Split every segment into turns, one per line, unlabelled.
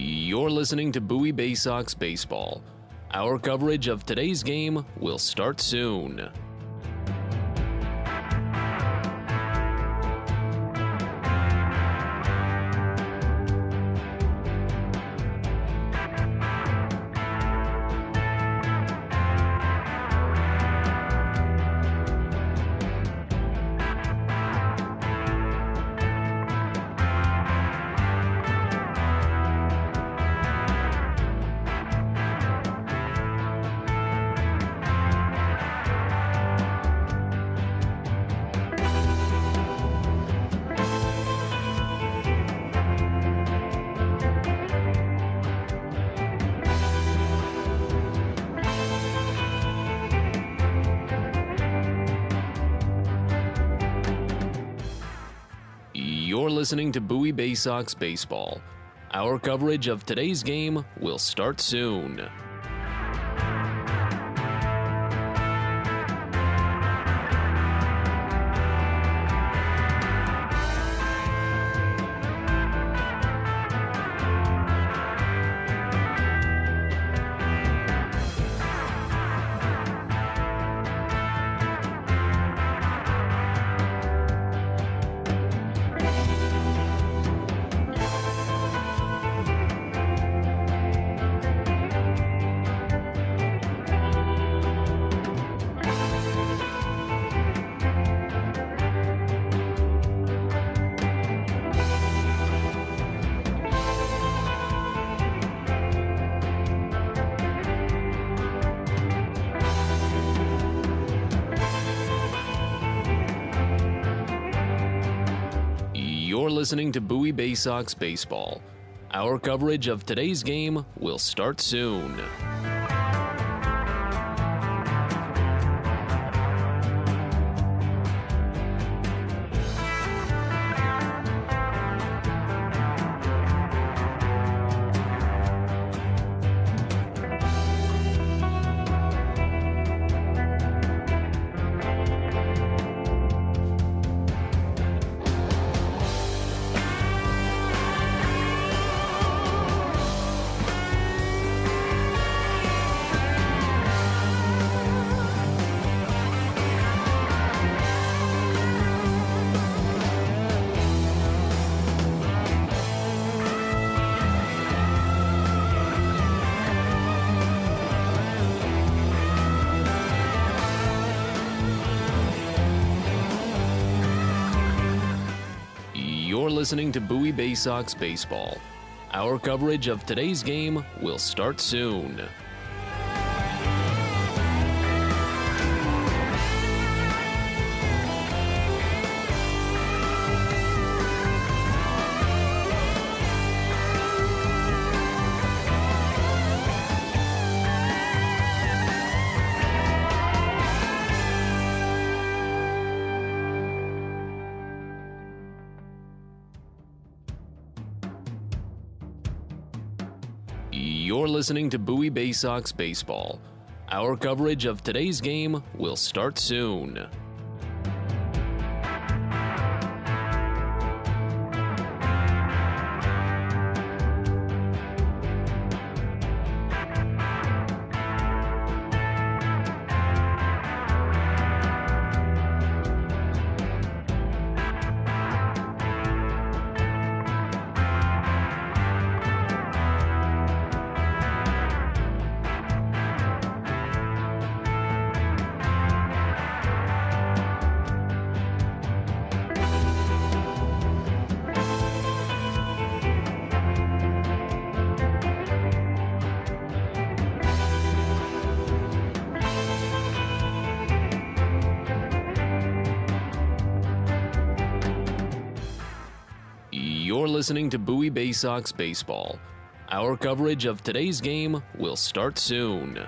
You're listening to Bowie Baysox Baseball. Our coverage of today's game will start soon. You're listening to Bowie Baysox Baseball. Our coverage of today's game will start soon. You're listening to Bowie Baysox Baseball. Our coverage of today's game will start soon. You're listening to Bowie Baysox Baseball. Our coverage of today's game will start soon. You're listening to Bowie Baysox Baseball. Our coverage of today's game will start soon. You're listening to Bowie Baysox Baseball. Our coverage of today's game will start soon.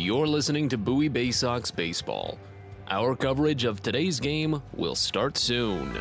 You're listening to Bowie Baysox Baseball. Our coverage of today's game will start soon.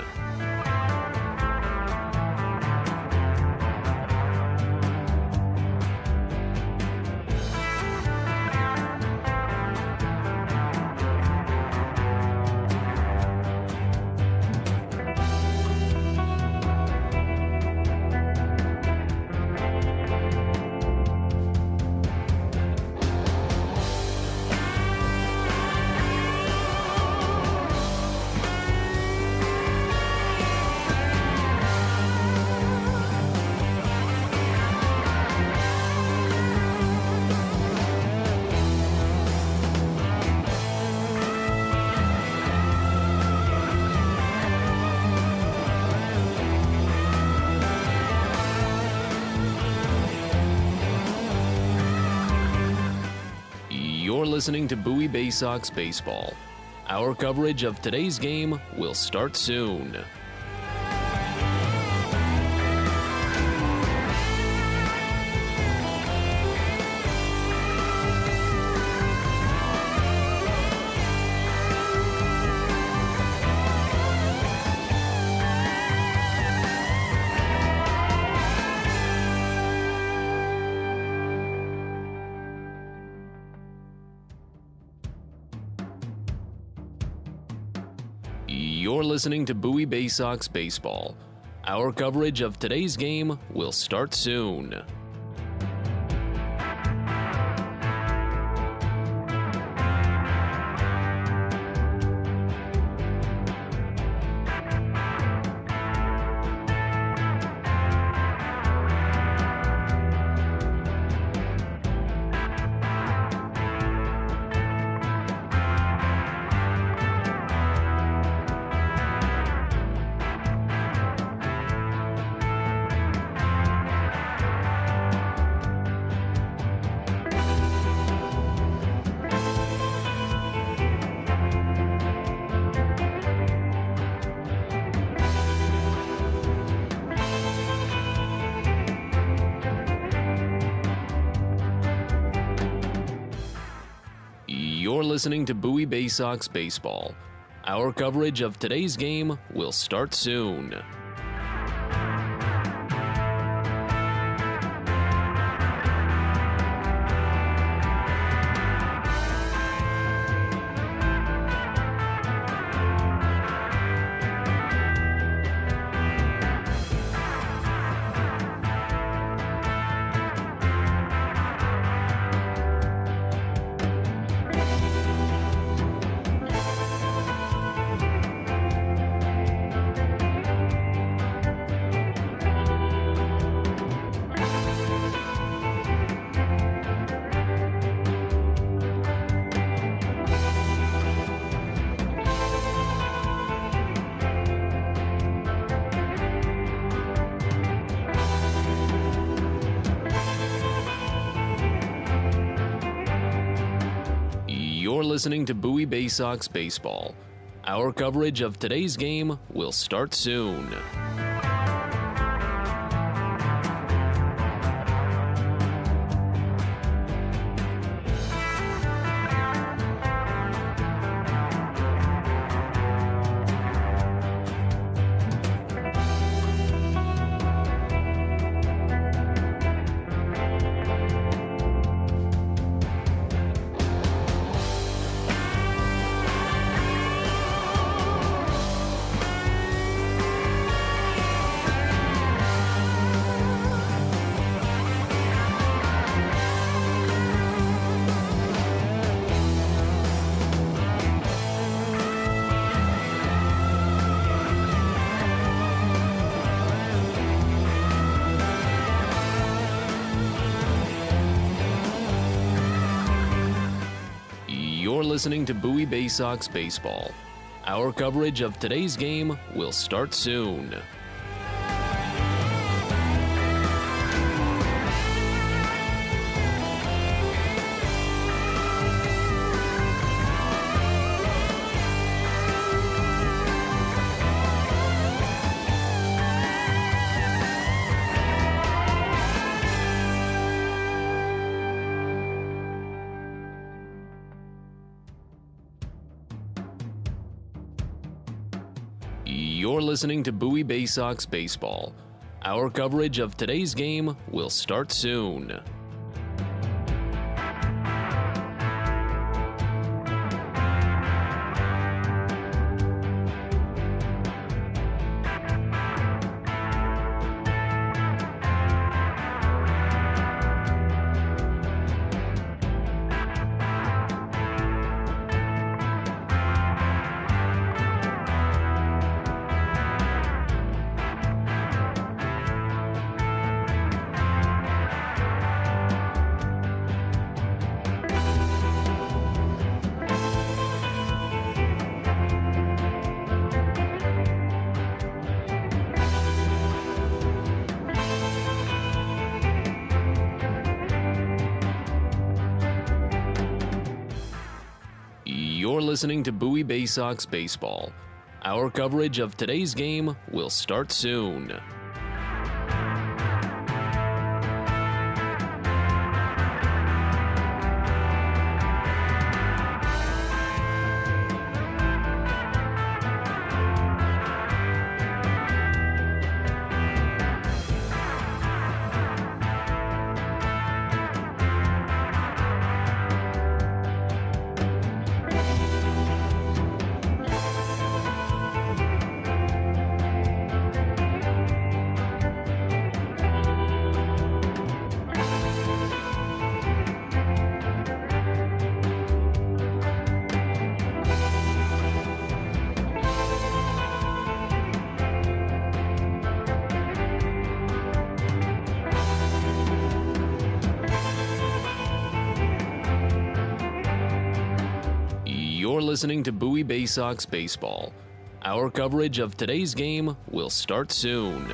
You're listening to Bowie Baysox Baseball. Our coverage of today's game will start soon. You're listening to Bowie Baysox Baseball. Our coverage of today's game will start soon. You're listening to Bowie Baysox Baseball. Our coverage of today's game will start soon. You're listening to Bowie Baysox Baseball. Our coverage of today's game will start soon. You're listening to Bowie Baysox Baseball. Our coverage of today's game will start soon. You're listening to Bowie Baysox Baseball. Our coverage of today's game will start soon. You're listening to Bowie Baysox Baseball. Our coverage of today's game will start soon. You're listening to Bowie Baysox Baseball. Our coverage of today's game will start soon.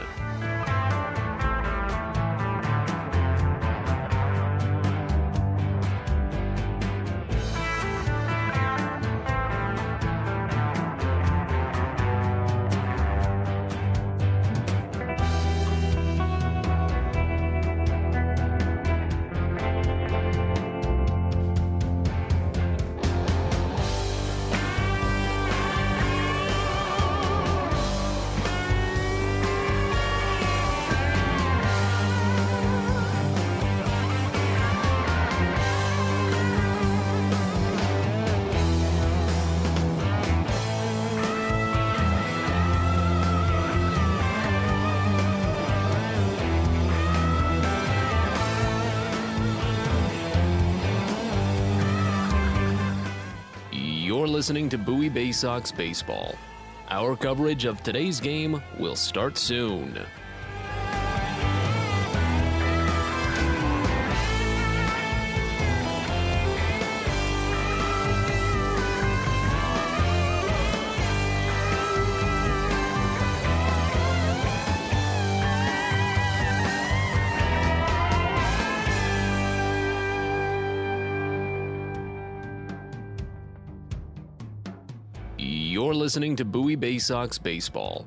You're listening to Bowie Baysox Baseball. Our coverage of today's game will start soon. You're listening to Bowie Baysox Baseball.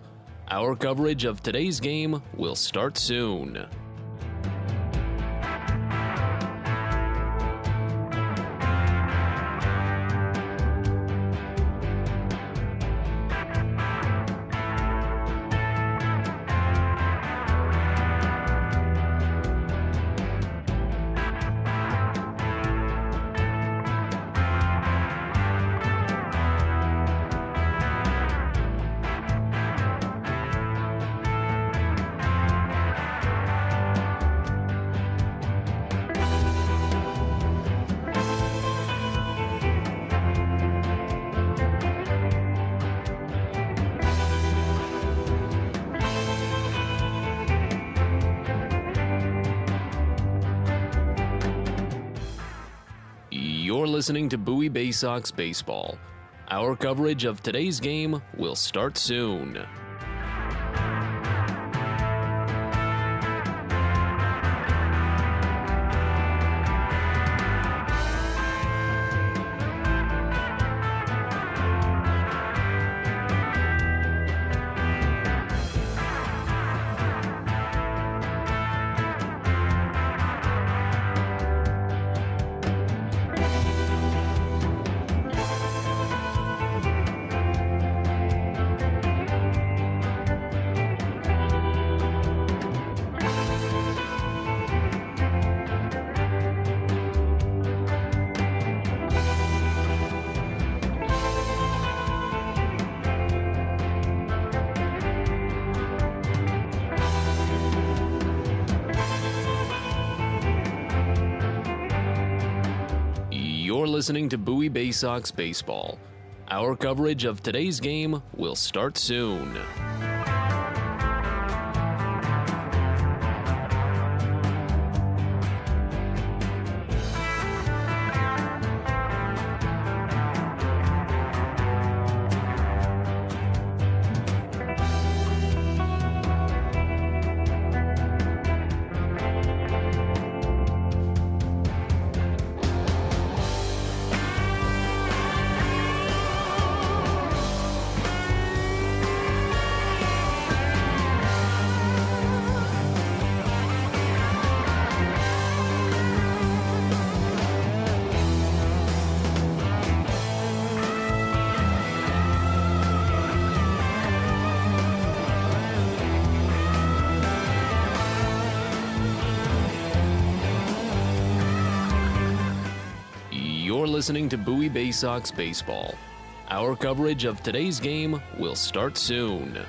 Our coverage of today's game will start soon. You're listening to Bowie Baysox Baseball. Our coverage of today's game will start soon. You're listening to Bowie Baysox Baseball. Our coverage of today's game will start soon. You're listening to Bowie Baysox Baseball. Our coverage of today's game will start soon.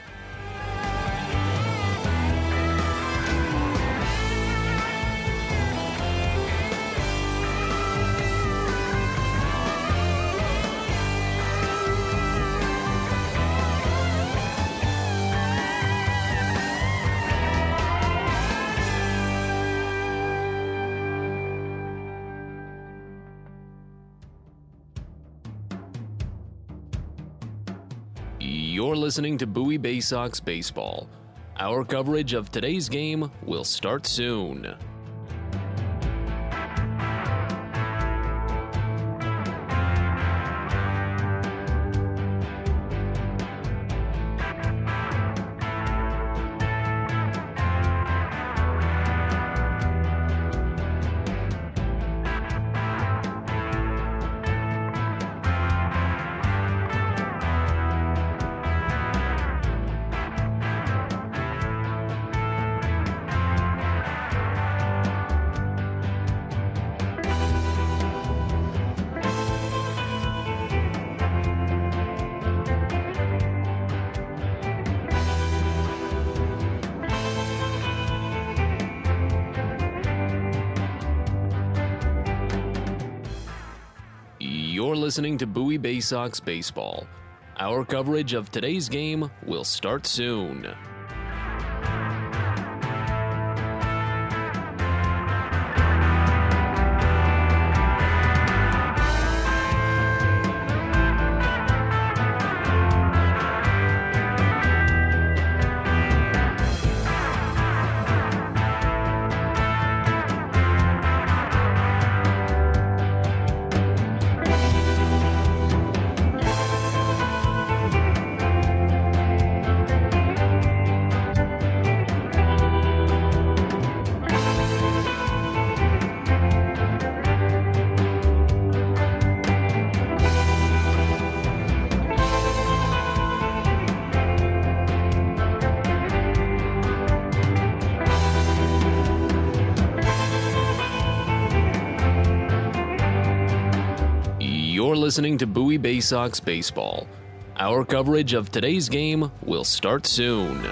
You're listening to Bowie Baysox Baseball. Our coverage of today's game will start soon. You're listening to Bowie Baysox Baseball. Our coverage of today's game will start soon. You're listening to Bowie Baysox Baseball. Our coverage of today's game will start soon.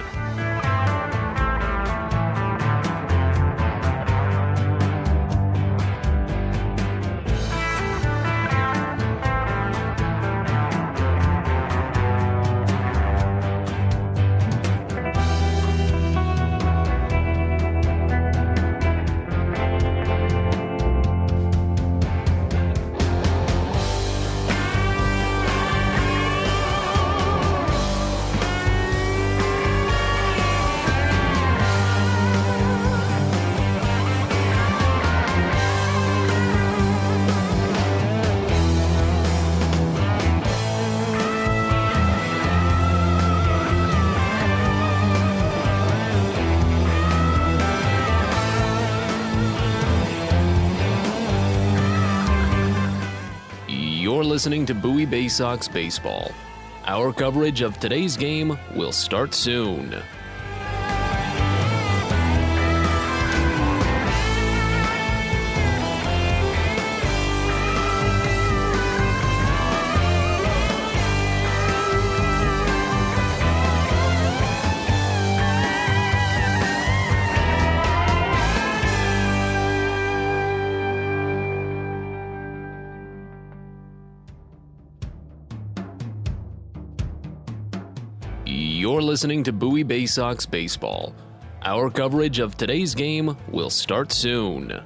You're listening to Bowie Baysox Baseball. Our coverage of today's game will start soon. You're listening to Bowie Baysox Baseball. Our coverage of today's game will start soon.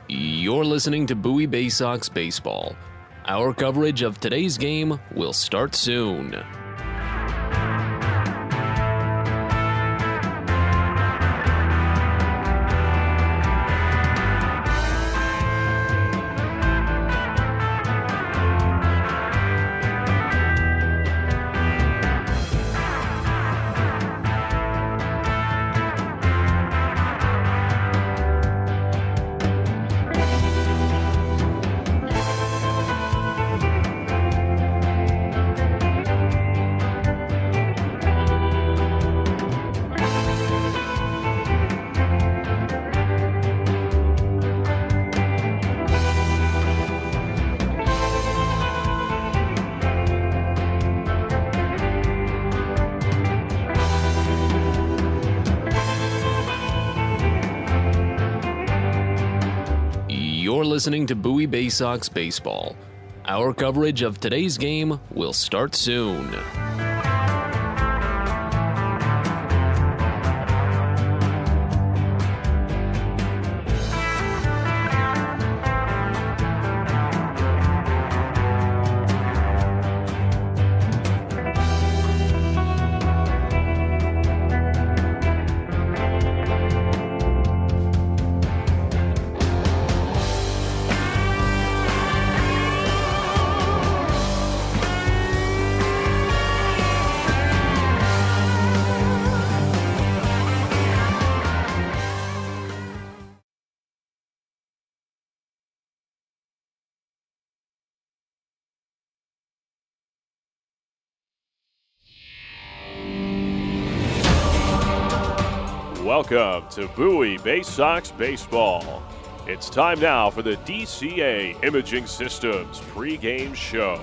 You're listening to Bowie Baysox Baseball. Our coverage of today's game will start soon. You're listening to Bowie Baysox Baseball. Our coverage of today's game will start soon.
Welcome to Bowie Baysox Baseball. It's time now for the DCA Imaging Systems pregame show.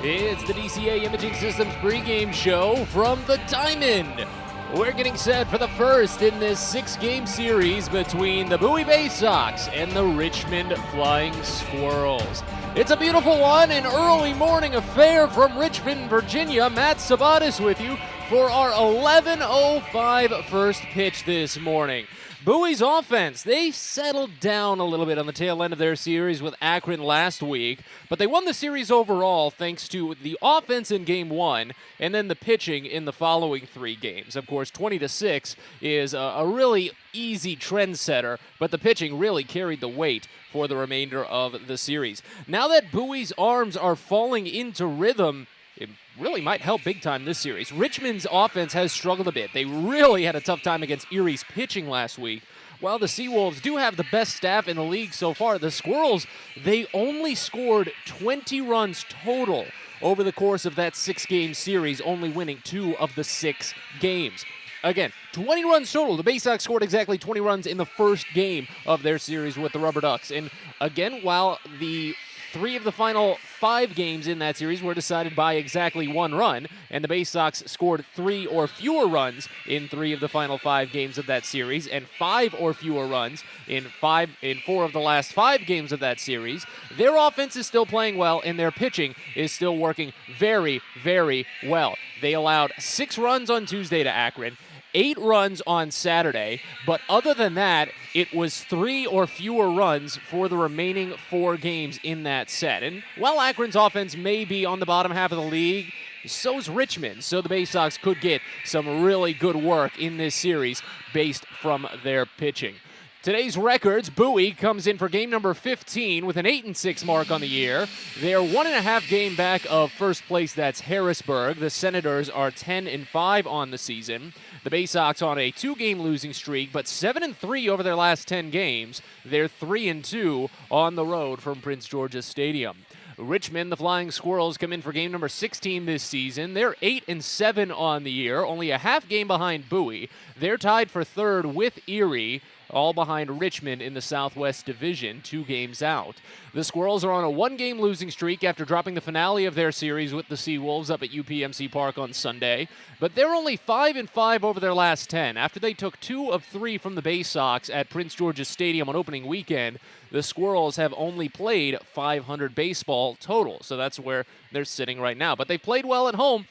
It's the DCA Imaging Systems pregame show from the Diamond. We're getting set for the first in this 6-game series between the Bowie Baysox and the Richmond Flying Squirrels. It's a beautiful one, an early morning affair from Richmond, Virginia. Matt Sabatis with you for our 11:05 first pitch this morning. Bowie's offense, they settled down a little bit on the tail end of their series with Akron last week, but they won the series overall thanks to the offense in Game 1 and then the pitching in the following 3 games. Of course, 20-6 is a really easy trendsetter, but the pitching really carried the weight for the remainder of the series. Now that Bowie's arms are falling into rhythm, it really might help big time this series. Richmond's offense has struggled a bit. They really had a tough time against Erie's pitching last week. While the Seawolves do have the best staff in the league so far, the Squirrels, they only scored 20 runs total over the course of that 6-game series, only winning 2 of the 6 games. Again, 20 runs total. The Baysox scored exactly 20 runs in the first game of their series with the Rubber Ducks. And again, while the 3 of the final 5 games in that series were decided by exactly 1 run, and the Baysox scored 3 or fewer runs in 3 of the final 5 games of that series, and 5 or fewer runs in 4 of the last 5 games of that series. Their offense is still playing well, and their pitching is still working very, very well. They allowed 6 runs on Tuesday to Akron, 8 runs on Saturday, but other than that, it was 3 or fewer runs for the remaining 4 games in that set. And while Akron's offense may be on the bottom half of the league, so's Richmond. So the Baysox could get some really good work in this series based from their pitching. Today's records, Bowie comes in for game number 15 with an 8-6 mark on the year. They're 1.5 game back of first place, that's Harrisburg. The Senators are 10-5 on the season. The Baysox on a 2-game losing streak, but 7-3 over their last 10 games. They're 3-2 on the road from Prince George's Stadium. Richmond, the Flying Squirrels, come in for game number 16 this season. They're 8-7 on the year, only a half game behind Bowie. They're tied for third with Erie, all behind Richmond in the Southwest Division, 2 games out. The Squirrels are on a 1-game losing streak after dropping the finale of their series with the Seawolves up at UPMC Park on Sunday, but they're only 5-5 over their last 10. After they took 2 of 3 from the Baysox at Prince George's Stadium on opening weekend, the Squirrels have only played 500 baseball total, so that's where they're sitting right now. But they played well at home.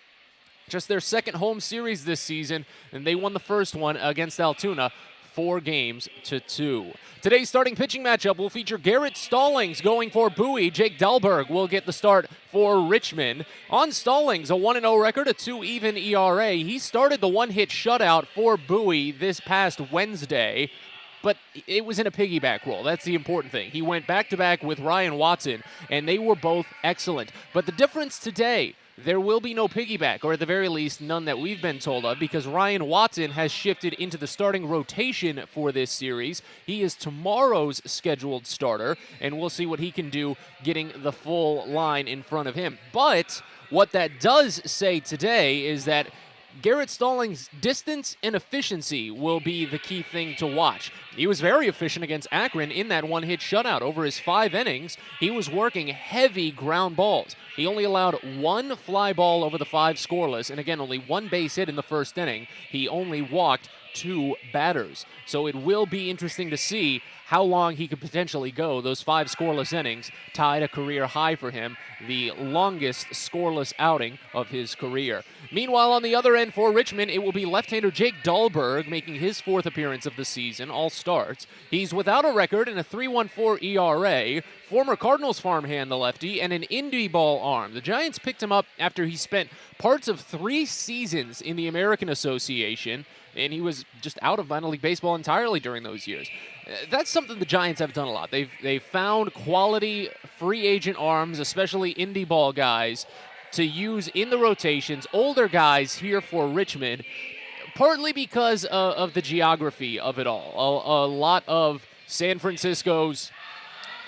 Just their second home series this season, and they won the first one against Altoona 4-2. Today's starting pitching matchup will feature Garrett Stallings going for Bowie. Jake Dahlberg will get the start for Richmond. On Stallings, a 1-0 record, a 2-even ERA. He started the one-hit shutout for Bowie this past Wednesday, but it was in a piggyback role. That's the important thing. He went back-to-back with Ryan Watson, and they were both excellent. But the difference today, there will be no piggyback, or at the very least, none that we've been told of, because Ryan Watson has shifted into the starting rotation for this series. He is tomorrow's scheduled starter, and we'll see what he can do getting the full line in front of him. But what that does say today is that Garrett Stallings' distance and efficiency will be the key thing to watch. He was very efficient against Akron in that one-hit shutout. Over his 5 innings, he was working heavy ground balls. He only allowed 1 fly ball over the 5 scoreless, and again, only 1 base hit in the first inning. He only walked 2 batters. So it will be interesting to see how long he could potentially go. Those 5 scoreless innings tied a career high for him, the longest scoreless outing of his career. Meanwhile, on the other end for Richmond, it will be left-hander Jake Dahlberg making his 4th appearance of the season, all starts. He's without a record and a 3.14 ERA, former Cardinals farmhand, the lefty, and an indie ball arm. The Giants picked him up after he spent parts of 3 seasons in the American Association, and he was just out of minor league baseball entirely during those years. That's something the Giants have done a lot. They've found quality free agent arms, especially indie ball guys, to use in the rotations. Older guys here for Richmond, partly because of the geography of it all. A lot of San Francisco's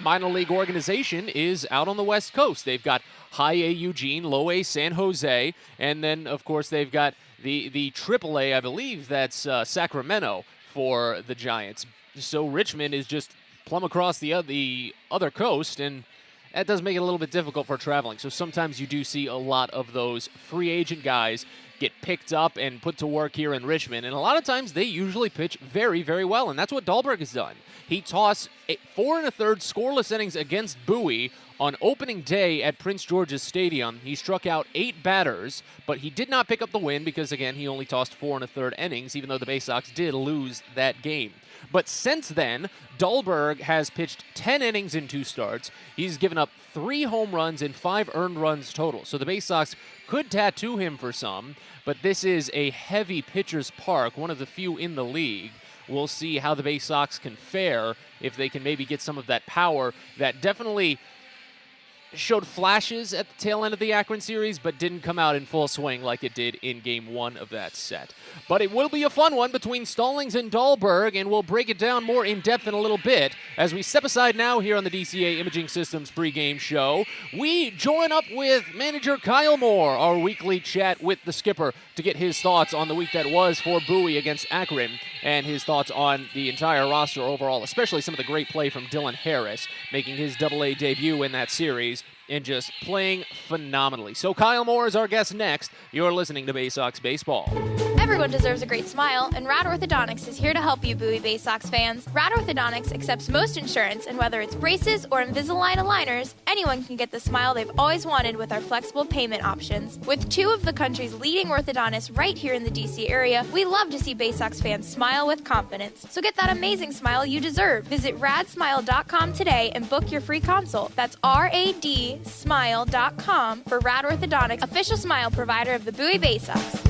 minor league organization is out on the West Coast. They've got High A Eugene, Low A San Jose, and then, of course, they've got the Triple A, I believe that's Sacramento for the Giants. So Richmond is just plumb across the other coast, and that does make it a little bit difficult for traveling. So sometimes you do see a lot of those free agent guys get picked up and put to work here in Richmond, and a lot of times they usually pitch very, very well, and that's what Dahlberg has done. He tossed 4 1/3 scoreless innings against Bowie on opening day at Prince George's Stadium. He struck out 8 batters, but he did not pick up the win because, again, he only tossed 4 1/3 innings, even though the Baysox did lose that game. But since then, Dahlberg has pitched 10 innings in 2 starts. He's given up 3 home runs and 5 earned runs total. So the Baysox could tattoo him for some, but this is a heavy pitcher's park, one of the few in the league. We'll see how the Baysox can fare if they can maybe get some of that power that definitely showed flashes at the tail end of the Akron series, but didn't come out in full swing like it did in Game 1 of that set. But it will be a fun one between Stallings and Dahlberg, and we'll break it down more in depth in a little bit. As we step aside now here on the DCA Imaging Systems pregame show, we join up with manager Kyle Moore, our weekly chat with the skipper, to get his thoughts on the week that was for Bowie against Akron, and his thoughts on the entire roster overall, especially some of the great play from Dylan Harris, making his Double-A debut in that series and just playing phenomenally. So Kyle Moore is our guest next. You're listening to Baysox Baseball.
Everyone deserves a great smile, and Rad Orthodontics is here to help you, Bowie Baysox fans. Rad Orthodontics accepts most insurance, and whether it's braces or Invisalign aligners, anyone can get the smile they've always wanted with our flexible payment options. With 2 of the country's leading orthodontists right here in the DC area, we love to see Baysox fans smile with confidence. So get that amazing smile you deserve. Visit radsmile.com today and book your free consult. That's radsmile.com for Rad Orthodontics, official smile provider of the Bowie Baysox.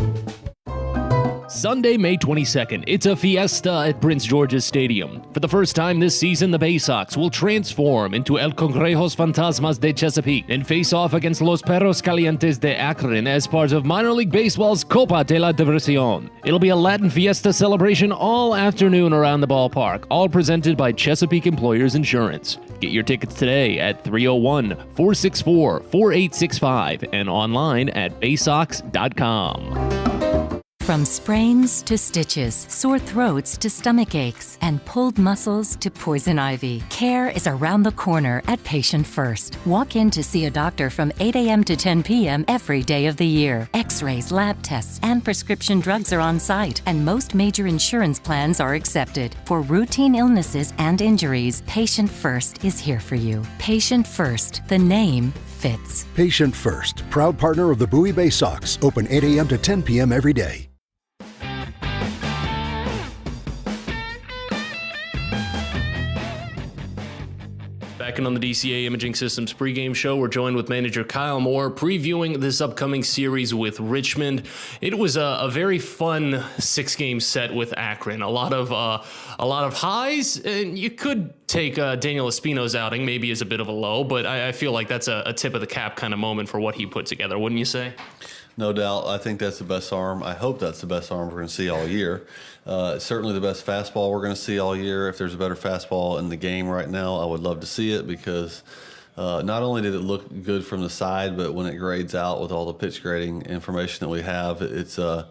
Sunday, May 22nd, it's a fiesta at Prince George's Stadium. For the first time this season, the Baysox will transform into El Congrejos Fantasmas de Chesapeake and face off against Los Perros Calientes de Akron as part of Minor League Baseball's Copa de la Diversión. It'll be a Latin fiesta celebration all afternoon around the ballpark, all presented by Chesapeake Employers Insurance. Get your tickets today at 301-464-4865 and online at baysox.com.
From sprains to stitches, sore throats to stomach aches, and pulled muscles to poison ivy, care is around the corner at Patient First. Walk in to see a doctor from 8 a.m. to 10 p.m. every day of the year. X-rays, lab tests, and prescription drugs are on site, and most major insurance plans are accepted. For routine illnesses and injuries, Patient First is here for you. Patient First, the name fits.
Patient First, proud partner of the Bowie Baysox, open 8 a.m. to 10 p.m. every day.
Back in on the DCA Imaging Systems pregame show, we're joined with manager Kyle Moore, previewing this upcoming series with Richmond. It was a very fun 6-game set with Akron. A lot of highs, and you could take Daniel Espino's outing maybe as a bit of a low, but I feel like that's a tip of the cap kind of moment for what he put together, wouldn't you say?
No doubt. I think that's the best arm. I hope that's the best arm we're going to see all year. Certainly the best fastball we're going to see all year. If there's a better fastball in the game right now, I would love to see it because not only did it look good from the side, but when it grades out with all the pitch grading information that we have, it's the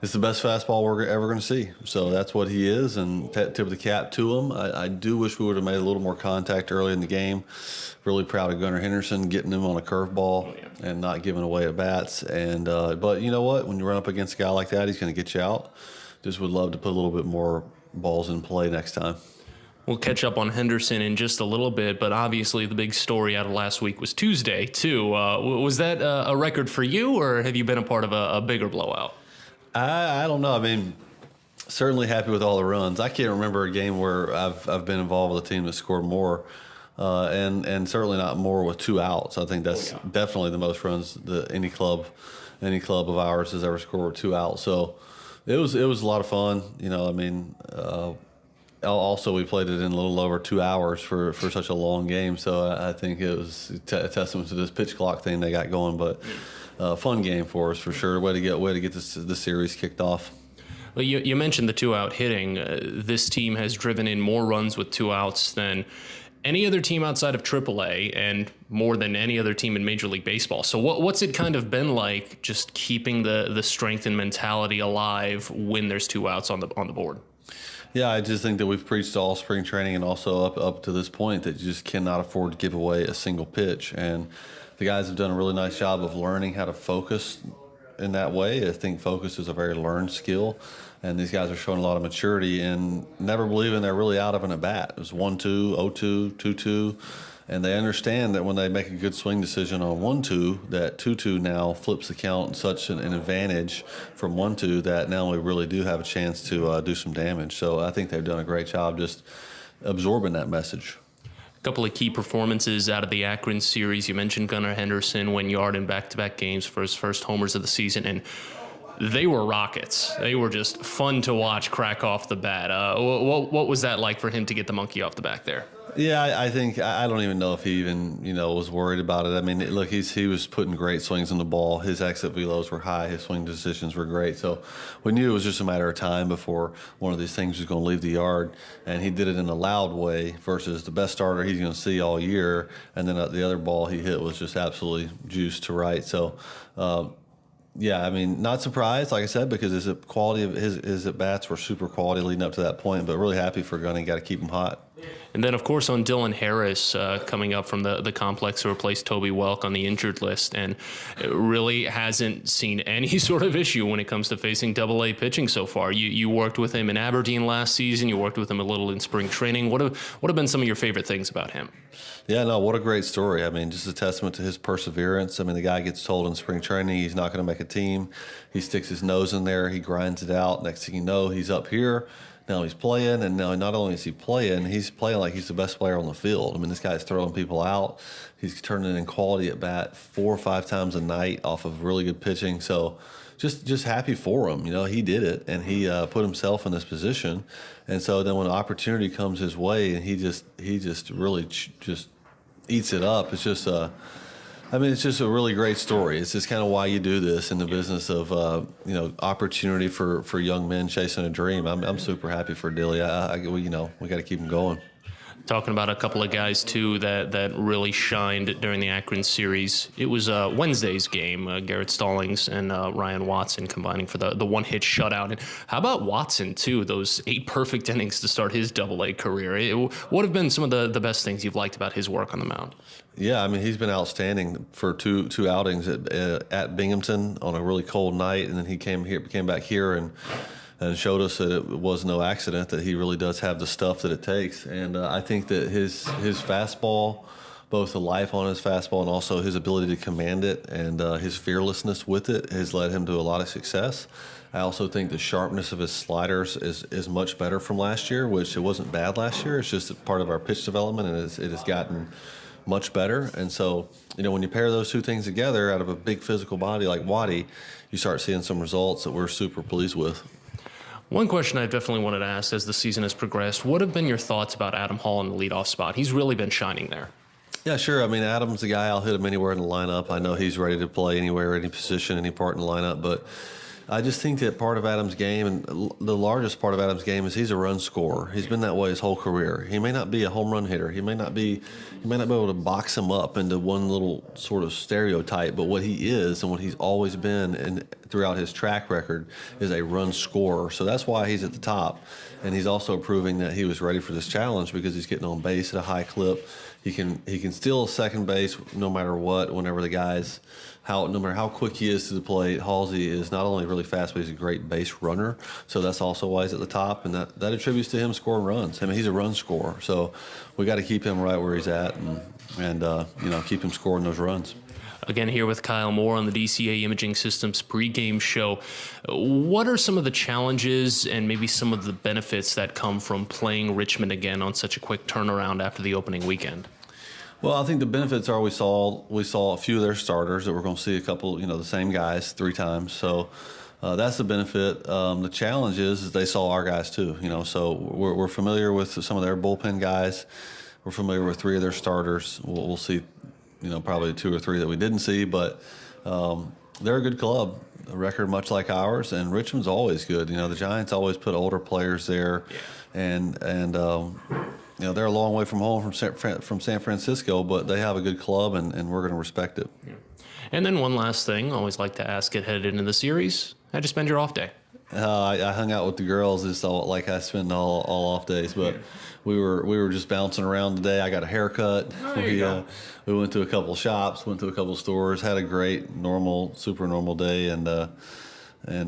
best fastball we're ever going to see. So that's what he is, and tip of the cap to him. I do wish we would have made a little more contact early in the game. Really proud of Gunnar Henderson getting him on a curveball and not giving away at bats. And but you know what? When you run up against a guy like that, he's going to get you out. Just would love to put a little bit more balls in play next time.
We'll catch up on Henderson in just a little bit, but obviously the big story out of last week was Tuesday, too. Was that a record for you, or have you been a part of a bigger blowout?
I don't know. I mean, certainly happy with all the runs. I can't remember a game where I've been involved with a team that scored more, and certainly not more with 2 outs. I think that's definitely the most runs that any club of ours has ever scored with 2 outs. So it was a lot of fun. You know, I mean, also we played it in a little over 2 hours for such a long game. So I think it was a testament to this pitch clock thing they got going. But fun game for us for sure. Way to get the series kicked off.
Well, you mentioned the 2-out hitting. This team has driven in more runs with 2 outs than any other team outside of AAA, and more than any other team in Major League Baseball. So what's it kind of been like just keeping the strength and mentality alive when there's 2 outs on the board?
Yeah, I just think that we've preached all spring training and also up to this point that you just cannot afford to give away a single pitch. And the guys have done a really nice job of learning how to focus in that way. I think focus is a very learned skill, and these guys are showing a lot of maturity and never believing they're really out of an at-bat. It was 1-2, 0-2, 2-2, and they understand that when they make a good swing decision on 1-2, that 2-2 now flips the count in such an advantage from 1-2 that now we really do have a chance to do some damage. So I think they've done a great job just absorbing that message.
A couple of key performances out of the Akron series. You mentioned Gunnar Henderson, 1 yard in back-to-back games for his first homers of the season, and they were rockets. They were just fun to watch crack off the bat. What was that like for him to get the monkey off the back there?
Yeah, I think I don't even know if he even was worried about it. I mean, look, he was putting great swings on the ball. His exit velos were high. His swing decisions were great. So we knew it was just a matter of time before one of these things was going to leave the yard. And he did it in a loud way versus the best starter he's going to see all year. And then the other ball he hit was just absolutely juiced to right. So. Yeah, I mean, not surprised, like I said, because his quality of his at-bats were super quality leading up to that point, but really happy for Gunny. Got to keep him hot.
And then, of course, on Dylan Harris coming up from the complex to replace Toby Welk on the injured list, and it really hasn't seen any sort of issue when it comes to facing Double-A pitching so far. You worked with him in Aberdeen last season. You worked with him a little in spring training. What have been some of your favorite things about him?
Yeah, no, what a great story. I mean, just a testament to his perseverance. I mean, the guy gets told in spring training he's not going to make a team. He sticks his nose in there. He grinds it out. Next thing you know, he's up here. Now he's playing, and now not only is he playing, he's playing like he's the best player on the field. I mean, this guy's throwing people out. He's turning in quality at bat 4 or 5 times a night off of really good pitching. So just happy for him. He did it, and he put himself in this position. And so then when an opportunity comes his way, and he just really just eats it up. It's just it's just a really great story. It's just kind of why you do this in the business of opportunity for young men chasing a dream. I'm super happy for Dilly. We got to keep him going.
Talking about a couple of guys, too, that really shined during the Akron series. It was Wednesday's game, Garrett Stallings and Ryan Watson combining for the one-hit shutout. And how about Watson, too? Those 8 perfect innings to start his Double-A career. What have been some of the best things you've liked about his work on the mound?
Yeah, he's been outstanding for two outings at Binghamton on a really cold night, and then he came back here and showed us that it was no accident, that he really does have the stuff that it takes. And I think that his fastball, both the life on his fastball and also his ability to command it and his fearlessness with it has led him to a lot of success. I also think the sharpness of his sliders is much better from last year, which it wasn't bad last year. It's just a part of our pitch development, and it has gotten much better. And so, when you pair those two things together out of a big physical body like Waddy, you start seeing some results that we're super pleased with.
One question I definitely wanted to ask as the season has progressed, what have been your thoughts about Adam Hall in the leadoff spot? He's really been shining there.
Yeah, sure. Adam's the guy. I'll hit him anywhere in the lineup. I know he's ready to play anywhere, any position, any part in the lineup, but I just think that part of Adam's game, and the largest part of Adam's game, is he's a run scorer. He's been that way his whole career. He may not be a home run hitter. He may not be able to box him up into one little sort of stereotype, but what he is and what he's always been and throughout his track record is a run scorer. So that's why he's at the top. And he's also proving that he was ready for this challenge because he's getting on base at a high clip. He can steal second base no matter what, whenever the guy's no matter how quick he is to the plate. Halsey is not only really fast, but he's a great base runner. So that's also why he's at the top, and that attributes to him scoring runs. He's a run scorer. So we got to keep him right where he's at and keep him scoring those runs.
Again, here with Kyle Moore on the DCA Imaging Systems pregame show. What are some of the challenges and maybe some of the benefits that come from playing Richmond again on such a quick turnaround after the opening weekend?
Well, I think the benefits are we saw a few of their starters that we're going to see a couple, the same guys 3 times. So that's the benefit. The challenge is they saw our guys too. So we're familiar with some of their bullpen guys. We're familiar with 3 of their starters. We'll see, probably 2 or 3 that we didn't see, but they're a good club. A record much like ours, and Richmond's always good. The Giants always put older players there, and they're a long way from home from San Francisco, but they have a good club, and we're going to respect it. Yeah.
And then one last thing, I always like to ask it headed into the series. How'd you spend your off day?
I hung out with the girls. It's all like I spend all off days, but we were just bouncing around today. I got a haircut. We went to a couple shops, went to a couple stores, had a great super normal day, and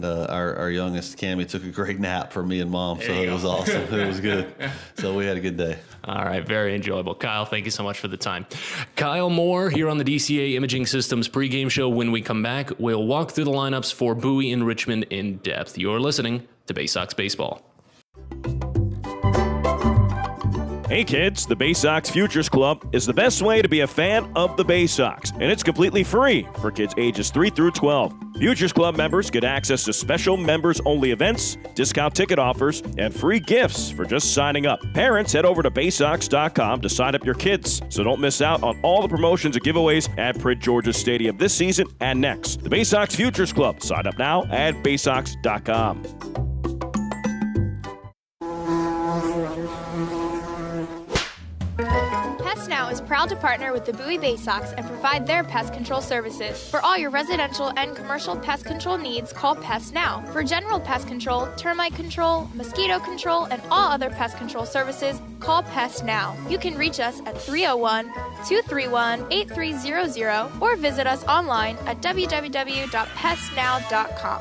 our youngest Cammie took a great nap for me and Mom, so it was awesome. It was good. So we had a good day.
All right, very enjoyable. Kyle, thank you so much for the time. Kyle Moore here on the DCA Imaging Systems pregame show. When we come back, we'll walk through the lineups for Bowie and Richmond in depth. You're listening to Baysox Baseball.
Hey kids, the Baysox Futures Club is the best way to be a fan of the Baysox, and it's completely free for kids ages 3 through 12. Futures Club members get access to special members-only events, discount ticket offers, and free gifts for just signing up. Parents, head over to Baysox.com to sign up your kids, so don't miss out on all the promotions and giveaways at Prince George's Stadium this season and next. The Baysox Futures Club. Sign up now at Baysox.com.
Now is proud to partner with the Bowie Baysox and provide their pest control services. For all your residential and commercial pest control needs, call Pest Now. For general pest control, termite control, mosquito control, and all other pest control services, call Pest Now. You can reach us at 301-231-8300 or visit us online at www.pestnow.com.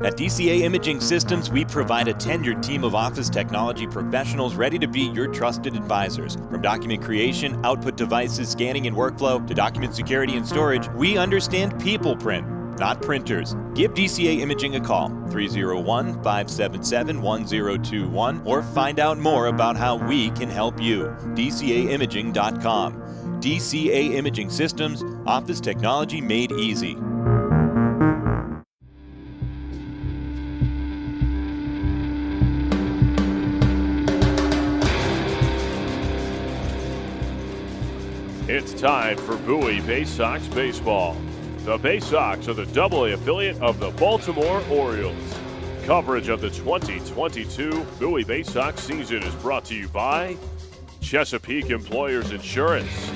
At DCA Imaging Systems, we provide a tenured team of office technology professionals ready to be your trusted advisors. From document creation, output devices, scanning and workflow, to document security and storage, we understand people print, not printers. Give DCA Imaging a call, 301-577-1021, or find out more about how we can help you. DCAimaging.com. DCA Imaging Systems, office technology made easy.
It's time for Bowie Baysox baseball. The Baysox are the AA affiliate of the Baltimore Orioles. Coverage of the 2022 Bowie Baysox season is brought to you by Chesapeake Employers Insurance,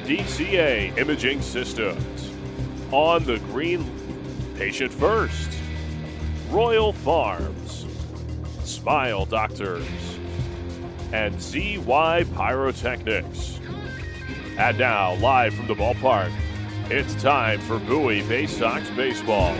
DCA Imaging Systems, On the Green, Patient First, Royal Farms, Smile Doctors, and ZY Pyrotechnics. And now, live from the ballpark, it's time for Bowie Baysox baseball.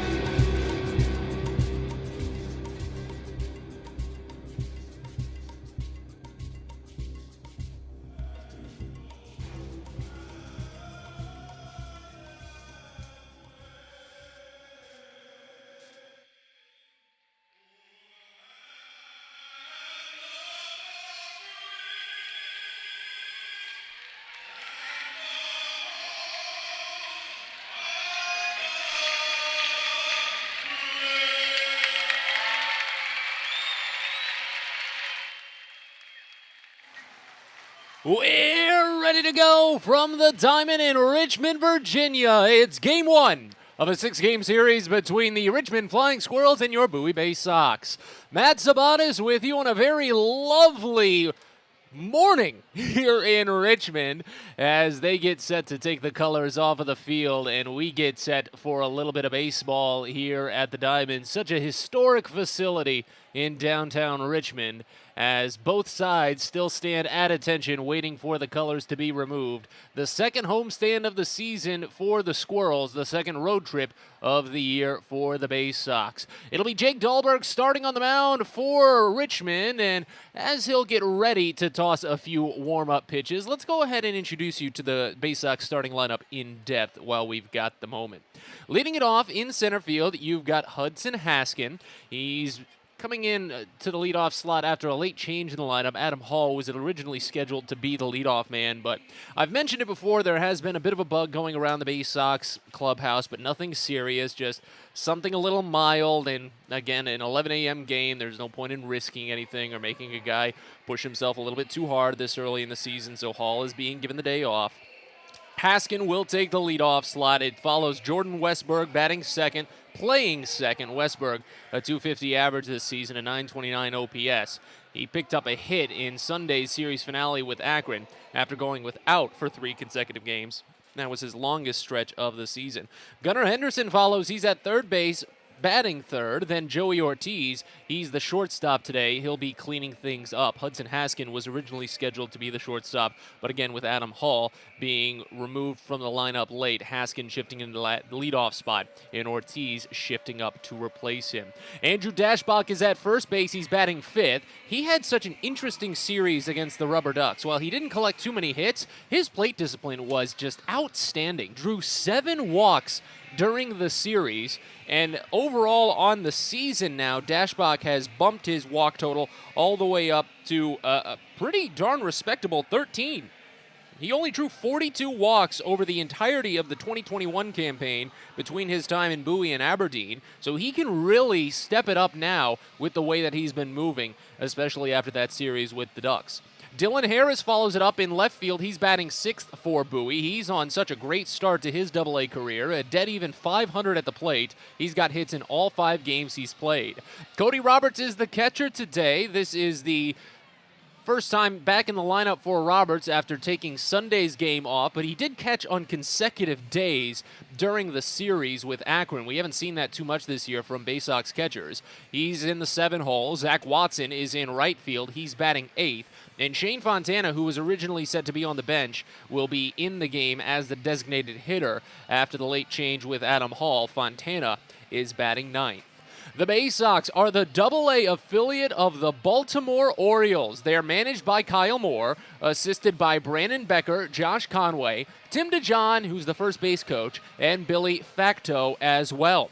We're ready to go from the Diamond in Richmond, Virginia. It's game one of a 6-game series between the Richmond Flying Squirrels and your Bowie Baysox. Matt Sabatis with you on a very lovely morning here in Richmond as they get set to take the colors off of the field and we get set for a little bit of baseball here at the Diamond. Such a historic facility in downtown Richmond as both sides still stand at attention waiting for the colors to be removed. The second homestand of the season for the Squirrels, the second road trip of the year for the Baysox. It'll be Jake Dahlberg starting on the mound for Richmond, and as he'll get ready to toss a few warm-up pitches, let's go ahead and introduce you to the Baysox starting lineup in depth while we've got the moment. Leading it off in center field, you've got Hudson Haskin. He's coming in to the leadoff slot after a late change in the lineup. Adam Hall was originally scheduled to be the leadoff man, but I've mentioned it before, there has been a bit of a bug going around the Baysox clubhouse, but nothing serious, just something a little mild, and again, an 11 a.m. game, there's no point in risking anything or making a guy push himself a little bit too hard this early in the season, so Hall is being given the day off. Haskin will take the leadoff slot. It follows Jordan Westberg batting second, playing second. Westberg, a .250 average this season, a .929 OPS. He picked up a hit in Sunday's series finale with Akron after going without for 3 consecutive games. That was his longest stretch of the season. Gunnar Henderson follows. He's at third base, batting third. Then Joey Ortiz, he's the shortstop today. He'll be cleaning things up. Hudson Haskin was originally scheduled to be the shortstop, but again, with Adam Hall being removed from the lineup late, Haskin shifting into the leadoff spot, and Ortiz shifting up to replace him. Andrew Dashbach is at first base. He's batting fifth. He had such an interesting series against the Rubber Ducks. While he didn't collect too many hits, his plate discipline was just outstanding. Drew 7 walks during the series, and overall on the season now, Dashbach has bumped his walk total all the way up to a pretty darn respectable 13. He only drew 42 walks over the entirety of the 2021 campaign between his time in Bowie and Aberdeen, so he can really step it up now with the way that he's been moving, especially after that series with the Ducks. Dylan Harris follows it up in left field. He's batting sixth for Bowie. He's on such a great start to his AA career, a dead even .500 at the plate. He's got hits in all 5 games he's played. Cody Roberts is the catcher today. This is the first time back in the lineup for Roberts after taking Sunday's game off, but he did catch on consecutive days during the series with Akron. We haven't seen that too much this year from Baysox catchers. He's in the 7 hole. Zach Watson is in right field. He's batting 8th. And Shane Fontana, who was originally set to be on the bench, will be in the game as the designated hitter after the late change with Adam Hall. Fontana is batting 9th. The Baysox are the AA affiliate of the Baltimore Orioles. They are managed by Kyle Moore, assisted by Brandon Becker, Josh Conway, Tim DeJohn, who's the first base coach, and Billy Facto as well.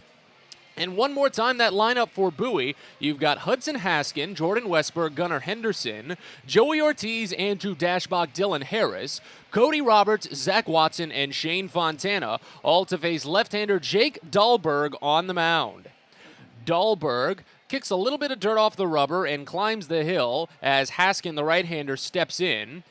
And one more time, that lineup for Bowie, you've got Hudson Haskin, Jordan Westberg, Gunnar Henderson, Joey Ortiz, Andrew Dashbach, Dylan Harris, Cody Roberts, Zach Watson, and Shane Fontana, all to face left-hander Jake Dahlberg on the mound. Dahlberg kicks a little bit of dirt off the rubber and climbs the hill as Haskin, the right-hander, steps in.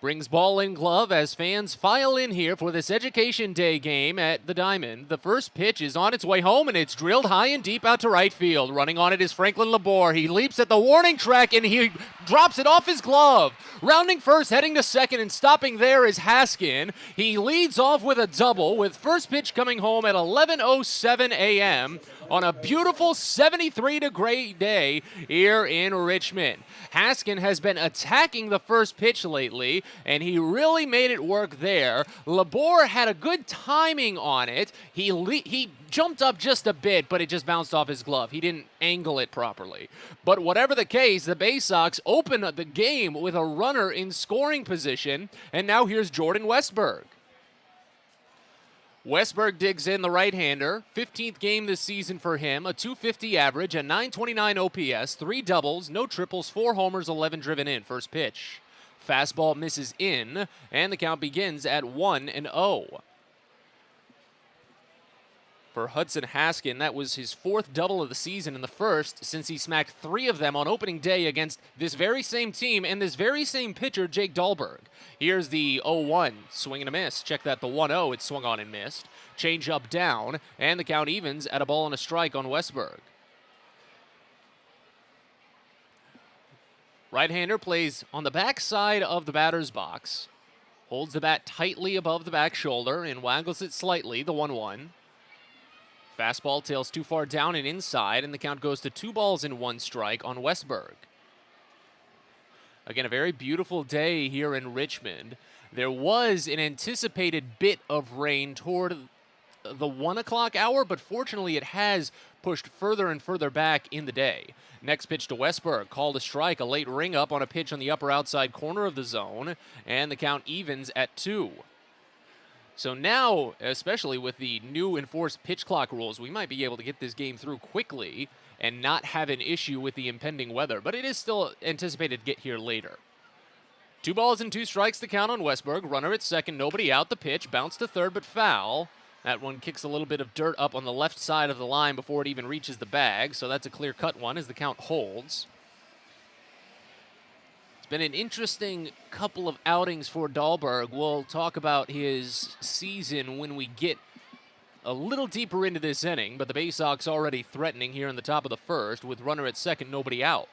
Brings ball in glove as fans file in here for this Education Day game at the Diamond. The first pitch is on its way home, and it's drilled high and deep out to right field. Running on it is Franklin Labor. He leaps at the warning track, and he drops it off his glove. Rounding first, heading to second, and stopping there is Haskin. He leads off with a double, with first pitch coming home at 11:07 a.m. on a beautiful 73-degree day here in Richmond. Haskin has been attacking the first pitch lately, and he really made it work there. Labor had a good timing on it. He jumped up just a bit, but it just bounced off his glove. He didn't angle it properly. But whatever the case, the Baysox open the game with a runner in scoring position, and now here's Jordan Westberg. Westberg digs in, the right-hander. 15th game this season for him. A .250 average, a .929 OPS, 3 doubles, no triples, 4 homers, 11 driven in. First pitch. Fastball misses in, and the count begins at 1-0. For Hudson Haskin, that was his 4th double of the season in the first, since he smacked 3 of them on opening day against this very same team and this very same pitcher, Jake Dahlberg. Here's the 0-1, swing and a miss. Check that, the 1-0, it swung on and missed. Change up down, and the count evens at a ball and a strike on Westberg. Right-hander plays on the back side of the batter's box. Holds the bat tightly above the back shoulder and waggles it slightly, the 1-1. Fastball tails too far down and inside, and the count goes to 2-1 strike on Westberg. Again, a very beautiful day here in Richmond. There was an anticipated bit of rain toward the 1 o'clock hour, but fortunately it has pushed further and further back in the day. Next pitch to Westberg, called a strike, a late ring up on a pitch on the upper outside corner of the zone, and the count evens at 2. So now, especially with the new enforced pitch clock rules, we might be able to get this game through quickly and not have an issue with the impending weather, but it is still anticipated to get here later. 2 strikes the count on Westberg. Runner at second, nobody out. The pitch, bounced to third, but foul. That one kicks a little bit of dirt up on the left side of the line before it even reaches the bag, so that's a clear-cut one as the count holds. Been an interesting couple of outings for Dahlberg. We'll talk about his season when we get a little deeper into this inning, but the Baysox already threatening here in the top of the first with runner at second, nobody out.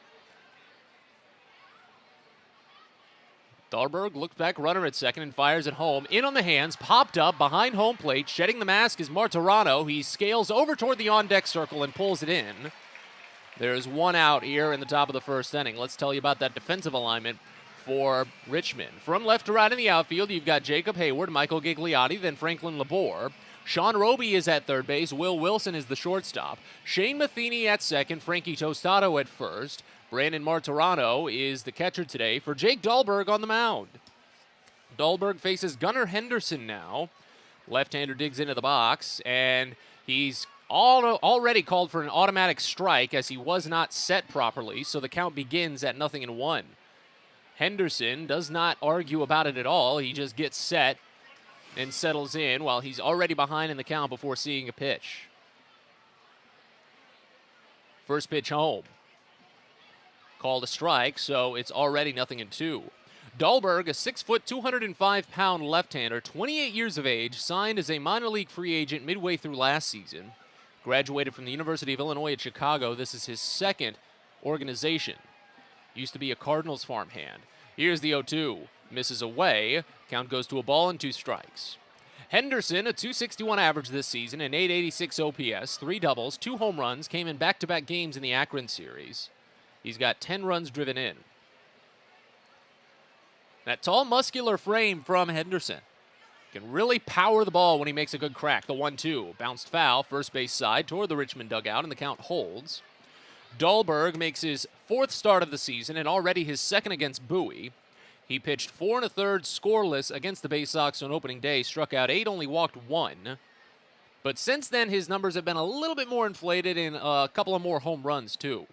Dahlberg looks back, runner at second, and fires it home. In on the hands, popped up behind home plate. Shedding the mask is Martirano. He scales over toward the on-deck circle and pulls it in. There's 1 out here in the top of the first inning. Let's tell you about that defensive alignment for Richmond. From left to right in the outfield, you've got Jacob Hayward, Michael Gigliotti, then Franklin Labor. Sean Roby is at third base. Will Wilson is the shortstop. Shane Matheny at second. Frankie Tostado at first. Brandon Martirano is the catcher today for Jake Dahlberg on the mound. Dahlberg faces Gunnar Henderson now. Left-hander digs into the box, and he's already called for an automatic strike as he was not set properly, so the count begins at 0-1. Henderson does not argue about it at all. He just gets set and settles in while he's already behind in the count before seeing a pitch. First pitch home. Called a strike, so it's already 0-2. Dahlberg, a 6-foot, 205-pound left-hander, 28 years of age, signed as a minor league free agent midway through last season. Graduated from the University of Illinois at Chicago. This is his second organization. Used to be a Cardinals farmhand. Here's the 0-2. Misses away. Count goes to a ball and 2 strikes. Henderson, a .261 average this season, an .886 OPS, 3 doubles, 2 home runs, came in back-to-back games in the Akron series. He's got 10 runs driven in. That tall, muscular frame from Henderson can really power the ball when he makes a good crack. The 1-2, bounced foul, first base side toward the Richmond dugout, and the count holds. Dahlberg makes his 4th start of the season and already his 2nd against Bowie. He pitched 4 1/3 scoreless against the Baysox on opening day, struck out 8, only walked 1. But since then, his numbers have been a little bit more inflated in a couple of more home runs, too.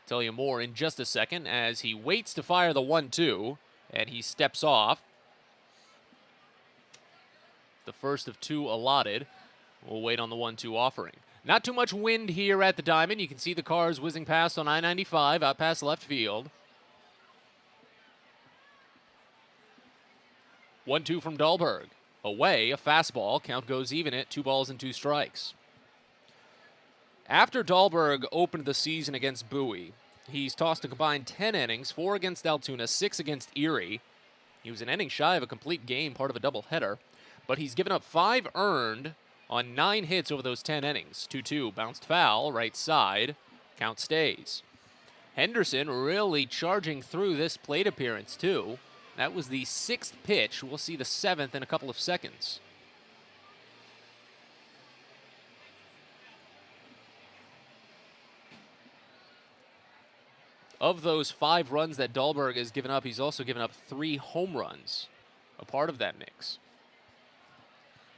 Tell you more in just a second as he waits to fire the 1-2, and he steps off. The first of two allotted. We'll wait on the 1-2 offering. Not too much wind here at the Diamond. You can see the cars whizzing past on I-95 out past left field. 1-2 from Dahlberg. Away, a fastball. Count goes even at 2 balls and 2 strikes. After Dahlberg opened the season against Bowie, he's tossed a combined 10 innings, 4 against Altoona, 6 against Erie. He was an inning shy of a complete game, part of a doubleheader, but he's given up 5 earned on 9 hits over those 10 innings. 2-2, bounced foul, right side, count stays. Henderson really charging through this plate appearance, too. That was the 6th pitch. We'll see the 7th in a couple of seconds. Of those 5 runs that Dahlberg has given up, he's also given up 3 home runs, a part of that mix.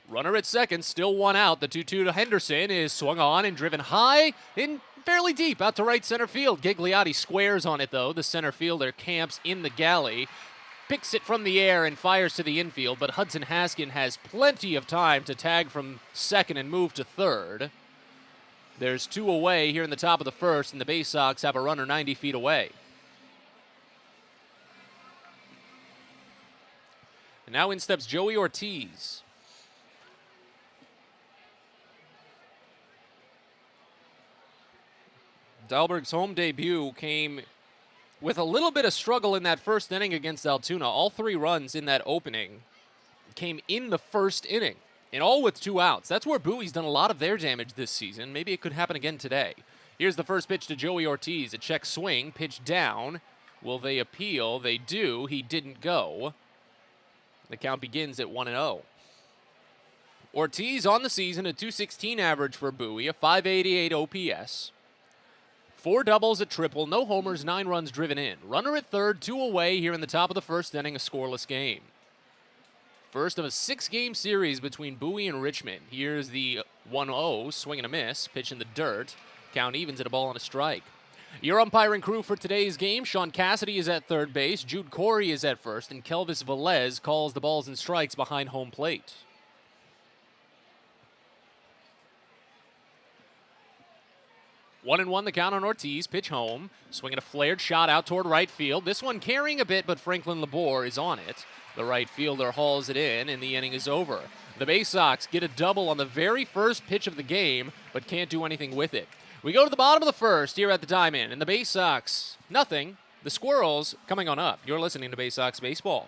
Runner at second, still 1 out. The 2-2 to Henderson is swung on and driven high and fairly deep out to right center field. Gigliotti squares on it, though. The center fielder camps in the galley, picks it from the air and fires to the infield, but Hudson Haskin has plenty of time to tag from second and move to third. There's 2 away here in the top of the first, and the Baysox have a runner 90 feet away. And now in steps Joey Ortiz. Dahlberg's home debut came with a little bit of struggle in that first inning against Altoona. All 3 runs in that opening came in the first inning, and all with 2 outs. That's where Bowie's done a lot of their damage this season. Maybe it could happen again today. Here's the first pitch to Joey Ortiz. A check swing, pitch down. Will they appeal? They do. He didn't go. The count begins at 1-0. Ortiz on the season, a .216 average for Bowie, a .588 OPS. 4 doubles, a triple, no homers, 9 runs driven in. Runner at third, 2 away here in the top of the first inning, a scoreless game. First of a 6-game series between Bowie and Richmond. Here's the 1-0, swing and a miss, pitch in the dirt. Count evens at a ball and a strike. Your umpiring crew for today's game: Sean Cassidy is at third base, Jude Corey is at first, and Kelvis Velez calls the balls and strikes behind home plate. One and one the count on Ortiz. Pitch home. Swinging a flared shot out toward right field. This one carrying a bit, but Franklin Labor is on it. The right fielder hauls it in, and the inning is over. The Baysox get a double on the very first pitch of the game, but can't do anything with it. We go to the bottom of the first here at the Diamond, and the Baysox, nothing. The Squirrels coming on up. You're listening to Baysox Baseball.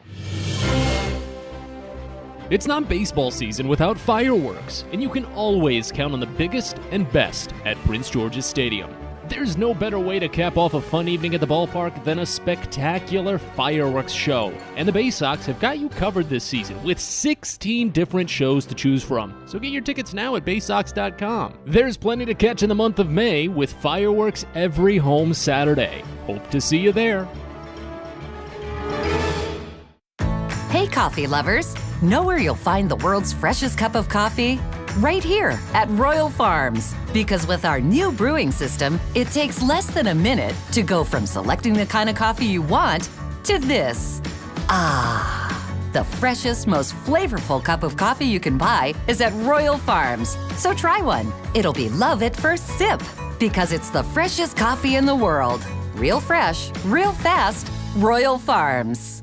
It's not baseball season without fireworks, and you can always count on the biggest and best at Prince George's Stadium. There's no better way to cap off a fun evening at the ballpark than a spectacular fireworks show. And the Baysox have got you covered this season with 16 different shows to choose from. So get your tickets now at Baysox.com. There's plenty to catch in the month of May with fireworks every home Saturday. Hope to see you there.
Hey, coffee lovers. Know where you'll find the world's freshest cup of coffee? Right here at Royal Farms. Because with our new brewing system, it takes less than a minute to go from selecting the kind of coffee you want to this. Ah, the freshest, most flavorful cup of coffee you can buy is at Royal Farms. So try one. It'll be love at first sip. Because it's the freshest coffee in the world. Real fresh, real fast, Royal Farms.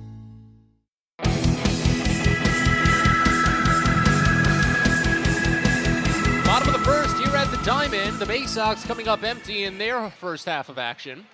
Bottom of the first here at the Diamond. The Baysox coming up empty in their first half of action.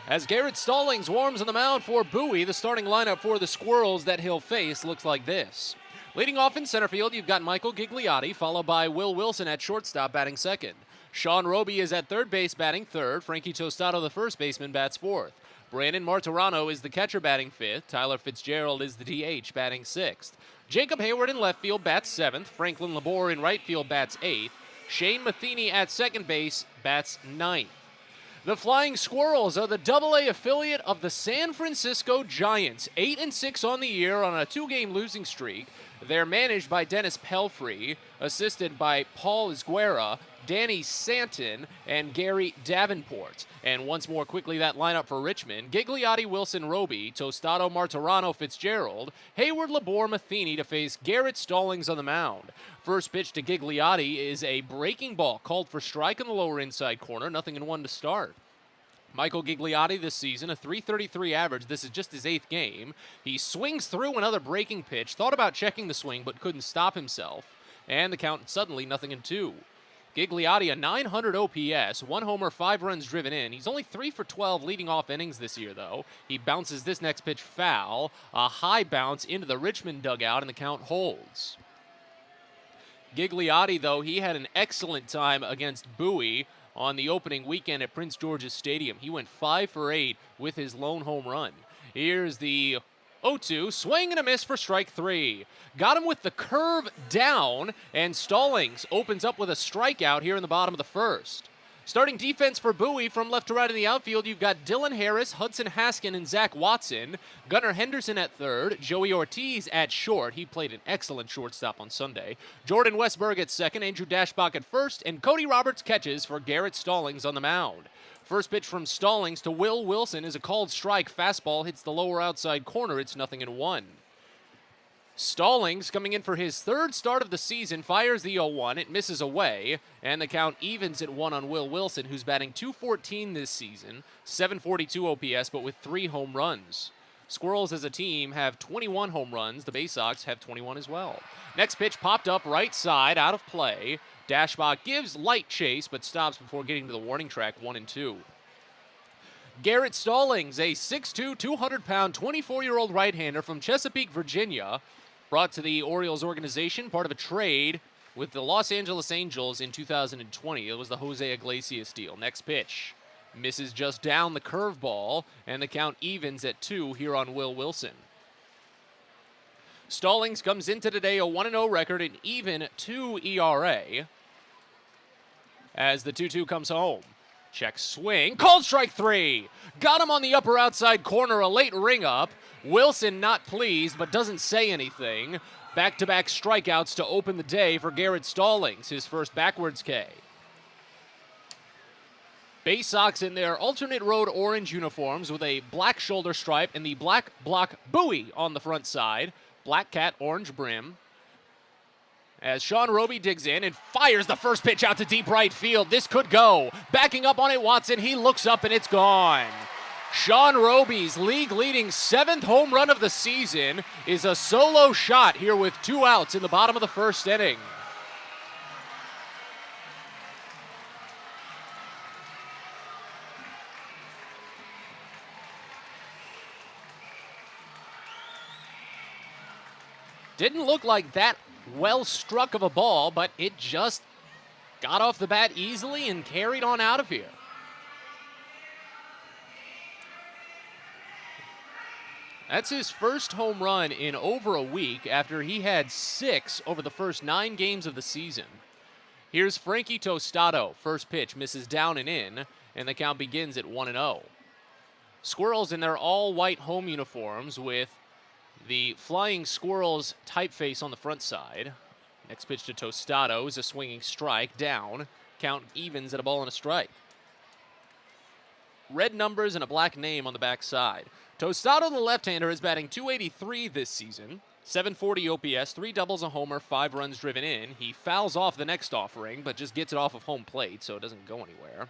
As Garrett Stallings warms on the mound for Bowie, the starting lineup for the Squirrels that he'll face looks like this. Leading off in center field, you've got Michael Gigliotti, followed by Will Wilson at shortstop batting second. Sean Roby is at third base batting third. Frankie Tostado, the first baseman, bats fourth. Brandon Martirano is the catcher batting fifth. Tyler Fitzgerald is the DH batting sixth. Jacob Hayward in left field bats seventh. Franklin Labor in right field bats eighth. Shane Matheny at second base bats ninth. The Flying Squirrels are the AA affiliate of the San Francisco Giants, 8-6 on the year on a 2-game losing streak. They're managed by Dennis Pelfrey, assisted by Paul Esguerra, Danny Santon, and Gary Davenport. And once more quickly, that lineup for Richmond: Gigliotti, Wilson, Roby, Tostado, Martirano, Fitzgerald, Hayward, Labor, Matheny to face Garrett Stallings on the mound. First pitch to Gigliotti is a breaking ball called for strike in the lower inside corner, 0-1 to start. Michael Gigliotti this season, a .333 average. This is just his 8th game. He swings through another breaking pitch, thought about checking the swing, but couldn't stop himself. And the count suddenly 0-2. Gigliotti, a .900 OPS, 1 homer, 5 runs driven in. He's only 3 for 12 leading off innings this year, though. He bounces this next pitch foul. A high bounce into the Richmond dugout, and the count holds. Gigliotti, though, he had an excellent time against Bowie on the opening weekend at Prince George's Stadium. He went 5 for 8 with his lone home run. Here's the 0-2, swing and a miss for strike 3. Got him with the curve down, and Stallings opens up with a strikeout here in the bottom of the first. Starting defense for Bowie from left to right in the outfield, you've got Dylan Harris, Hudson Haskin, and Zach Watson. Gunnar Henderson at third, Joey Ortiz at short. He played an excellent shortstop on Sunday. Jordan Westberg at second, Andrew Dashbach at first, and Cody Roberts catches for Garrett Stallings on the mound. First pitch from Stallings to Will Wilson is a called strike. Fastball hits the lower outside corner. It's 0-1. Stallings, coming in for his 3rd start of the season, fires the 0-1. It misses away, and the count evens at 1 on Will Wilson, who's batting .214 this season, .742 OPS, but with 3 home runs. Squirrels as a team have 21 home runs. The Baysox have 21 as well. Next pitch popped up right side, out of play. Dashbach gives light chase, but stops before getting to the warning track, 1-2. Garrett Stallings, a 6'2", 200-pound, 24-year-old right-hander from Chesapeake, Virginia, brought to the Orioles organization, part of a trade with the Los Angeles Angels in 2020. It was the Jose Iglesias deal. Next pitch misses just down the curveball, and the count evens at 2 here on Will Wilson. Stallings comes into today a 1-0 record, an even 2 ERA. As the 2-2 comes home. Check swing, called strike 3. Got him on the upper outside corner, a late ring up. Wilson not pleased, but doesn't say anything. Back-to-back strikeouts to open the day for Garrett Stallings, his first backwards K. Baysox in their alternate road orange uniforms with a black shoulder stripe and the black block Bowie on the front side. Black cat, orange brim. As Sean Roby digs in and fires the first pitch out to deep right field. This could go. Backing up on it, Watson. He looks up and it's gone. Sean Roby's league-leading 7th home run of the season is a solo shot here with 2 outs in the bottom of the first inning. Didn't look like that well struck of a ball, but it just got off the bat easily and carried on out of here. That's his first home run in over a week after he had 6 over the first 9 games of the season. Here's Frankie Tostado. First pitch misses down and in, and the count begins at 1-0. Squirrels in their all-white home uniforms with the Flying Squirrels typeface on the front side. Next pitch to Tostado is a swinging strike, down. Count evens at a ball and a strike. Red numbers and a black name on the back side. Tostado, the left-hander, is batting .283 this season. 740 OPS, 3 doubles, a homer, 5 runs driven in. He fouls off the next offering, but just gets it off of home plate, so it doesn't go anywhere.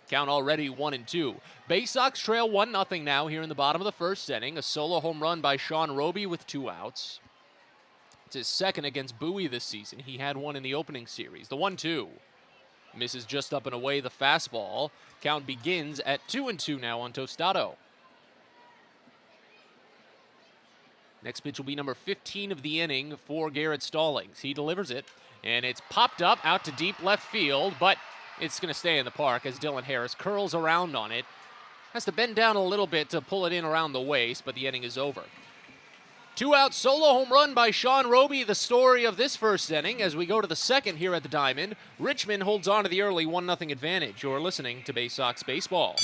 Count already 1-2. Baysox trail 1-0 now here in the bottom of the first inning. A solo home run by Sean Roby with 2 outs. It's his second against Bowie this season. He had one in the opening series. The 1-2. Misses just up and away the fastball. Count begins at 2-2 now on Tostado. Next pitch will be number 15 of the inning for Garrett Stallings. He delivers it, and it's popped up out to deep left field, but it's going to stay in the park as Dylan Harris curls around on it. Has to bend down a little bit to pull it in around the waist, but the inning is over. Two-out solo home run by Sean Roby, the story of this first inning. As we go to the second here at the Diamond, Richmond holds on to the early 1-0 advantage. You're listening to Baysox Baseball.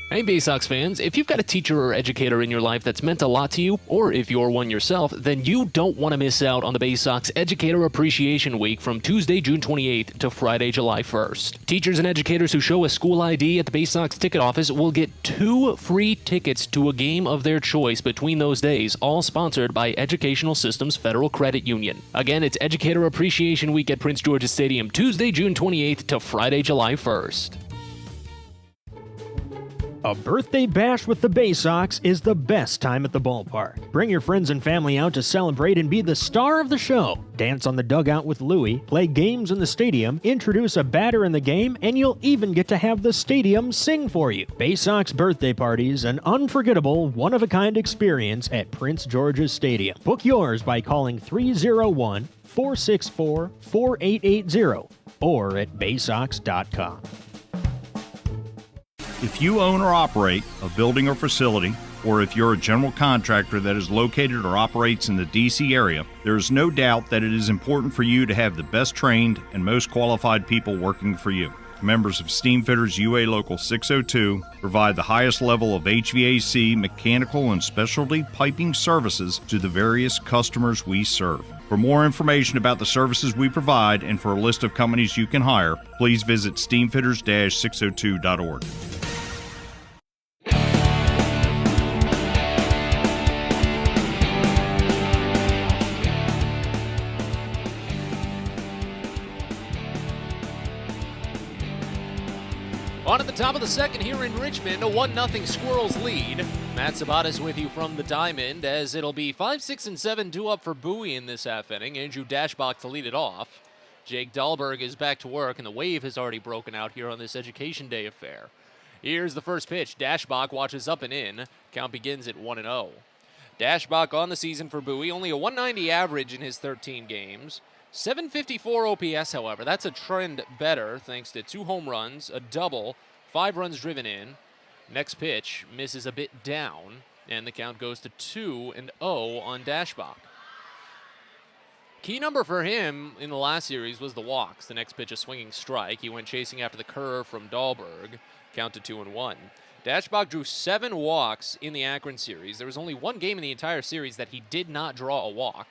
Hey Baysox fans, if you've got a teacher or educator in your life that's meant a lot to you, or if you're one yourself, then you don't want to miss out on the Baysox Educator Appreciation Week from Tuesday, June 28th to Friday, July 1st. Teachers and educators who show a school ID at the Baysox ticket office will get 2 free tickets to a game of their choice between those days, all sponsored by Educational Systems Federal Credit Union. Again, it's Educator Appreciation Week at Prince George's Stadium, Tuesday, June 28th to Friday, July 1st.
A birthday bash with the Baysox is the best time at the ballpark. Bring your friends and family out to celebrate and be the star of the show. Dance on the dugout with Louie, play games in the stadium, introduce a batter in the game, and you'll even get to have the stadium sing for you. Baysox birthday parties, an unforgettable, one-of-a-kind experience at Prince George's Stadium. Book yours by calling 301-464-4880 or at baysox.com.
If you own or operate a building or facility, or if you're a general contractor that is located or operates in the D.C. area, there is no doubt that it is important for you to have the best trained and most qualified people working for you. Members of Steamfitters UA Local 602 provide the highest level of HVAC, mechanical, and specialty piping services to the various customers we serve. For more information about the services we provide and for a list of companies you can hire, please visit steamfitters-602.org.
On at the top of the second here in Richmond, a 1-0 Squirrels lead. Matt Sabatis with you from the Diamond, as it'll be 5, 6, and 7 due up for Bowie in this half inning. Andrew Dashbach to lead it off. Jake Dahlberg is back to work, and the wave has already broken out here on this Education Day affair. Here's the first pitch. Dashbach watches up and in. Count begins at 1-0. Dashbach on the season for Bowie, only a 190 average in his 13 games. 754 OPS, however. That's a trend better thanks to 2 home runs, a double, 5 runs driven in. Next pitch misses a bit down, and the count goes to 2-0 on Dashbach. Key number for him in the last series was the walks. The next pitch a swinging strike. He went chasing after the curve from Dahlberg. Count to 2-1. Dashbach drew 7 walks in the Akron series. There was only one game in the entire series that he did not draw a walk.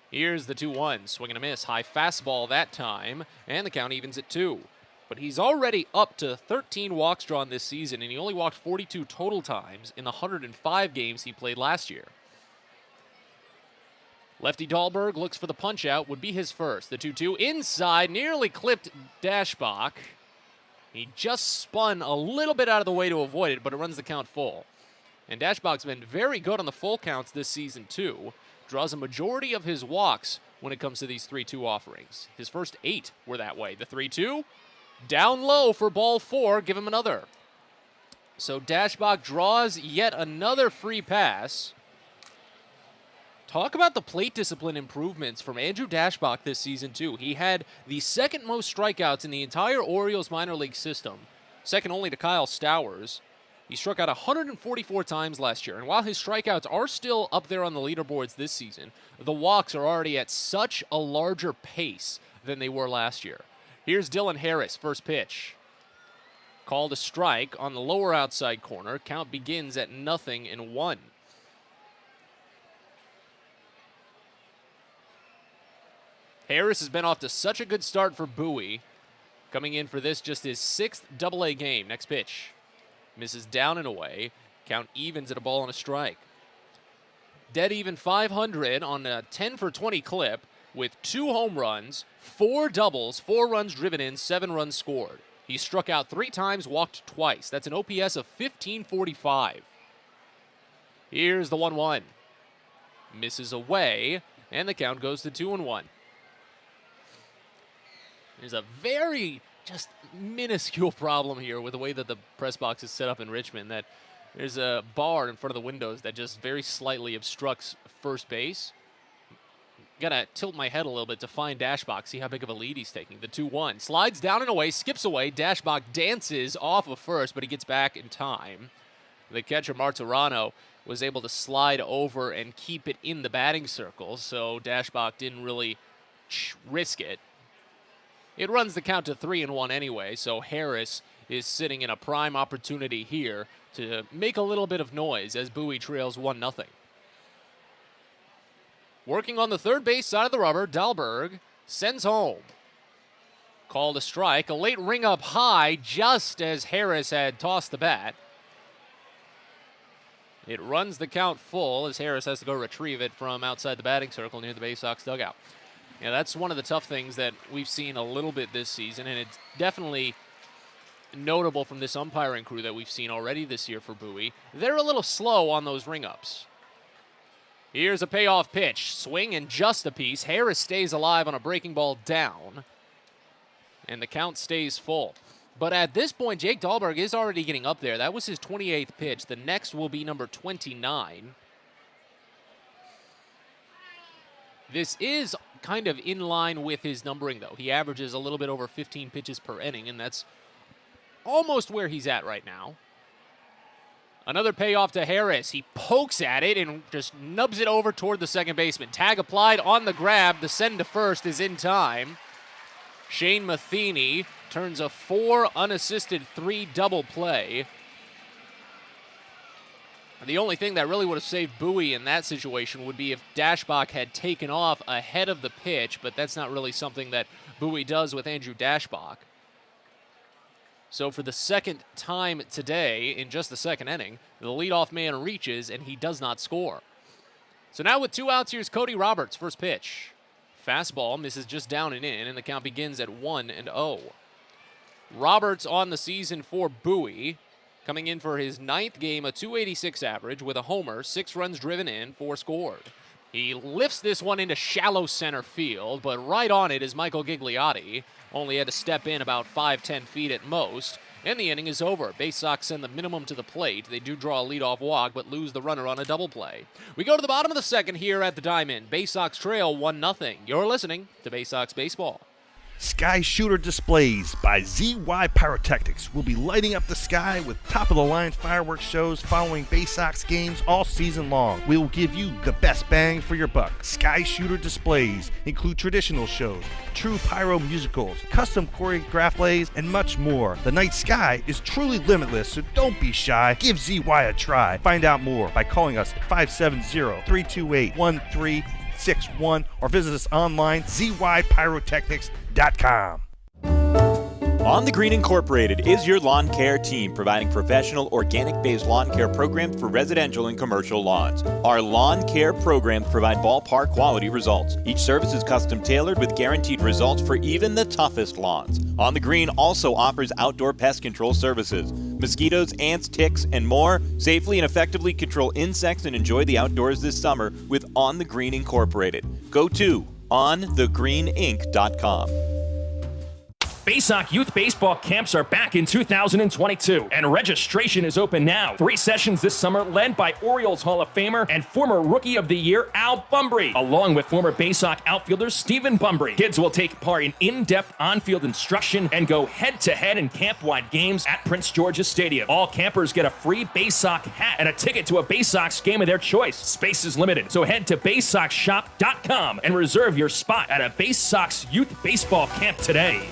Here's the 2-1, swing and a miss, high fastball that time, and the count evens at 2. But he's already up to 13 walks drawn this season, and he only walked 42 total times in the 105 games he played last year. Lefty Dahlberg looks for the punch-out, would be his first. The 2-2 inside, nearly clipped Dashbach. He just spun a little bit out of the way to avoid it, but it runs the count full. And Dashbach's been very good on the full counts this season, too. Draws a majority of his walks when it comes to these 3-2 offerings. His first 8 were that way. The 3-2, down low for ball 4, give him another. So Dashbach draws yet another free pass. Talk about the plate discipline improvements from Andrew Dashbach this season, too. He had the second most strikeouts in the entire Orioles minor league system, second only to Kyle Stowers. He struck out 144 times last year, and while his strikeouts are still up there on the leaderboards this season, the walks are already at such a larger pace than they were last year. Here's Dylan Harris, first pitch. Called a strike on the lower outside corner. Count begins at 0-1. Harris has been off to such a good start for Bowie. Coming in for this, just his 6th AA game. Next pitch. Misses down and away. Count evens at a ball and a strike. Dead even 500 on a 10-for-20 clip with 2 home runs, 4 doubles, 4 runs driven in, 7 runs scored. He struck out 3 times, walked twice. That's an OPS of 1545. Here's the 1-1. Misses away, and the count goes to 2-1. There's a very just minuscule problem here with the way that the press box is set up in Richmond, that there's a bar in front of the windows that just very slightly obstructs first base. Gotta tilt my head a little bit to find Dashbach, see how big of a lead he's taking. The 2-1, slides down and away, skips away. Dashbach dances off of first, but he gets back in time. The catcher, Martirano, was able to slide over and keep it in the batting circle, so Dashbach didn't really risk it. It runs the count to 3-1 anyway, so Harris is sitting in a prime opportunity here to make a little bit of noise as Bowie trails 1-0. Working on the third base side of the rubber, Dahlberg sends home. Called a strike, a late ring up high just as Harris had tossed the bat. It runs the count full as Harris has to go retrieve it from outside the batting circle near the Baysox dugout. Yeah, that's one of the tough things that we've seen a little bit this season, and it's definitely notable from this umpiring crew that we've seen already this year for Bowie. They're a little slow on those ring-ups. Here's a payoff pitch. Swing and just a piece. Harris stays alive on a breaking ball down, and the count stays full. But at this point, Jake Dahlberg is already getting up there. That was his 28th pitch. The next will be number 29. This is kind of in line with his numbering, though. He averages a little bit over 15 pitches per inning, and that's almost where he's at right now. Another payoff to Harris. He pokes at it and just nubs it over toward the second baseman. Tag applied on the grab. The send to first is in time. Shane Matheny turns a 4 unassisted 3 double play. The only thing that really would have saved Bowie in that situation would be if Dashbach had taken off ahead of the pitch, but that's not really something that Bowie does with Andrew Dashbach. So for the second time today, in just the second inning, the leadoff man reaches and he does not score. So now with 2 outs, here's Cody Roberts, first pitch. Fastball misses just down and in, and the count begins at 1-0. Roberts on the season for Bowie, coming in for his 9th game, a .286 average with a homer, 6 runs driven in, 4 scored. He lifts this one into shallow center field, but right on it is Michael Gigliotti. Only had to step in about 5-10 feet at most, and the inning is over. Baysox send the minimum to the plate. They do draw a leadoff walk, but lose the runner on a double play. We go to the bottom of the second here at the Diamond. Baysox trail 1-0. You're listening to Baysox Baseball.
Sky Shooter Displays by ZY Pyrotechnics will be lighting up the sky with top-of-the-line fireworks shows following Baysox games all season long. We will give you the best bang for your buck. Sky Shooter Displays include traditional shows, true pyro musicals, custom choreographed plays, and much more. The night sky is truly limitless, so don't be shy. Give ZY a try. Find out more by calling us at 570-328-1361 or visit us online, zypyrotechnics.com.
On the Green Incorporated is your lawn care team, providing professional organic-based lawn care programs for residential and commercial lawns. Our lawn care programs provide ballpark quality results. Each service is custom tailored with guaranteed results for even the toughest lawns. On the Green also offers outdoor pest control services. Mosquitoes, ants, ticks, and more. Safely and effectively control insects and enjoy the outdoors this summer with On the Green Incorporated. Go to onthegreeninc.com.
Baysox Youth Baseball Camps are back in 2022, and registration is open now. 3 sessions this summer led by Orioles Hall of Famer and former Rookie of the Year Al Bumbry, along with former Baysox outfielder Stephen Bumbry. Kids will take part in in-depth on-field instruction and go head-to-head in camp-wide games at Prince George's Stadium. All campers get a free Baysox hat and a ticket to a Baysox game of their choice. Space is limited, so head to BaysoxShop.com and reserve your spot at a Baysox Youth Baseball Camp today.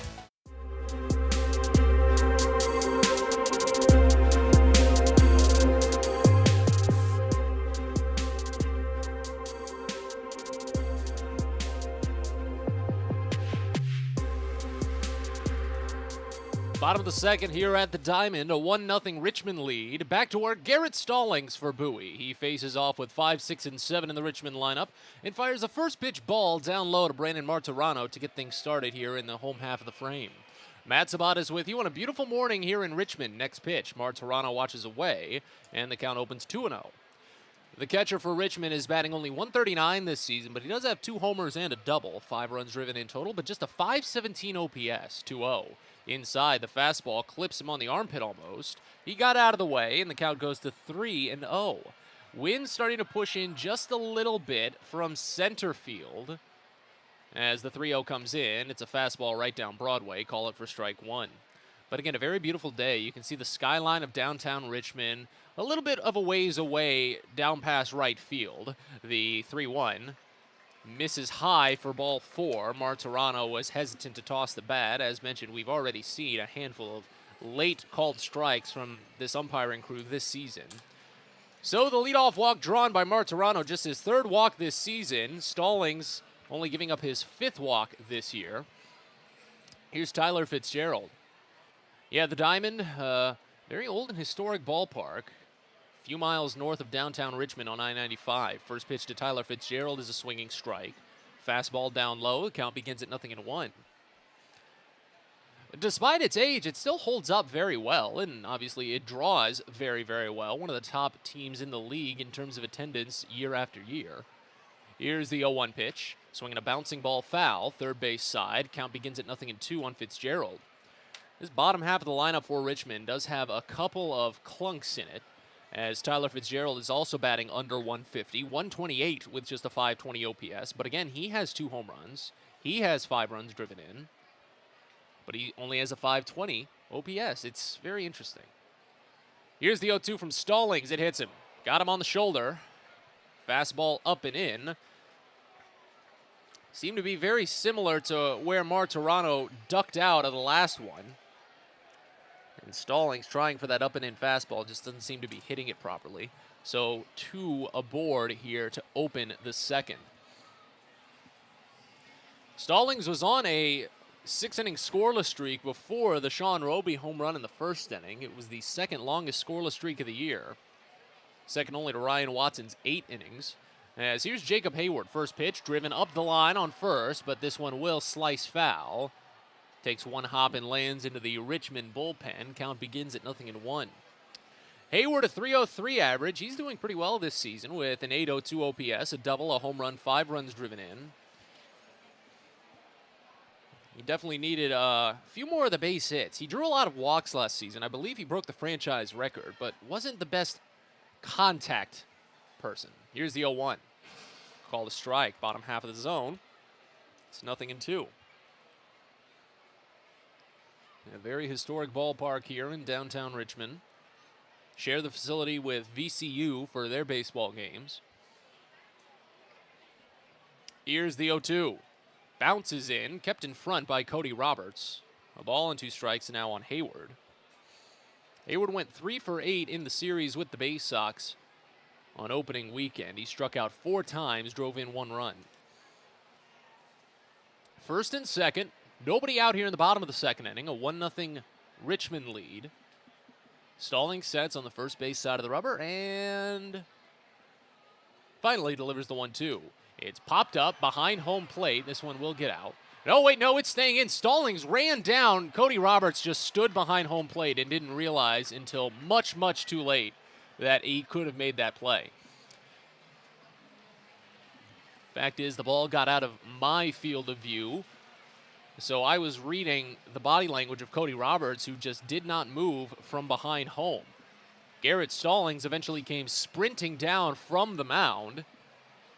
Bottom of the second here at the Diamond, a 1-0 Richmond lead. Back to work, Garrett Stallings for Bowie. He faces off with 5, 6, and 7 in the Richmond lineup and fires a first pitch ball down low to Brandon Martirano to get things started here in the home half of the frame. Matt Sabat is with you on a beautiful morning here in Richmond. Next pitch, Martirano watches away, and the count opens 2-0. The catcher for Richmond is batting only .139 this season, but he does have 2 homers and a double, 5 runs driven in total, but just a .517 OPS, 2-0. Inside, the fastball clips him on the armpit almost. He got out of the way, and the count goes to 3-0. Wind starting to push in just a little bit from center field. As the 3-0 comes in, it's a fastball right down Broadway. Call it for strike 1. But again, a very beautiful day. You can see the skyline of downtown Richmond, a little bit of a ways away down past right field. The 3-1 misses high for ball 4. Martirano was hesitant to toss the bat. As mentioned, we've already seen a handful of late called strikes from this umpiring crew this season. So the leadoff walk drawn by Martirano, just his 3rd walk this season. Stallings only giving up his 5th walk this year. Here's Tyler Fitzgerald. Yeah, the Diamond, very old and historic ballpark. A few miles north of downtown Richmond on I-95. First pitch to Tyler Fitzgerald is a swinging strike. Fastball down low. The count begins at 0-1. Despite its age, it still holds up very well, and obviously it draws very, very well. One of the top teams in the league in terms of attendance year after year. Here's the 0-1 pitch. Swinging a bouncing ball foul, third base side. Count begins at 0-2 on Fitzgerald. This bottom half of the lineup for Richmond does have a couple of clunks in it, as Tyler Fitzgerald is also batting under 150, 128 with just a 520 OPS. But again, he has 2 home runs. He has 5 runs driven in, but he only has a 520 OPS. It's very interesting. Here's the 0-2 from Stallings. It hits him. Got him on the shoulder. Fastball up and in. Seemed to be very similar to where Martirano ducked out of the last one. And Stallings trying for that up and in fastball, just doesn't seem to be hitting it properly. So 2 aboard here to open the second. Stallings was on a 6-inning scoreless streak before the Sean Roby home run in the first inning. It was the 2nd longest scoreless streak of the year. Second only to Ryan Watson's 8 innings. As here's Jacob Hayward. First pitch driven up the line on first, but this one will slice foul. Takes one hop and lands into the Richmond bullpen. Count begins at 0-1. Hayward, a 303 average. He's doing pretty well this season with an 802 OPS, a double, a home run, 5 runs driven in. He definitely needed a few more of the base hits. He drew a lot of walks last season. I believe he broke the franchise record, but wasn't the best contact person. Here's the 0-1. Called a strike, bottom half of the zone. It's 0-2. A very historic ballpark here in downtown Richmond. Share the facility with VCU for their baseball games. Here's the 0-2. Bounces in, kept in front by Cody Roberts. A ball and 2 strikes now on Hayward. Hayward went 3 for 8 in the series with the Baysox on opening weekend. He struck out 4 times, drove in 1 run. First and second. Nobody out here in the bottom of the second inning. A 1-0 Richmond lead. Stallings sets on the first base side of the rubber and finally delivers the 1-2. It's popped up behind home plate. This one will get out. No, wait, no, it's staying in. Stallings ran down. Cody Roberts just stood behind home plate and didn't realize until much, much too late that he could have made that play. Fact is, the ball got out of my field of view. So I was reading the body language of Cody Roberts, who just did not move from behind home. Garrett Stallings eventually came sprinting down from the mound,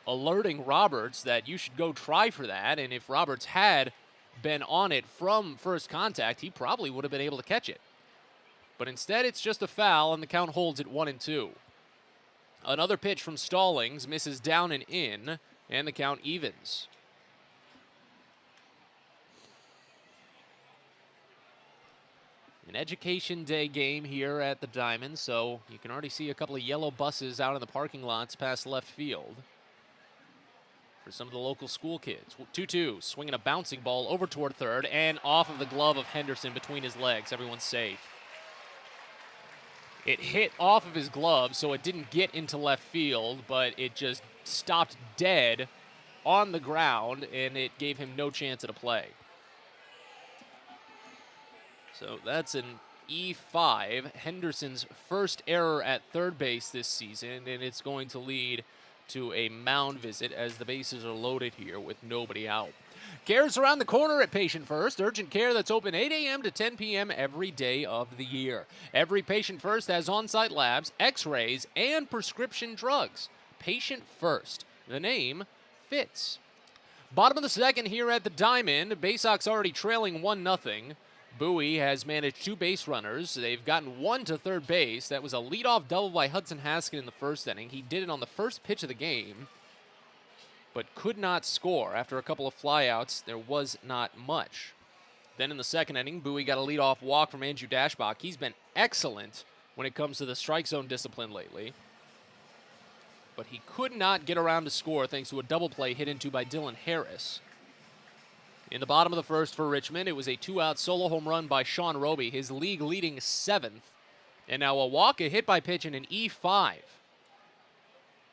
alerting Roberts that you should go try for that, and if Roberts had been on it from first contact, he probably would have been able to catch it. But instead, it's just a foul, and the count holds at 1-2. Another pitch from Stallings misses down and in, and the count evens. An Education Day game here at the Diamond, so you can already see a couple of yellow buses out in the parking lots past left field for some of the local school kids. 2-2, swinging a bouncing ball over toward third and off of the glove of Henderson between his legs. Everyone's safe. It hit off of his glove, so it didn't get into left field, but it just stopped dead on the ground, and it gave him no chance at a play. So that's an E5, Henderson's first error at third base this season, and it's going to lead to a mound visit as the bases are loaded here with nobody out. Care's around the corner at Patient First, urgent care that's open 8 a.m. to 10 p.m. every day of the year. Every Patient First has on-site labs, x-rays, and prescription drugs. Patient First, the name fits. Bottom of the second here at the Diamond, Baysox already trailing 1-0. Bowie has managed 2 base runners. They've gotten 1 to third base. That was a leadoff double by Hudson Haskett in the first inning. He did it on the first pitch of the game, but could not score. After a couple of flyouts, there was not much. Then in the second inning, Bowie got a leadoff walk from Andrew Dashbach. He's been excellent when it comes to the strike zone discipline lately, but he could not get around to score thanks to a double play hit into by Dylan Harris. In the bottom of the first for Richmond, it was a 2-out solo home run by Sean Roby, his league-leading 7th. And now a walk, a hit by pitch, and an E5.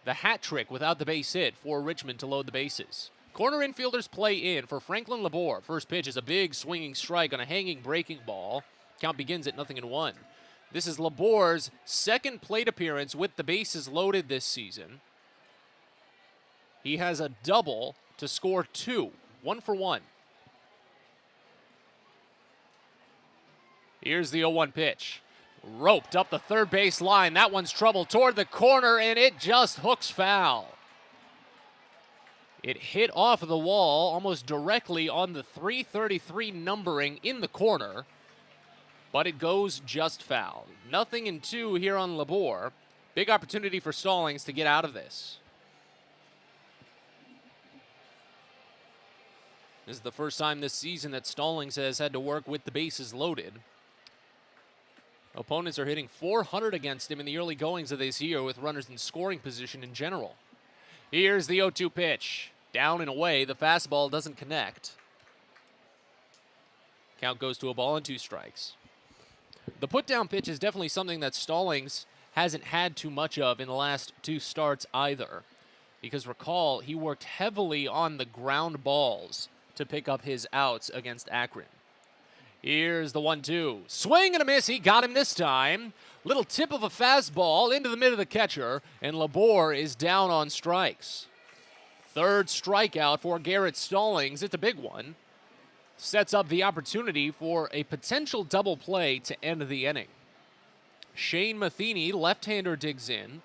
The hat trick without the base hit for Richmond to load the bases. Corner infielders play in for Franklin Labor. First pitch is a big swinging strike on a hanging breaking ball. Count begins at 0-1. This is Labor's second plate appearance with the bases loaded this season. He has a double to score 2, 1 for 1. Here's the 0-1 pitch. Roped up the third base line. That one's trouble toward the corner, and it just hooks foul. It hit off of the wall almost directly on the 333 numbering in the corner, but it goes just foul. 0-2 here on Labor. Big opportunity for Stallings to get out of this. This is the first time this season that Stallings has had to work with the bases loaded. Opponents are hitting .400 against him in the early goings of this year with runners in scoring position in general. Here's the 0-2 pitch. Down and away, the fastball doesn't connect. Count goes to a ball and 2 strikes. The put-down pitch is definitely something that Stallings hasn't had too much of in the last 2 starts either. Because recall, he worked heavily on the ground balls to pick up his outs against Akron. Here's the 1-2. Swing and a miss. He got him this time. Little tip of a fastball into the mid of the catcher, and Labor is down on strikes. Third strikeout for Garrett Stallings. It's a big one. Sets up the opportunity for a potential double play to end the inning. Shane Matheny, left-hander, digs in.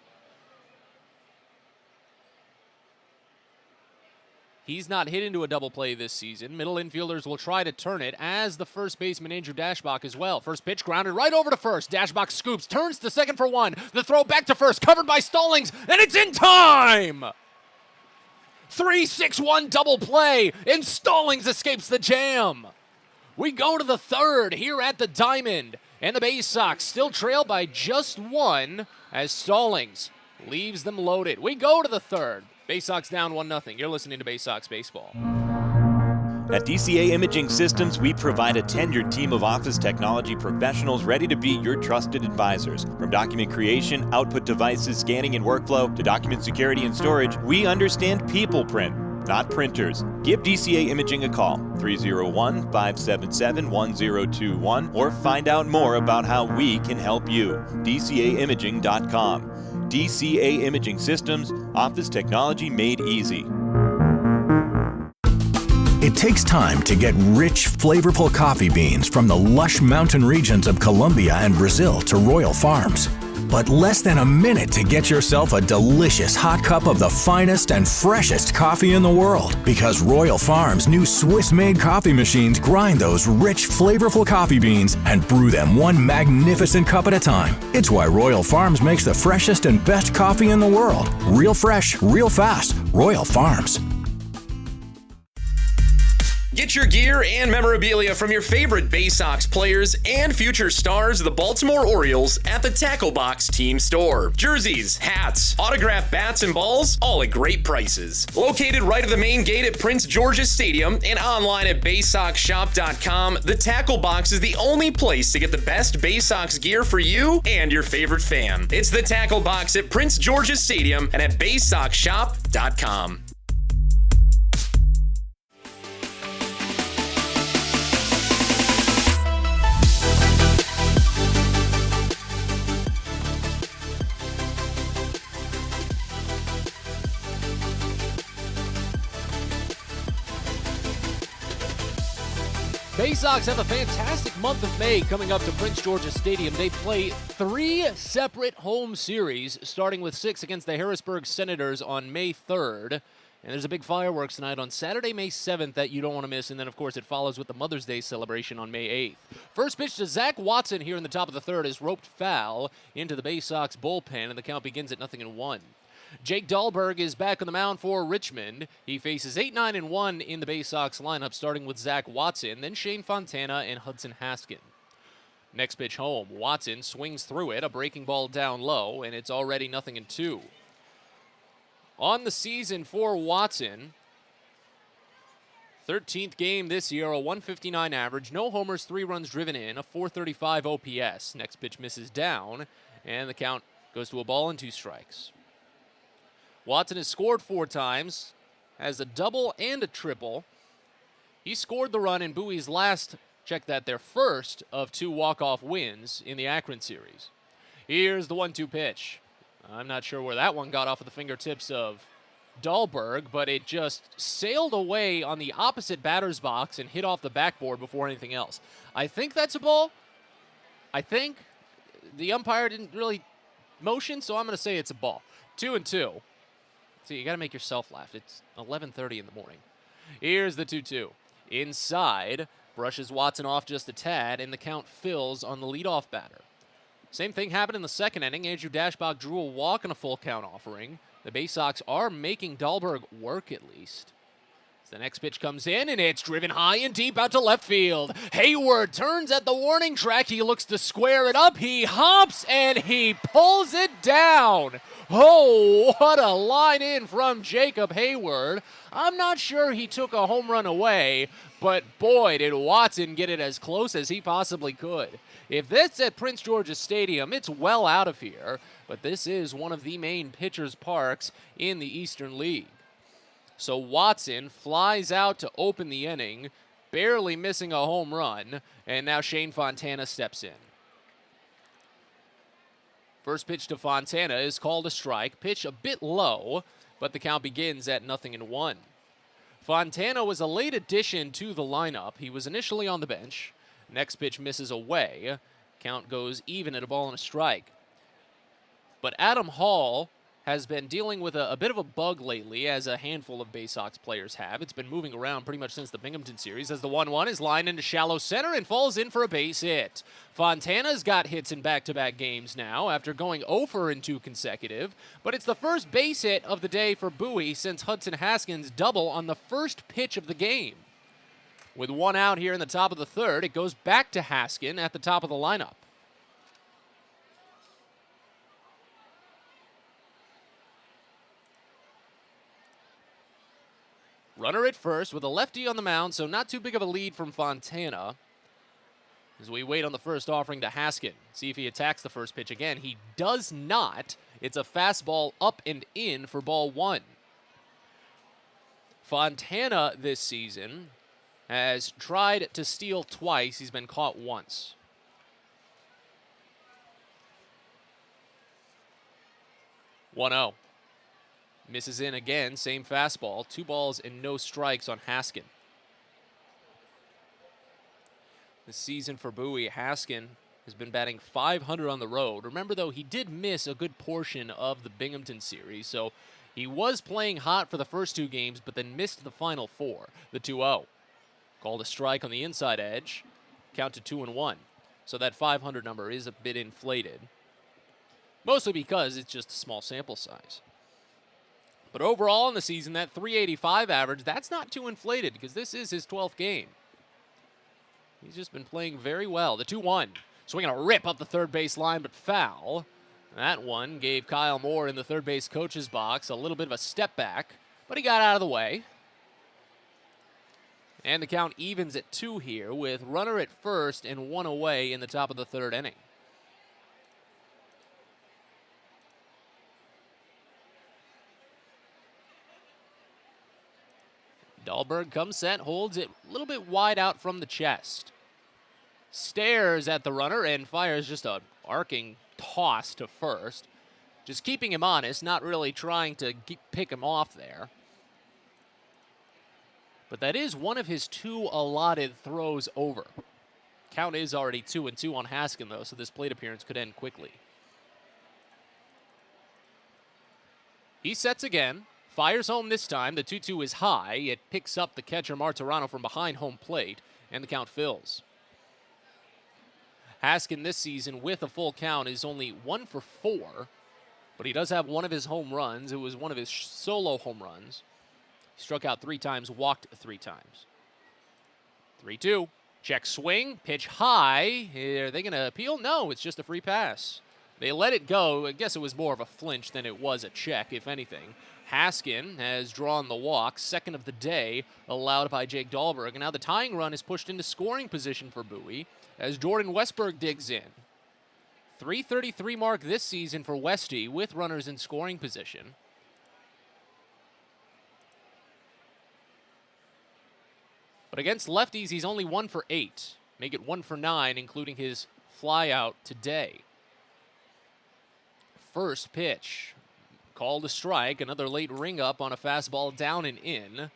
He's not hit into a double play this season. Middle infielders will try to turn it, as the first baseman Andrew Dashbach as well. First pitch grounded right over to first. Dashbach scoops, turns to second for 1. The throw back to first, covered by Stallings, and it's in time! 3-6-1 double play, and Stallings escapes the jam. We go to the third here at the Diamond, and the Baysox still trail by just 1 as Stallings leaves them loaded. We go to the third. Baysox down 1-0. You're listening to Baysox Baseball.
At DCA Imaging Systems, we provide a tenured team of office technology professionals ready to be your trusted advisors. From document creation, output devices, scanning and workflow, to document security and storage, we understand people print, not printers. Give DCA Imaging a call, 301-577-1021, or find out more about how we can help you. DCAimaging.com. DCA Imaging Systems, office technology made easy.
It takes time to get rich, flavorful coffee beans from the lush mountain regions of Colombia and Brazil to Royal Farms. But less than a minute to get yourself a delicious hot cup of the finest and freshest coffee in the world. Because Royal Farms' new Swiss-made coffee machines grind those rich, flavorful coffee beans and brew them one magnificent cup at a time. It's why Royal Farms makes the freshest and best coffee in the world. Real fresh, real fast. Royal Farms.
Get your gear and memorabilia from your favorite Baysox players and future stars of the Baltimore Orioles at the Tackle Box Team Store. Jerseys, hats, autographed bats and balls, all at great prices. Located right at the main gate at Prince George's Stadium and online at BaysoxShop.com, the Tackle Box is the only place to get the best Baysox gear for you and your favorite fan. It's the Tackle Box at Prince George's Stadium and at BaysoxShop.com.
Baysox have a fantastic month of May coming up to Prince George's Stadium. They play 3 separate home series, starting with 6 against the Harrisburg Senators on May 3rd. And there's a big fireworks tonight on Saturday, May 7th that you don't want to miss. And then, of course, it follows with the Mother's Day celebration on May 8th. First pitch to Zach Watson here in the top of the third is roped foul into the Baysox bullpen, and the count begins at 0-1. Jake Dahlberg is back on the mound for Richmond. He faces 8-9-1 in the Baysox lineup, starting with Zach Watson, then Shane Fontana and Hudson Haskin. Next pitch home, Watson swings through it, a breaking ball down low, and it's already 0-2. On the season for Watson, 13th game this year, a 159 average, no homers, 3 runs driven in, a 435 OPS. Next pitch misses down, and the count goes to a ball and 2 strikes. Watson has scored 4 times, has a double and a triple. He scored the run in Bowie's last, check that, their first of 2 walk-off wins in the Akron series. Here's the 1-2 pitch. I'm not sure where that one got off of the fingertips of Dahlberg, but it just sailed away on the opposite batter's box and hit off the backboard before anything else. I think that's a ball. I think the umpire didn't really motion, so I'm going to say it's a ball. 2-2. See, you got to make yourself laugh. It's 11:30 in the morning. Here's the 2-2. Inside, brushes Watson off just a tad, and the count fills on the leadoff batter. Same thing happened in the second inning. Andrew Dashbach drew a walk in a full count offering. The Baysox are making Dahlberg work at least. As the next pitch comes in, and it's driven high and deep out to left field. Hayward turns at the warning track. He looks to square it up. He hops, and he pulls it down. Oh, what a line in from Jacob Hayward. I'm not sure he took a home run away, but boy, did Watson get it as close as he possibly could. If this at Prince George's Stadium, it's well out of here, but this is one of the main pitchers' parks in the Eastern League. So Watson flies out to open the inning, barely missing a home run, and now Shane Fontana steps in. First pitch to Fontana is called a strike. Pitch a bit low, but the count begins at 0-1. Fontana was a late addition to the lineup. He was initially on the bench. Next pitch misses away. Count goes even at a ball and a strike. But Adam Hall has been dealing with a bit of a bug lately, as a handful of Baysox players have. It's been moving around pretty much since the Binghamton series, as the 1-1 is lined into shallow center and falls in for a base hit. Fontana's got hits in back-to-back games now after going 0 for in 2 consecutive, but it's the first base hit of the day for Bowie since Hudson Haskins' double on the first pitch of the game. With 1 out here in the top of the third, it goes back to Haskin at the top of the lineup. Runner at first with a lefty on the mound, so not too big of a lead from Fontana. As we wait on the first offering to Haskin. See if he attacks the first pitch again. He does not. It's a fastball up and in for ball 1. Fontana this season has tried to steal twice. He's been caught once. One-0. Misses in again, same fastball. 2 balls and no strikes on Haskin. This season for Bowie, Haskin has been batting .500 on the road. Remember, though, he did miss a good portion of the Binghamton series, so he was playing hot for the first 2 games, but then missed the final 4. The 2-0. Called a strike on the inside edge. Count to 2-1. So that .500 number is a bit inflated. Mostly because it's just a small sample size. But overall in the season, that .385 average, that's not too inflated because this is his 12th game. He's just been playing very well. The 2-1. Swinging a rip up the third base line, but foul. That one gave Kyle Moore in the third base coach's box a little bit of a step back, but he got out of the way. And the count evens at 2 here with runner at first and 1 away in the top of the third inning. Dahlberg comes set, holds it a little bit wide out from the chest. Stares at the runner and fires just an arcing toss to first. Just keeping him honest, not really trying to pick him off there. But that is one of his 2 allotted throws over. Count is already 2-2 on Haskin, though, so this plate appearance could end quickly. He sets again. fires home this time. The 2-2 is high. It picks up the catcher Martirano from behind home plate, and the count fills. Haskin this season with a full count is only 1 for 4, but he does have one of his home runs. It was one of his solo home runs. He struck out 3 times, walked 3 times. 3-2. Check swing, pitch high. Are they going to appeal? No, it's just a free pass. They let it go. I guess it was more of a flinch than it was a check, if anything. Haskin has drawn the walk, second of the day, allowed by Jake Dahlberg. And now the tying run is pushed into scoring position for Bowie as Jordan Westberg digs in. 333 mark this season for Westy with runners in scoring position. But against lefties, he's only 1 for 8. Make it 1 for 9, including his flyout today. First pitch, called a strike. Another late ring up on a fastball down and in.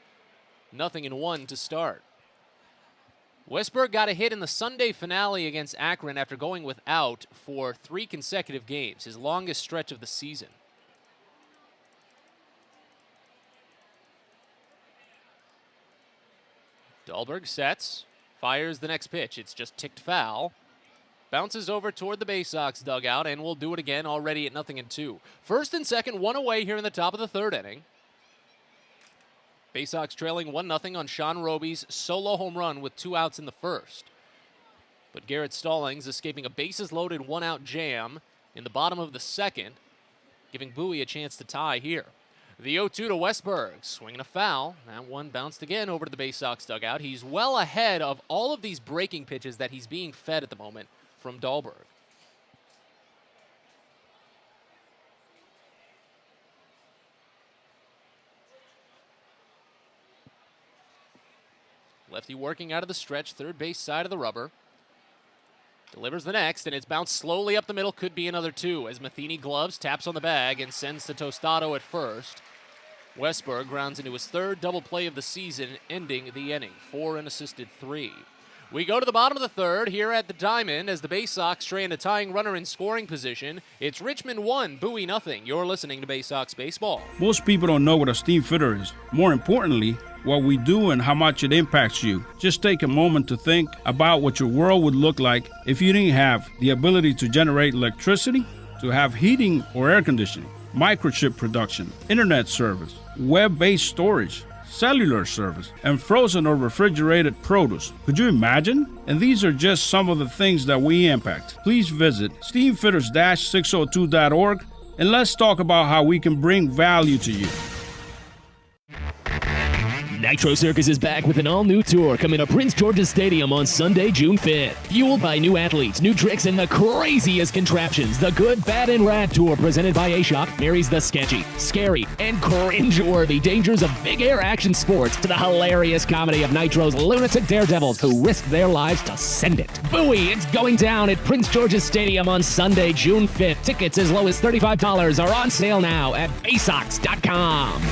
0-1 to start. Westberg got a hit in the Sunday finale against Akron after going without for 3 consecutive games, his longest stretch of the season. Dahlberg sets, fires the next pitch. It's just ticked foul. Bounces over toward the Baysox dugout, and will do it again already at 0-2. First and second, 1 away here in the top of the 3rd inning. Baysox trailing 1-0 on Sean Roby's solo home run with 2 outs in the first. But Garrett Stallings escaping a bases-loaded 1-out jam in the bottom of the second, giving Bowie a chance to tie here. The 0-2 to Westberg, swinging a foul. That one bounced again over to the Baysox dugout. He's well ahead of all of these breaking pitches that he's being fed at the moment from Dahlberg. Lefty working out of the stretch, third base side of the rubber. Delivers the next, and it's bounced slowly up the middle. Could be another 2 as Matheny gloves, taps on the bag, and sends to Tostado at first. Westberg grounds into his 3rd double play of the season, ending the inning. 4 and assisted 3. We go to the bottom of the 3rd here at the Diamond as the Baysox train a tying runner in scoring position. It's Richmond 1, Bowie 0. You're listening to Baysox Baseball.
Most people don't know what a steam fitter is. More importantly, what we do and how much it impacts you. Just take a moment to think about what your world would look like if you didn't have the ability to generate electricity, to have heating or air conditioning, microchip production, internet service, web-based storage, cellular service, and frozen or refrigerated produce. Could you imagine? And these are just some of the things that we impact. Please visit steamfitters-602.org and let's talk about how we can bring value to you.
Nitro Circus is back with an all-new tour coming to Prince George's Stadium on Sunday, June 5th. Fueled by new athletes, new tricks, and the craziest contraptions, the Good, Bad, and Rad Tour presented by A-Shock marries the sketchy, scary, and cringe-worthy dangers of big air action sports to the hilarious comedy of Nitro's lunatic daredevils who risk their lives to send it. Bowie, it's going down at Prince George's Stadium on Sunday, June 5th. Tickets as low as $35 are on sale now at Baysox.com.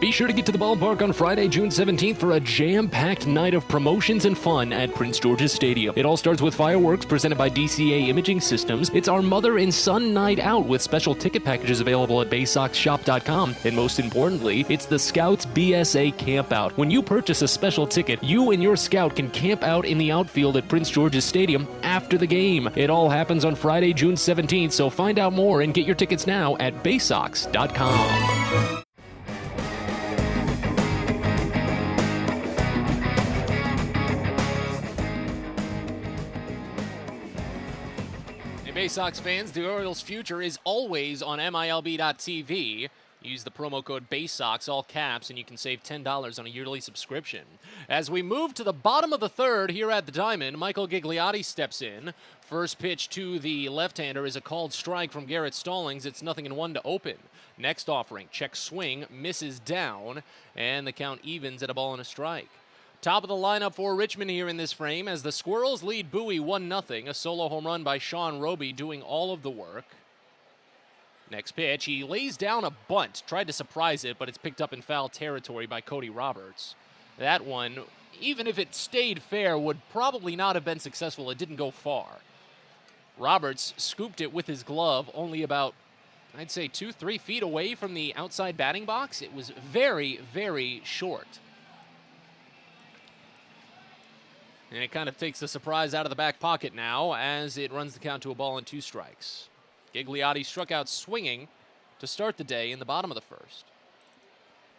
Be sure to get to the ballpark on Friday, June 17th for a jam-packed night of promotions and fun at Prince George's Stadium. It all starts with fireworks presented by DCA Imaging Systems. It's our mother and son night out with special ticket packages available at BaysoxShop.com. And most importantly, it's the Scouts BSA Campout. When you purchase a special ticket, you and your scout can camp out in the outfield at Prince George's Stadium after the game. It all happens on Friday, June 17th, so find out more and get your tickets now at Baysox.com.
Baysox fans, the Orioles' future is always on MILB.TV. Use the promo code BAYSOX, all caps, and you can save $10 on a yearly subscription. As we move to the bottom of the 3rd here at the Diamond, Michael Gigliotti steps in. First pitch to the left-hander is a called strike from Garrett Stallings. It's 0-1 to open. Next offering, check swing, misses down, and the count evens at a ball and a strike. Top of the lineup for Richmond here in this frame as the Squirrels lead Bowie 1-0. A solo home run by Sean Roby doing all of the work. Next pitch, he lays down a bunt. Tried to surprise it, but it's picked up in foul territory by Cody Roberts. That one, even if it stayed fair, would probably not have been successful. It didn't go far. Roberts scooped it with his glove only about I'd say 2-3 feet away from the outside batting box. It was very, very short. And it kind of takes the surprise out of the back pocket now as it runs the count to a ball and 2 strikes. Gigliotti struck out swinging to start the day in the bottom of the first.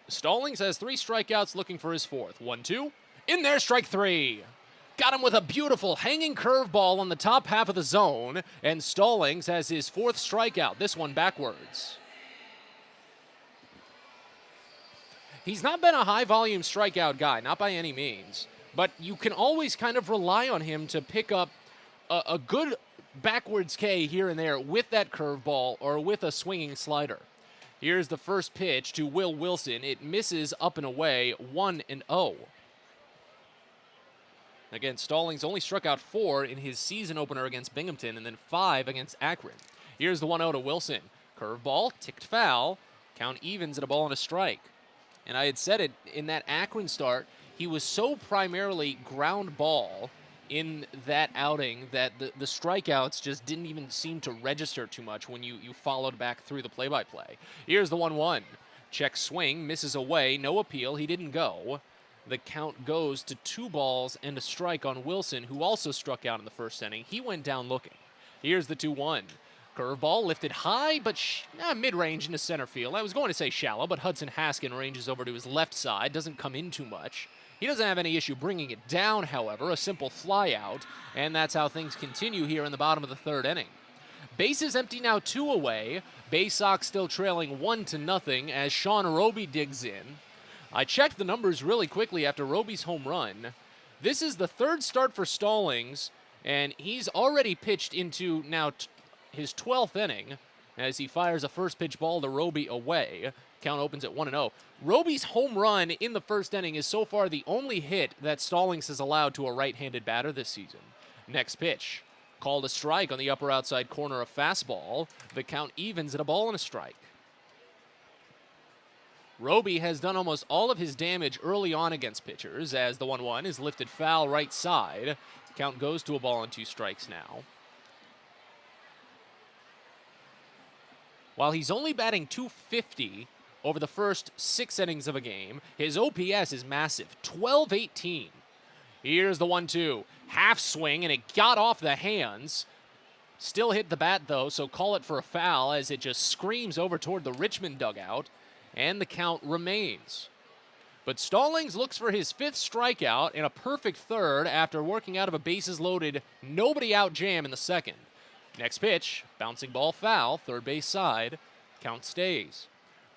Stallings has 3 strikeouts looking for his 4th. 1-2. In there, strike 3. Got him with a beautiful hanging curveball on the top half of the zone, and Stallings has his 4th strikeout, this one backwards. He's not been a high-volume strikeout guy, not by any means, but you can always kind of rely on him to pick up a good backwards K here and there with that curveball or with a swinging slider. Here's the first pitch to Will Wilson. It misses up and away, 1-0. Again, Stallings only struck out 4 in his season opener against Binghamton and then 5 against Akron. Here's the 1-0 to Wilson. Curveball, ticked foul, count evens at a ball and a strike. And I had said it in that Akron start, he was so primarily ground ball in that outing that the strikeouts just didn't even seem to register too much when you followed back through the play-by-play. Here's the 1-1. Check swing, misses away, no appeal, he didn't go. The count goes to 2 balls and a strike on Wilson, who also struck out in the first inning. He went down looking. Here's the 2-1. Curveball lifted high, but mid-range into center field. I was going to say shallow, but Hudson Haskin ranges over to his left side, doesn't come in too much. He doesn't have any issue bringing it down, however, a simple fly out, and that's how things continue here in the bottom of the 3rd inning. Bases empty now, 2 away. Baysox still trailing 1-0 as Sean Roby digs in. I checked the numbers really quickly after Roby's home run. This is the 3rd start for Stallings, and he's already pitched into now his 12th inning as he fires a first pitch ball to Roby away. Count opens at 1-0. Roby's home run in the first inning is so far the only hit that Stallings has allowed to a right-handed batter this season. Next pitch. Called a strike on the upper outside corner of fastball. The count evens at a ball and a strike. Roby has done almost all of his damage early on against pitchers as the 1-1 is lifted foul right side. Count goes to a ball and 2 strikes now. While he's only batting .250 over the first 6 innings of a game, his OPS is massive, 12-18. Here's the 1-2. Half swing, and it got off the hands. Still hit the bat, though, so call it for a foul as it just screams over toward the Richmond dugout, and the count remains. But Stallings looks for his 5th strikeout in a perfect 3rd after working out of a bases-loaded, nobody-out jam in the 2nd. Next pitch, bouncing ball foul, 3rd base side, count stays.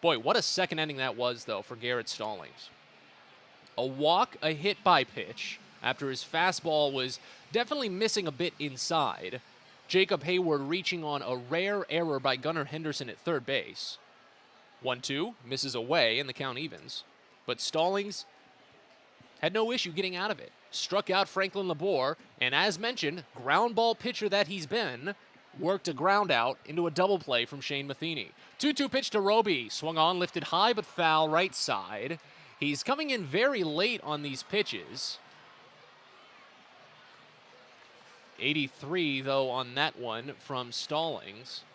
Boy, what a 2nd inning that was, though, for Garrett Stallings. A walk, a hit by pitch, after his fastball was definitely missing a bit inside. Jacob Hayward reaching on a rare error by Gunnar Henderson at 3rd base. 1-2, misses away, and the count evens. But Stallings had no issue getting out of it. Struck out Franklin Labor, and as mentioned, ground ball pitcher that he's been, worked a ground out into a double play from Shane Matheny. 2-2 pitch to Roby. Swung on, lifted high but foul right side. He's coming in very late on these pitches. 83, though, on that one from Stallings.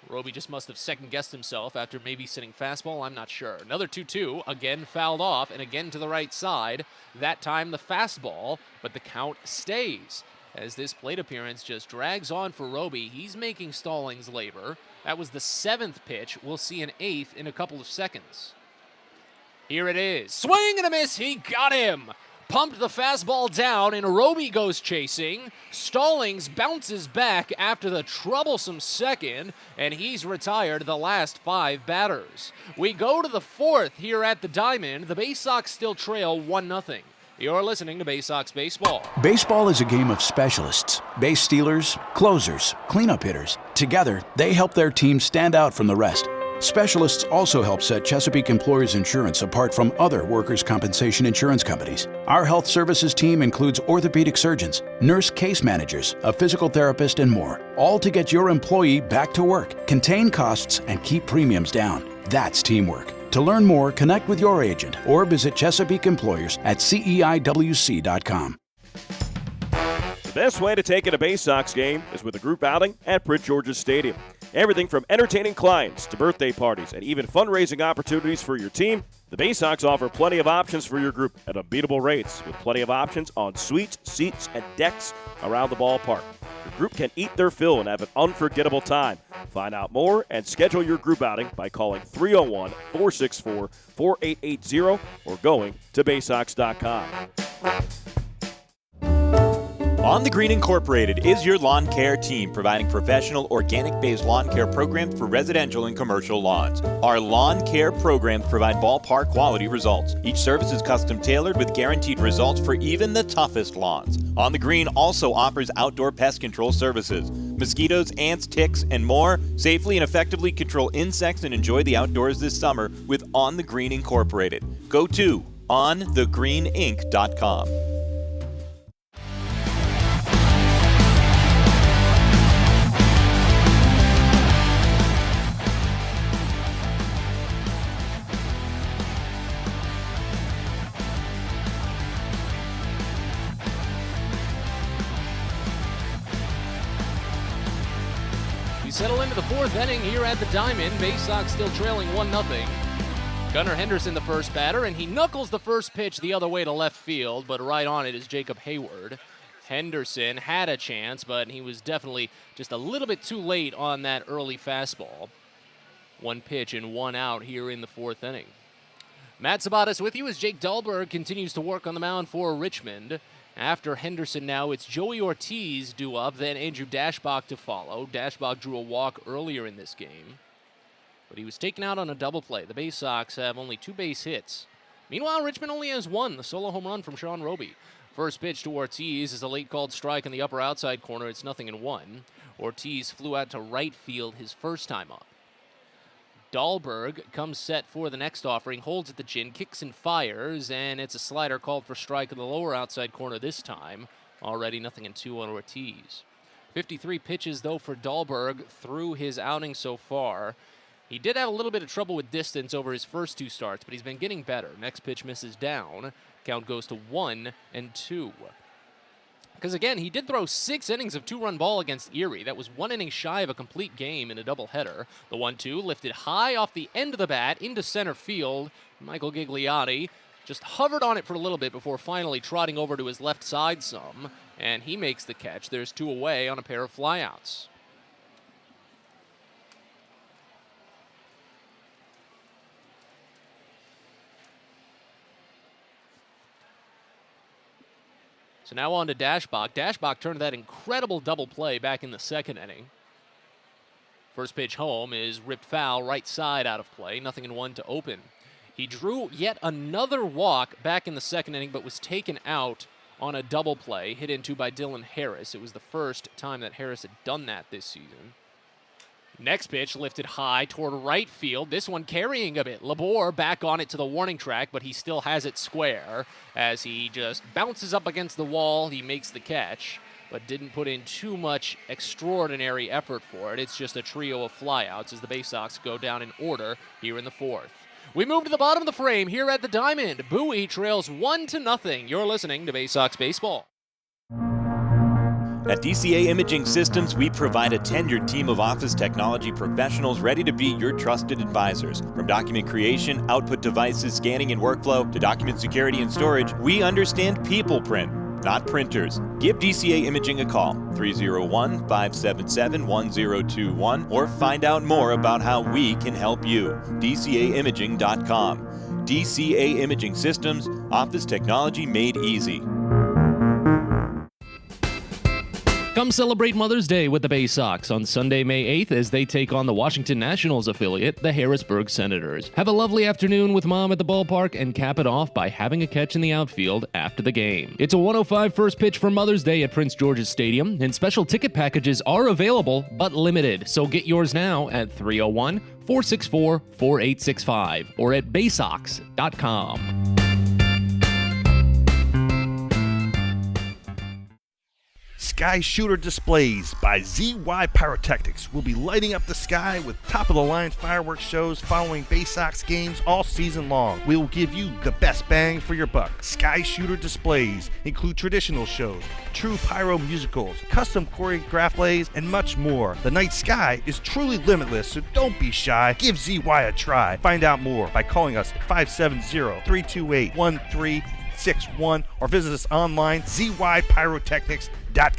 Roby just must have second-guessed himself after maybe sitting fastball. I'm not sure. Another 2-2, again fouled off, and again to the right side. That time the fastball, but the count stays. As this plate appearance just drags on for Roby, he's making Stallings labor. That was the 7th pitch. We'll see an 8th in a couple of seconds. Here it is. Swing and a miss. He got him. Pumped the fastball down, and Roby goes chasing. Stallings bounces back after the troublesome 2nd, and he's retired the last 5 batters. We go to the 4th here at the Diamond. The Baysox still trail 1-0. You're listening to Baysox Baseball.
Baseball is a game of specialists. Base stealers, closers, cleanup hitters. Together, they help their team stand out from the rest. Specialists also help set Chesapeake Employers Insurance apart from other workers' compensation insurance companies. Our health services team includes orthopedic surgeons, nurse case managers, a physical therapist, and more, all to get your employee back to work, contain costs, and keep premiums down. That's teamwork. To learn more, connect with your agent or visit Chesapeake Employers at CEIWC.com.
The best way to take in a Baysox game is with a group outing at Prince George's Stadium. Everything from entertaining clients to birthday parties and even fundraising opportunities for your team, the Baysox offer plenty of options for your group at unbeatable rates with plenty of options on suites, seats, and decks around the ballpark. Your group can eat their fill and have an unforgettable time. Find out more and schedule your group outing by calling 301-464-4880 or going to Baysox.com.
On the Green Incorporated is your lawn care team, providing professional organic-based lawn care programs for residential and commercial lawns. Our lawn care programs provide ballpark quality results. Each service is custom tailored with guaranteed results for even the toughest lawns. On the Green also offers outdoor pest control services. Mosquitoes, ants, ticks, and more. Safely and effectively control insects and enjoy the outdoors this summer with On the Green Incorporated. Go to onthegreeninc.com.
Settle into the fourth inning here at the Diamond. Baysox still trailing 1-0. Gunnar Henderson the first batter, and he knuckles the first pitch the other way to left field, but right on it is Jacob Hayward. Henderson had a chance, but he was definitely just a little bit too late on that early fastball. One pitch and one out here in the fourth inning. Matt Sabatis with you as Jake Dahlberg continues to work on the mound for Richmond. After Henderson now, it's Joey Ortiz due up, then Andrew Dashbach to follow. Dashbach drew a walk earlier in this game, but he was taken out on a double play. The Baysox have only 2 base hits. Meanwhile, Richmond only has 1, the solo home run from Sean Roby. First pitch to Ortiz is a late called strike in the upper outside corner. It's 0-1. Ortiz flew out to right field his first time up. Dahlberg comes set for the next offering, holds at the chin, kicks and fires, and it's a slider called for strike in the lower outside corner this time. Already 0-2 on Ortiz. 53 pitches, though, for Dahlberg through his outing so far. He did have a little bit of trouble with distance over his first 2 starts, but he's been getting better. Next pitch misses down. Count goes to 1-2. Because, again, he did throw 6 innings of 2-run ball against Erie. That was 1 inning shy of a complete game in a doubleheader. The 1-2 lifted high off the end of the bat into center field. Michael Gigliotti just hovered on it for a little bit before finally trotting over to his left side some, and he makes the catch. There's 2 away on a pair of flyouts. So now on to Dashbach. Dashbach turned that incredible double play back in the second inning. First pitch home is ripped foul, right side out of play. 0-1 to open. He drew yet another walk back in the second inning, but was taken out on a double play, hit into by Dylan Harris. It was the first time that Harris had done that this season. Next pitch lifted high toward right field. This one carrying a bit. Labor back on it to the warning track, but he still has it square as he just bounces up against the wall. He makes the catch, but didn't put in too much extraordinary effort for it. It's just a trio of flyouts as the Baysox go down in order here in the fourth. We move to the bottom of the frame here at the Diamond. Bowie trails 1-0. You're listening to Baysox Baseball.
At DCA Imaging Systems, we provide a tenured team of office technology professionals ready to be your trusted advisors. From document creation, output devices, scanning and workflow, to document security and storage, we understand people print, not printers. Give DCA Imaging a call, 301-577-1021, or find out more about how we can help you. DCAimaging.com. DCA Imaging Systems, office technology made easy.
Come celebrate Mother's Day with the Baysox on Sunday, May 8th as they take on the Washington Nationals affiliate, the Harrisburg Senators. Have a lovely afternoon with Mom at the ballpark and cap it off by having a catch in the outfield after the game. It's a 1:05 first pitch for Mother's Day at Prince George's Stadium, and special ticket packages are available but limited, so get yours now at 301-464-4865 or at Baysox.com.
Sky Shooter Displays by ZY Pyrotechnics will be lighting up the sky with top-of-the-line fireworks shows following Baysox games all season long. We will give you the best bang for your buck. Sky Shooter Displays include traditional shows, true pyro musicals, custom choreographed plays, and much more. The night sky is truly limitless, so don't be shy. Give ZY a try. Find out more by calling us at 570-328-1361 or visit us online, zypyrotechnics.com.
It's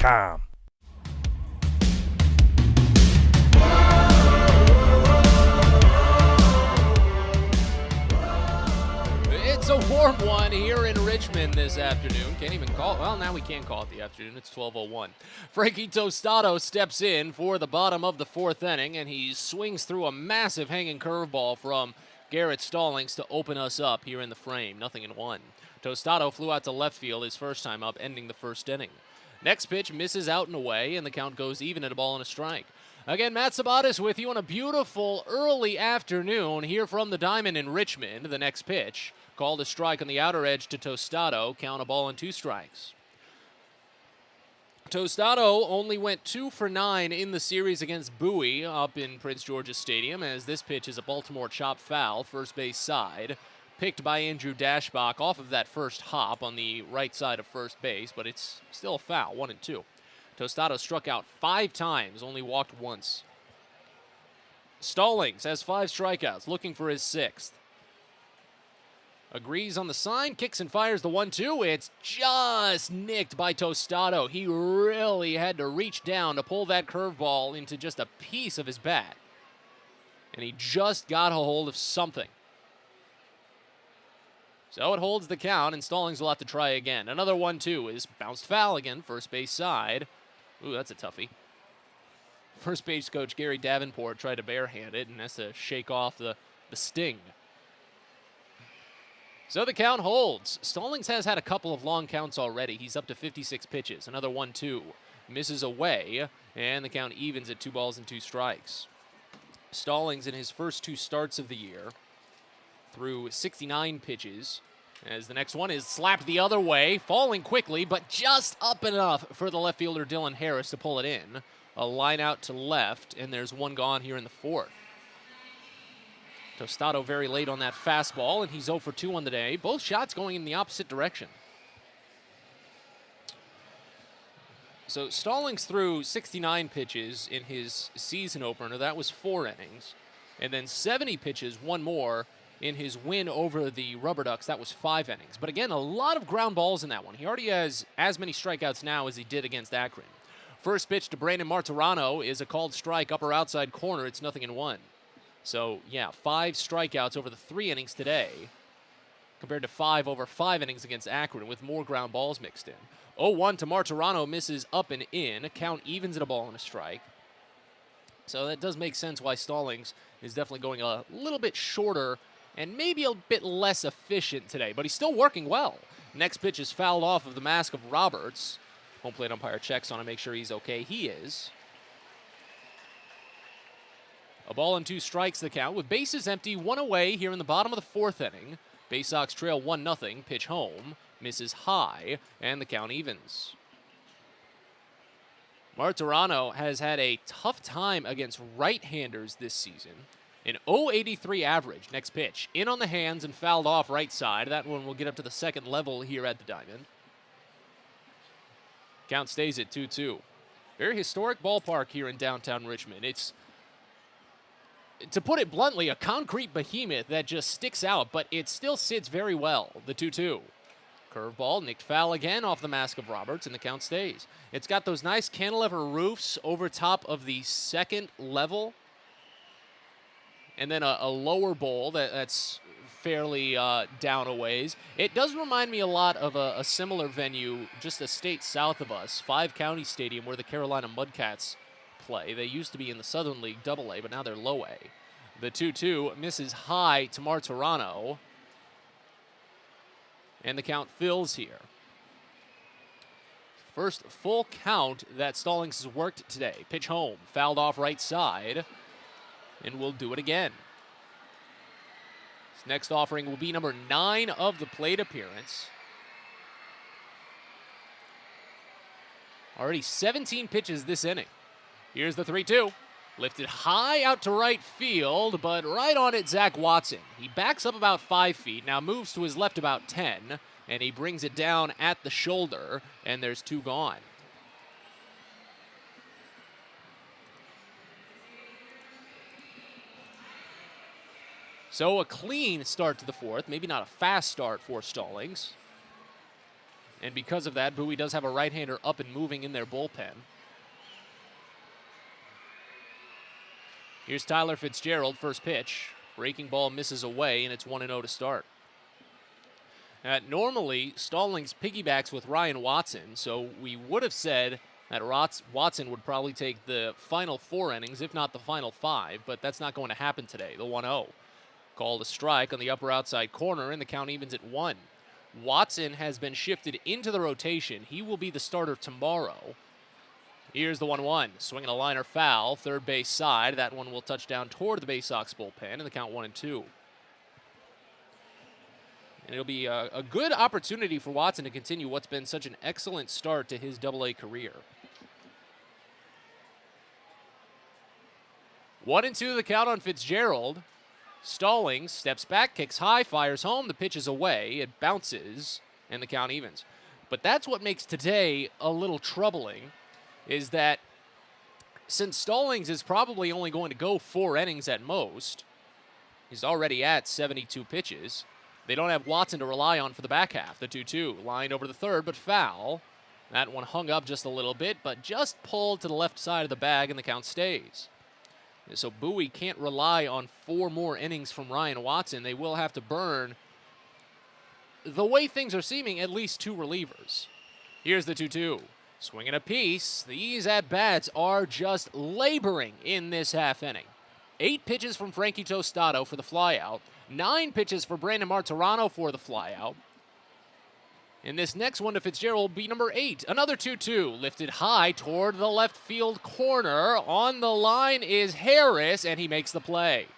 a warm one here in Richmond this afternoon. Can't even call it. Well, now we can call it the afternoon. It's 12:01. Frankie Tostado steps in for the bottom of the fourth inning, and he swings through a massive hanging curveball from Garrett Stallings to open us up here in the frame. 0-1. Tostado flew out to left field his first time up, ending the first inning. Next pitch misses out and away, and the count goes even at a ball and a strike. Again, Matt Sabatis with you on a beautiful early afternoon here from the Diamond in Richmond. The next pitch, called a strike on the outer edge to Tostado, count a ball and 2 strikes. Tostado only went 2 for 9 in the series against Bowie up in Prince George's Stadium, as this pitch is a Baltimore chop foul, first base side, picked by Andrew Dashbach off of that first hop on the right side of first base, but it's still a foul, 1-2. Tostado struck out 5 times, only walked once. Stallings has 5 strikeouts, looking for his 6th. Agrees on the sign, kicks and fires the 1-2. It's just nicked by Tostado. He really had to reach down to pull that curveball into just a piece of his bat. And he just got a hold of something. So it holds the count, and Stallings will have to try again. Another 1-2 is bounced foul again, first base side. Ooh, that's a toughie. First base coach Gary Davenport tried to barehand it and has to shake off the sting. So the count holds. Stallings has had a couple of long counts already. He's up to 56 pitches. Another 1-2 misses away, and the count evens at 2 balls and 2 strikes. Stallings in his first 2 starts of the year threw 69 pitches, as the next one is slapped the other way, falling quickly, but just up enough for the left fielder Dylan Harris to pull it in. A line out to left, and there's one gone here in the 4th. Tostado very late on that fastball, and he's 0 for 2 on the day. Both shots going in the opposite direction. So Stallings threw 69 pitches in his season opener. That was 4 innings. And then 70 pitches, one more, in his win over the Rubber Ducks. That was 5 innings. But again, a lot of ground balls in that one. He already has as many strikeouts now as he did against Akron. First pitch to Brandon Martirano is a called strike, upper outside corner. It's 0-1. So, yeah, 5 strikeouts over the 3 innings today, compared to 5 over 5 innings against Akron, with more ground balls mixed in. 0-1 to Martirano, misses up and in. Count evens at a ball and a strike. So that does make sense why Stallings is definitely going a little bit shorter and maybe a bit less efficient today, but he's still working well. Next pitch is fouled off of the mask of Roberts. Home plate umpire checks on him, make sure he's okay. He is. A ball and 2 strikes the count, with bases empty, 1 away here in the bottom of the 4th inning. Baysox trail 1-0, pitch home, misses high, and the count evens. Martirano has had a tough time against right-handers this season. An .083 average. Next pitch, in on the hands and fouled off right side. That one will get up to the 2nd level here at the Diamond. Count stays at 2-2. Very historic ballpark here in downtown Richmond. It's, to put it bluntly, a concrete behemoth that just sticks out, but it still sits very well. The 2-2. Curveball, nicked foul again off the mask of Roberts, and the count stays. It's got those nice cantilever roofs over top of the 2nd level, and then a lower bowl that's fairly down a ways. It does remind me a lot of a similar venue just a state south of us, 5 County Stadium, where the Carolina Mudcats play. They used to be in the Southern League AA, but now they're low A. The 2-2 misses high to Martirano, and the count fills here. First full count that Stallings has worked today. Pitch home, fouled off right side, and we'll do it again. His next offering will be number 9 of the plate appearance. Already 17 pitches this inning. Here's the 3-2. Lifted high out to right field, but right on it, Zach Watson. He backs up about 5 feet, now moves to his left about 10, and he brings it down at the shoulder, and there's 2 gone. So a clean start to the 4th, maybe not a fast start for Stallings. And because of that, Bowie does have a right-hander up and moving in their bullpen. Here's Tyler Fitzgerald, first pitch. Breaking ball misses away, and it's 1-0 to start. Normally, Stallings piggybacks with Ryan Watson, so we would have said that Watson would probably take the final 4 innings, if not the final 5, but that's not going to happen today, the 1-0. Called a strike on the upper outside corner, and the count evens at 1. Watson has been shifted into the rotation. He will be the starter tomorrow. Here's the 1-1. Swinging a liner foul, third base side. That one will touch down toward the Baysox bullpen, and the count 1-2. And it'll be a good opportunity for Watson to continue what's been such an excellent start to his Double-A career. 1-2 the count on Fitzgerald. Stallings steps back, kicks high, fires home. The pitch is away. It bounces, and the count evens. But that's what makes today a little troubling, is that since Stallings is probably only going to go 4 innings at most, he's already at 72 pitches. They don't have Watson to rely on for the back half. The 2-2, line over the third, but foul. That one hung up just a little bit, but just pulled to the left side of the bag, and the count stays. So Bowie can't rely on 4 more innings from Ryan Watson. They will have to burn, the way things are seeming, at least 2 relievers. Here's the 2-2. Swinging a piece. These at-bats are just laboring in this half inning. 8 pitches from Frankie Tostado for the flyout. 9 pitches for Brandon Martirano for the flyout. And this next one to Fitzgerald will be number 8. Another 2-2, lifted high toward the left field corner. On the line is Harris, and he makes the play.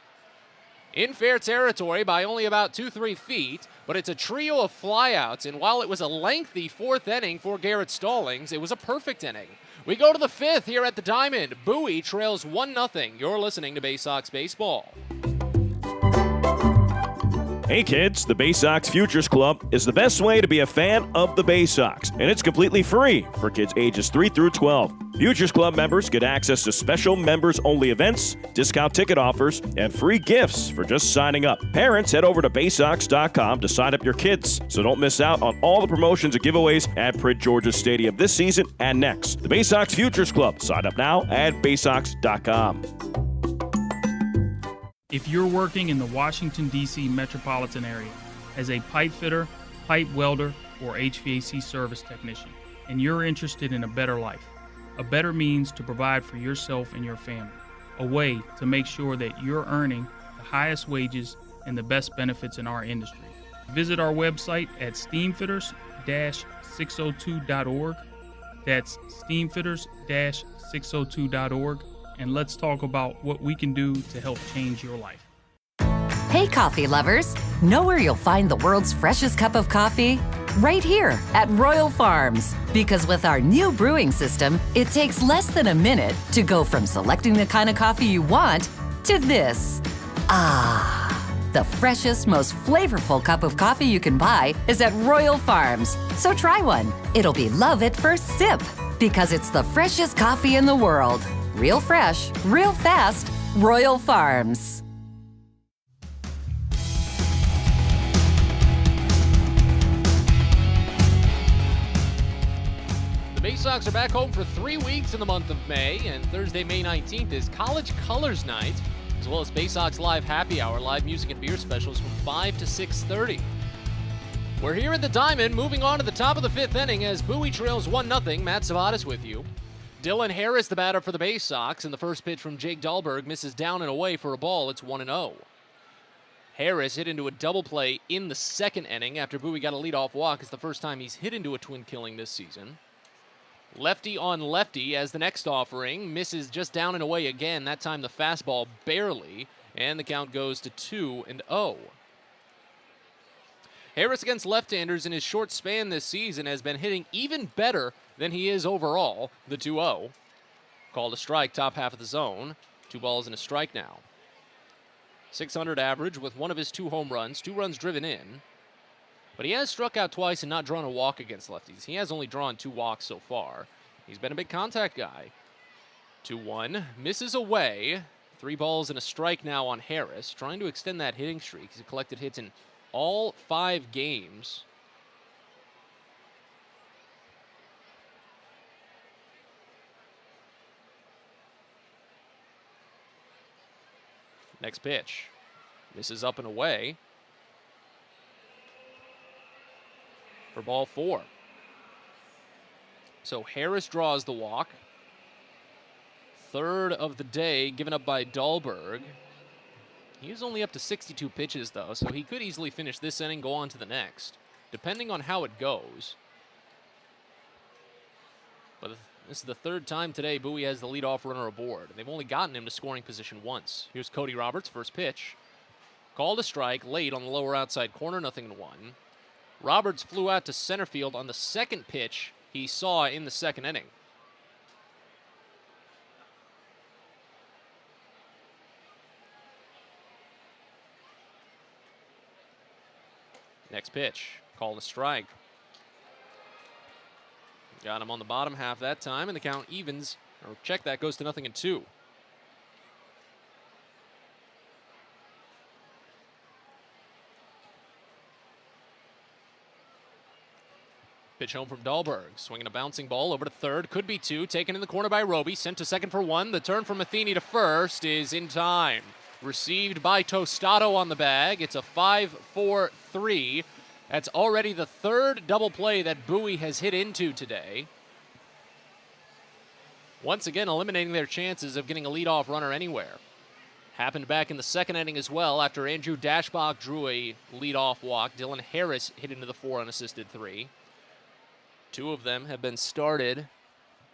In fair territory by only about 2-3 feet, but it's a trio of flyouts, and while it was a lengthy 4th inning for Garrett Stallings, it was a perfect inning. We go to the 5th here at the Diamond. Bowie trails 1-0. You're listening to Baysox Baseball.
Hey kids, the Baysox Futures Club is the best way to be a fan of the Baysox, and it's completely free for kids ages 3 through 12. Futures Club members get access to special members-only events, discount ticket offers, and free gifts for just signing up. Parents, head over to Baysox.com to sign up your kids, so don't miss out on all the promotions and giveaways at Prince George's Stadium this season and next. The Baysox Futures Club. Sign up now at Baysox.com.
If you're working in the Washington, D.C. metropolitan area as a pipe fitter, pipe welder, or HVAC service technician, and you're interested in a better life, a better means to provide for yourself and your family, a way to make sure that you're earning the highest wages and the best benefits in our industry. Visit our website at steamfitters-602.org. That's steamfitters-602.org. And let's talk about what we can do to help change your life.
Hey, coffee lovers. Know where you'll find the world's freshest cup of coffee? Right here at Royal Farms. Because with our new brewing system, it takes less than a minute to go from selecting the kind of coffee you want to this. The freshest, most flavorful cup of coffee you can buy is at Royal Farms. So try one. It'll be love at first sip. Because it's the freshest coffee in the world. Real fresh, real fast, Royal Farms.
The Baysox are back home for 3 weeks in the month of May, and Thursday, May 19th is College Colors Night, as well as Baysox Live Happy Hour, live music and beer specials from 5 to 6:30. We're here at the Diamond, moving on to the top of the 5th inning as Bowie trails 1-0. Matt Savadas with you. Dylan Harris, the batter for the Baysox, and the first pitch from Jake Dahlberg misses down and away for a ball. It's 1-0. Harris hit into a double play in the 2nd inning after Bowie got a leadoff walk. It's the first time he's hit into a twin killing this season. Lefty on lefty as the next offering. Misses just down and away again. That time the fastball barely. And the count goes to 2-0. Harris against left-handers in his short span this season has been hitting even better than he is overall. The 2-0. Called a strike, top half of the zone. 2 balls and a strike now. 600 average with one of his 2 home runs, 2 runs driven in. But he has struck out twice and not drawn a walk against lefties. He has only drawn 2 walks so far. He's been a big contact guy. 2-1, misses away. 3 balls and a strike now on Harris, trying to extend that hitting streak. He's collected hits in all 5 games. Next pitch. Misses up and away. For ball 4. So Harris draws the walk. 3rd of the day given up by Dahlberg. He is only up to 62 pitches, though, so he could easily finish this inning, go on to the next, depending on how it goes. But this is the 3rd time today Bowie has the leadoff runner aboard. They've only gotten him to scoring position once. Here's Cody Roberts, first pitch. Called a strike late on the lower outside corner, 0-1. Roberts flew out to center field on the 2nd pitch he saw in the 2nd inning. Next pitch, called a strike. Got him on the bottom half that time, and the count evens, or check that, goes to 0-2. Pitch home from Dahlberg, swinging a bouncing ball over to 3rd, could be 2, taken in the corner by Roby, sent to 2nd for 1. The turn from Matheny to 1st is in time. Received by Tostado on the bag. It's a 5-4-3. That's already the 3rd double play that Bowie has hit into today. Once again, eliminating their chances of getting a leadoff runner anywhere. Happened back in the 2nd inning as well after Andrew Dashbach drew a leadoff walk. Dylan Harris hit into the 4 unassisted 3. 2 of them have been started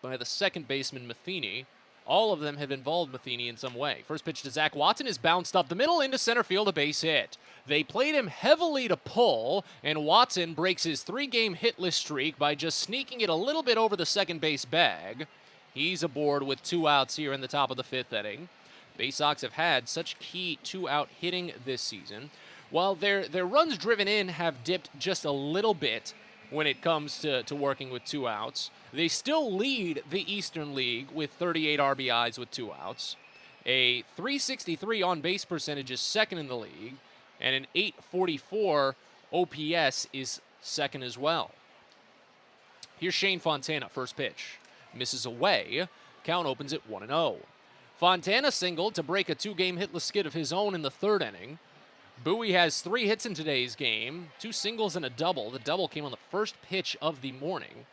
by the 2nd baseman Matheny. All of them have involved Matheny in some way. First pitch to Zach Watson is bounced up the middle into center field, a base hit. They played him heavily to pull, and Watson breaks his 3-game hitless streak by just sneaking it a little bit over the second base bag. He's aboard with 2 outs here in the top of the 5th inning. Baysox have had such key 2-out hitting this season. While their runs driven in have dipped just a little bit when it comes to working with 2 outs, they still lead the Eastern League with 38 RBIs with 2 outs. A .363 on-base percentage is 2nd in the league, and an .844 OPS is 2nd as well. Here's Shane Fontana, first pitch. Misses away. Count opens at 1-0. Fontana singled to break a 2-game hitless skid of his own in the 3rd inning. Bowie has 3 hits in today's game, 2 singles and a double. The double came on the first pitch of the morning.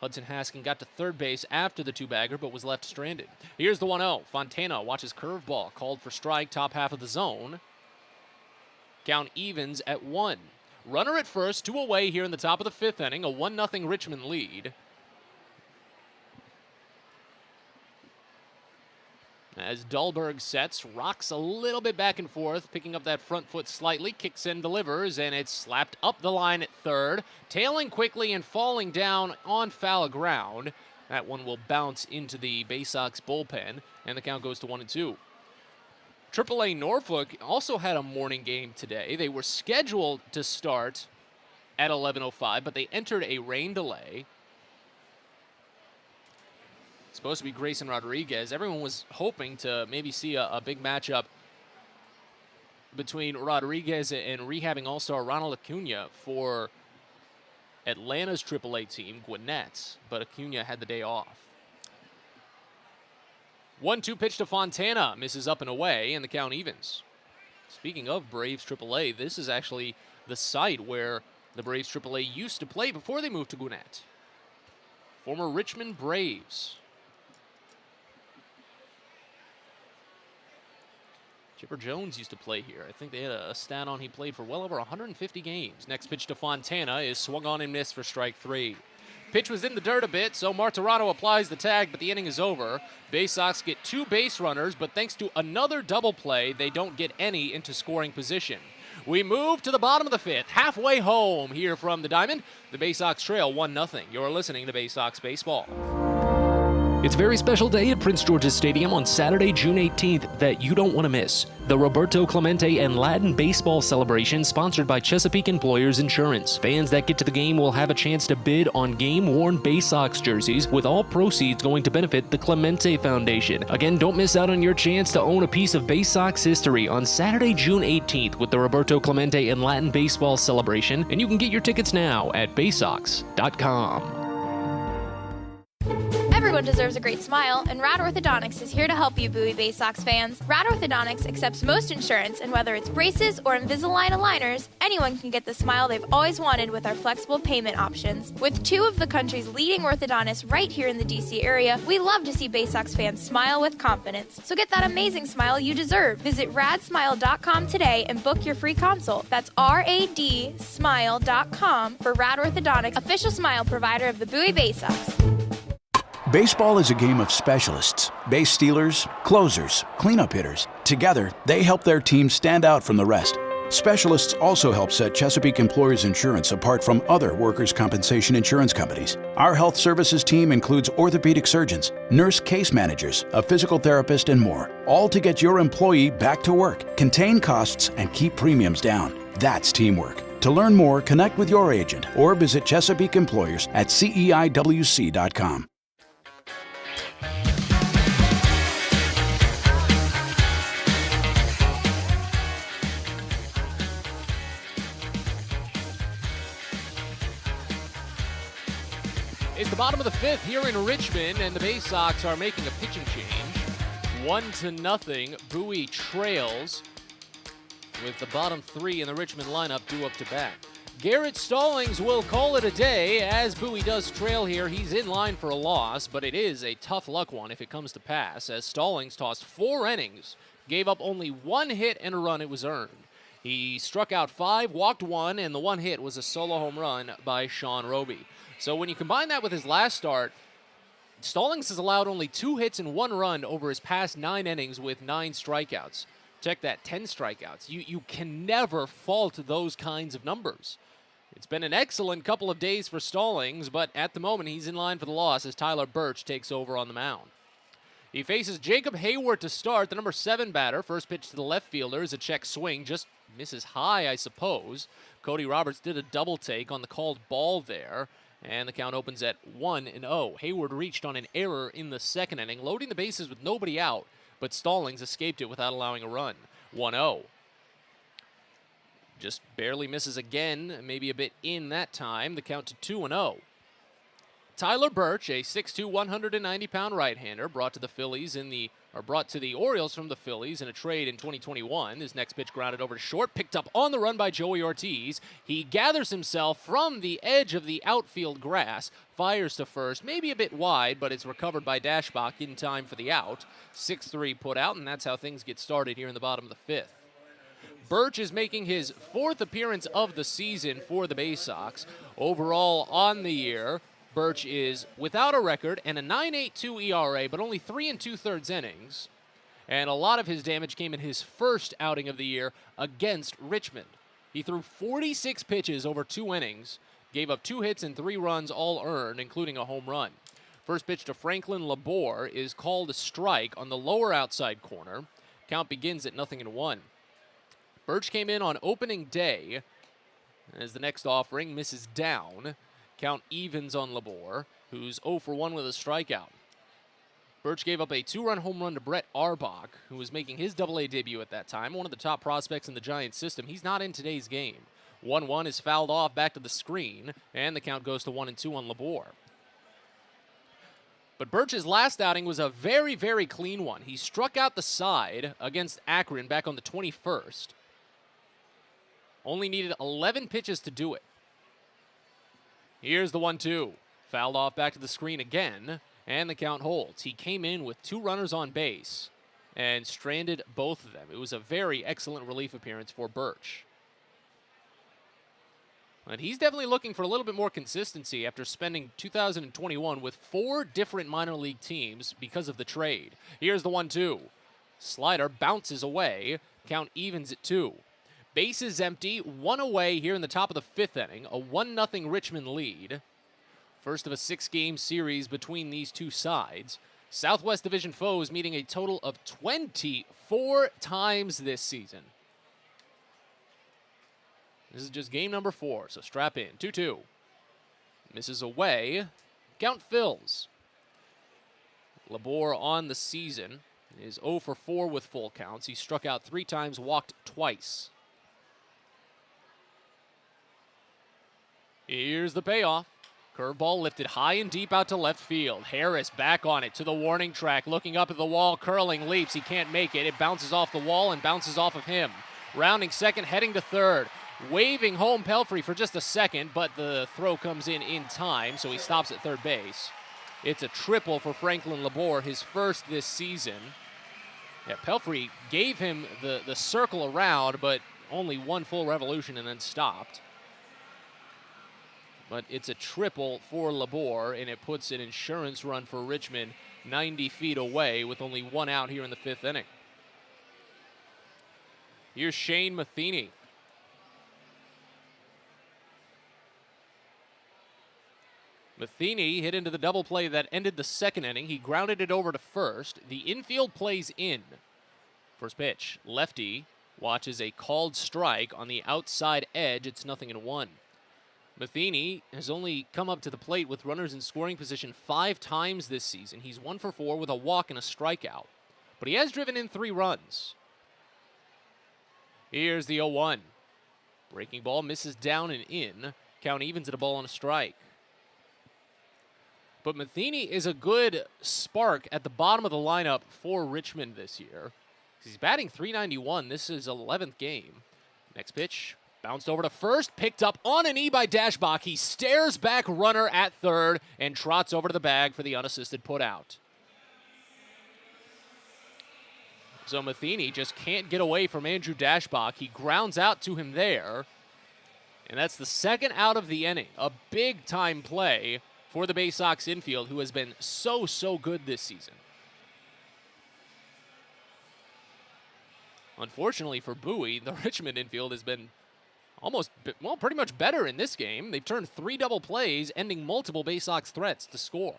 Hudson Haskin got to 3rd base after the 2-bagger, but was left stranded. Here's the 1-0. Fontana watches curveball, called for strike, top half of the zone. Count evens at 1. Runner at first, 2 away here in the top of the 5th inning, a 1-0 Richmond lead. As Dahlberg sets, rocks a little bit back and forth, picking up that front foot slightly, kicks and delivers, and it's slapped up the line at 3rd, tailing quickly and falling down on foul ground. That one will bounce into the Baysox bullpen, and the count goes to 1-2. AAA Norfolk also had a morning game today. They were scheduled to start at 11:05, but they entered a rain delay. Supposed to be Grayson Rodriguez. Everyone was hoping to maybe see a big matchup between Rodriguez and rehabbing all-star Ronald Acuna for Atlanta's AAA team, Gwinnett, but Acuna had the day off. 1-2 pitch to Fontana, misses up and away, and the count evens. Speaking of Braves AAA, this is actually the site where the Braves AAA used to play before they moved to Gwinnett. Former Richmond Braves. Chipper Jones used to play here. I think they had a stat on he played for well over 150 games. Next pitch to Fontana is swung on and missed for strike 3. Pitch was in the dirt a bit, so Martirano applies the tag, but the inning is over. Baysox get 2 base runners, but thanks to another double play, they don't get any into scoring position. We move to the bottom of the fifth, halfway home here from the Diamond. The Baysox trail 1-0. You're listening to Baysox Baseball.
It's a very special day at Prince George's Stadium on Saturday, June 18th that you don't want to miss. The Roberto Clemente and Latin Baseball Celebration sponsored by Chesapeake Employers Insurance. Fans that get to the game will have a chance to bid on game-worn Baysox jerseys, with all proceeds going to benefit the Clemente Foundation. Again, don't miss out on your chance to own a piece of Baysox history on Saturday, June 18th with the Roberto Clemente and Latin Baseball Celebration, and you can get your tickets now at baysox.com.
Everyone deserves a great smile, and Rad Orthodontics is here to help you, Bowie Baysox fans. Rad Orthodontics accepts most insurance, and whether it's braces or Invisalign aligners, anyone can get the smile they've always wanted with our flexible payment options. With two of the country's leading orthodontists right here in the DC area, we love to see Baysox fans smile with confidence. So get that amazing smile you deserve. Visit radsmile.com today and book your free consult. That's radsmile.com for Rad Orthodontics, official smile provider of the Bowie Baysox.
Baseball is a game of specialists. Base stealers, closers, cleanup hitters. Together, they help their team stand out from the rest. Specialists also help set Chesapeake Employers Insurance apart from other workers' compensation insurance companies. Our health services team includes orthopedic surgeons, nurse case managers, a physical therapist, and more, all to get your employee back to work, contain costs, and keep premiums down. That's teamwork. To learn more, connect with your agent or visit Chesapeake Employers at CEIWC.com.
It's the bottom of the fifth here in Richmond, and the Baysox are making a pitching change. 1-0, Bowie trails with the bottom three in the Richmond lineup due up to bat. Garrett Stallings will call it a day as Bowie does trail here. He's in line for a loss, but it is a tough luck one if it comes to pass, as Stallings tossed 4 innings, gave up only 1 hit and a run. It was earned. He struck out 5, walked 1, and the 1 hit was a solo home run by Sean Roby. So when you combine that with his last start, Stallings has allowed only 2 hits and 1 run over his past 9 innings with 9 strikeouts. Check that, 10 strikeouts. You can never fault those kinds of numbers. It's been an excellent couple of days for Stallings, but at the moment he's in line for the loss as Tyler Birch takes over on the mound. He faces Jacob Hayward to start, the number 7 batter. First pitch to the left fielder is a check swing, just misses high, I suppose. Cody Roberts did a double take on the called ball there, and the count opens at 1-0. Hayward reached on an error in the second inning, loading the bases with nobody out, but Stallings escaped it without allowing a run. 1-0. Just barely misses again, maybe a bit in that time. The count to 2-0. Tyler Birch, a 6'2", 190-pound right-hander, brought to the Orioles from the Phillies in a trade in 2021. His next pitch grounded over to short, picked up on the run by Joey Ortiz. He gathers himself from the edge of the outfield grass, fires to first, maybe a bit wide, but it's recovered by Dashbach in time for the out. 6-3 put out, and that's how things get started here in the bottom of the fifth. Birch is making his 4th appearance of the season for the Baysox. Overall on the year, Birch is without a record and a 9.82 ERA, but only 3 2/3 innings. And a lot of his damage came in his first outing of the year against Richmond. He threw 46 pitches over 2 innings, gave up 2 hits and 3 runs, all earned, including a home run. First pitch to Franklin Labor is called a strike on the lower outside corner. Count begins at 0-1. Birch came in on opening day as the next offering misses down. Count evens on Labor, who's 0 for 1 with a strikeout. Birch gave up a 2-run home run to Brett Arbach, who was making his Double-A debut at that time, one of the top prospects in the Giants system. He's not in today's game. 1-1 is fouled off back to the screen, and the count goes to 1-2 on Labor. But Birch's last outing was a very, very clean one. He struck out the side against Akron back on the 21st. Only needed 11 pitches to do it. Here's the 1-2. Fouled off back to the screen again, and the count holds. He came in with 2 runners on base and stranded both of them. It was a very excellent relief appearance for Birch. And he's definitely looking for a little bit more consistency after spending 2021 with 4 different minor league teams because of the trade. Here's the 1-2. Slider bounces away. Count evens at 2. Bases empty, one away here in the top of the 5th inning. A 1-0 Richmond lead. First of a 6-game series between these two sides. Southwest Division foes meeting a total of 24 times this season. This is just game number 4, so strap in. 2-2. Misses away. Count fills. Labor on the season is 0 for 4 with full counts. He struck out 3 times, walked twice. Here's the payoff. Curveball lifted high and deep out to left field. Harris back on it to the warning track, looking up at the wall, curling, leaps. He can't make it. It bounces off the wall and bounces off of him. Rounding second, heading to third. Waving home Pelfrey for just a second, but the throw comes in time, so he stops at third base. It's a triple for Franklin Labor, his first this season. Yeah, Pelfrey gave him the circle around, but only one full revolution and then stopped. But it's a triple for Labor, and it puts an insurance run for Richmond 90 feet away with only 1 out here in the 5th inning. Here's Shane Matheny. Matheny hit into the double play that ended the 2nd inning. He grounded it over to first. The infield plays in. First pitch, lefty watches a called strike on the outside edge. It's 0-1. Matheny has only come up to the plate with runners in scoring position 5 times this season. He's 1 for 4 with a walk and a strikeout. But he has driven in 3 runs. Here's the 0-1. Breaking ball misses down and in. Count evens at a ball and a strike. But Matheny is a good spark at the bottom of the lineup for Richmond this year. He's batting .391. This is 11th game. Next pitch. Bounced over to first, picked up on an E by Dashbach. He stares back runner at third and trots over to the bag for the unassisted putout. So Matheny just can't get away from Andrew Dashbach. He grounds out to him there. And that's the 2nd out of the inning. A big-time play for the Baysox infield, who has been so good this season. Unfortunately for Bowie, the Richmond infield has been pretty much better in this game. They've turned 3 double plays, ending multiple Baysox threats to score.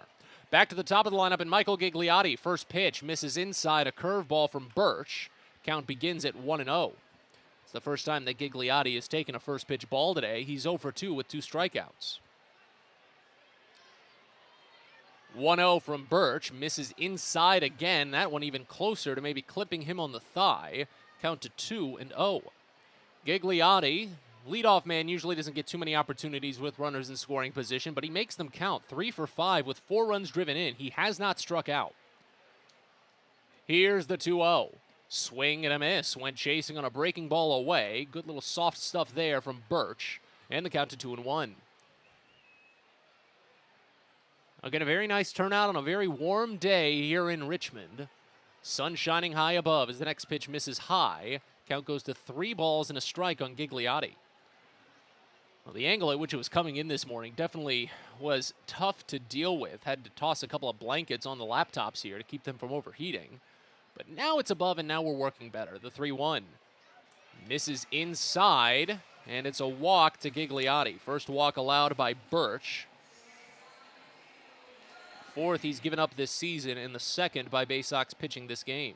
Back to the top of the lineup, and Michael Gigliotti. First pitch misses inside, a curveball from Birch. Count begins at 1-0. It's the first time that Gigliotti has taken a first pitch ball today. He's 0 for 2 with 2 strikeouts. 1-0 from Birch, misses inside again. That one even closer to maybe clipping him on the thigh. Count to 2-0. Gigliotti, leadoff man, usually doesn't get too many opportunities with runners in scoring position, but he makes them count. 3 for 5 with 4 runs driven in. He has not struck out. Here's the 2-0. Swing and a miss. Went chasing on a breaking ball away. Good little soft stuff there from Birch. And the count to 2-1. Again, a very nice turnout on a very warm day here in Richmond. Sun shining high above as the next pitch misses high. Count goes to 3 balls and a strike on Gigliotti. Well, the angle at which it was coming in this morning definitely was tough to deal with. Had to toss a couple of blankets on the laptops here to keep them from overheating. But now it's above and now we're working better. The 3-1. Misses inside, and it's a walk to Gigliotti. First walk allowed by Birch. 4th he's given up this season, and the 2nd by Baysox pitching this game.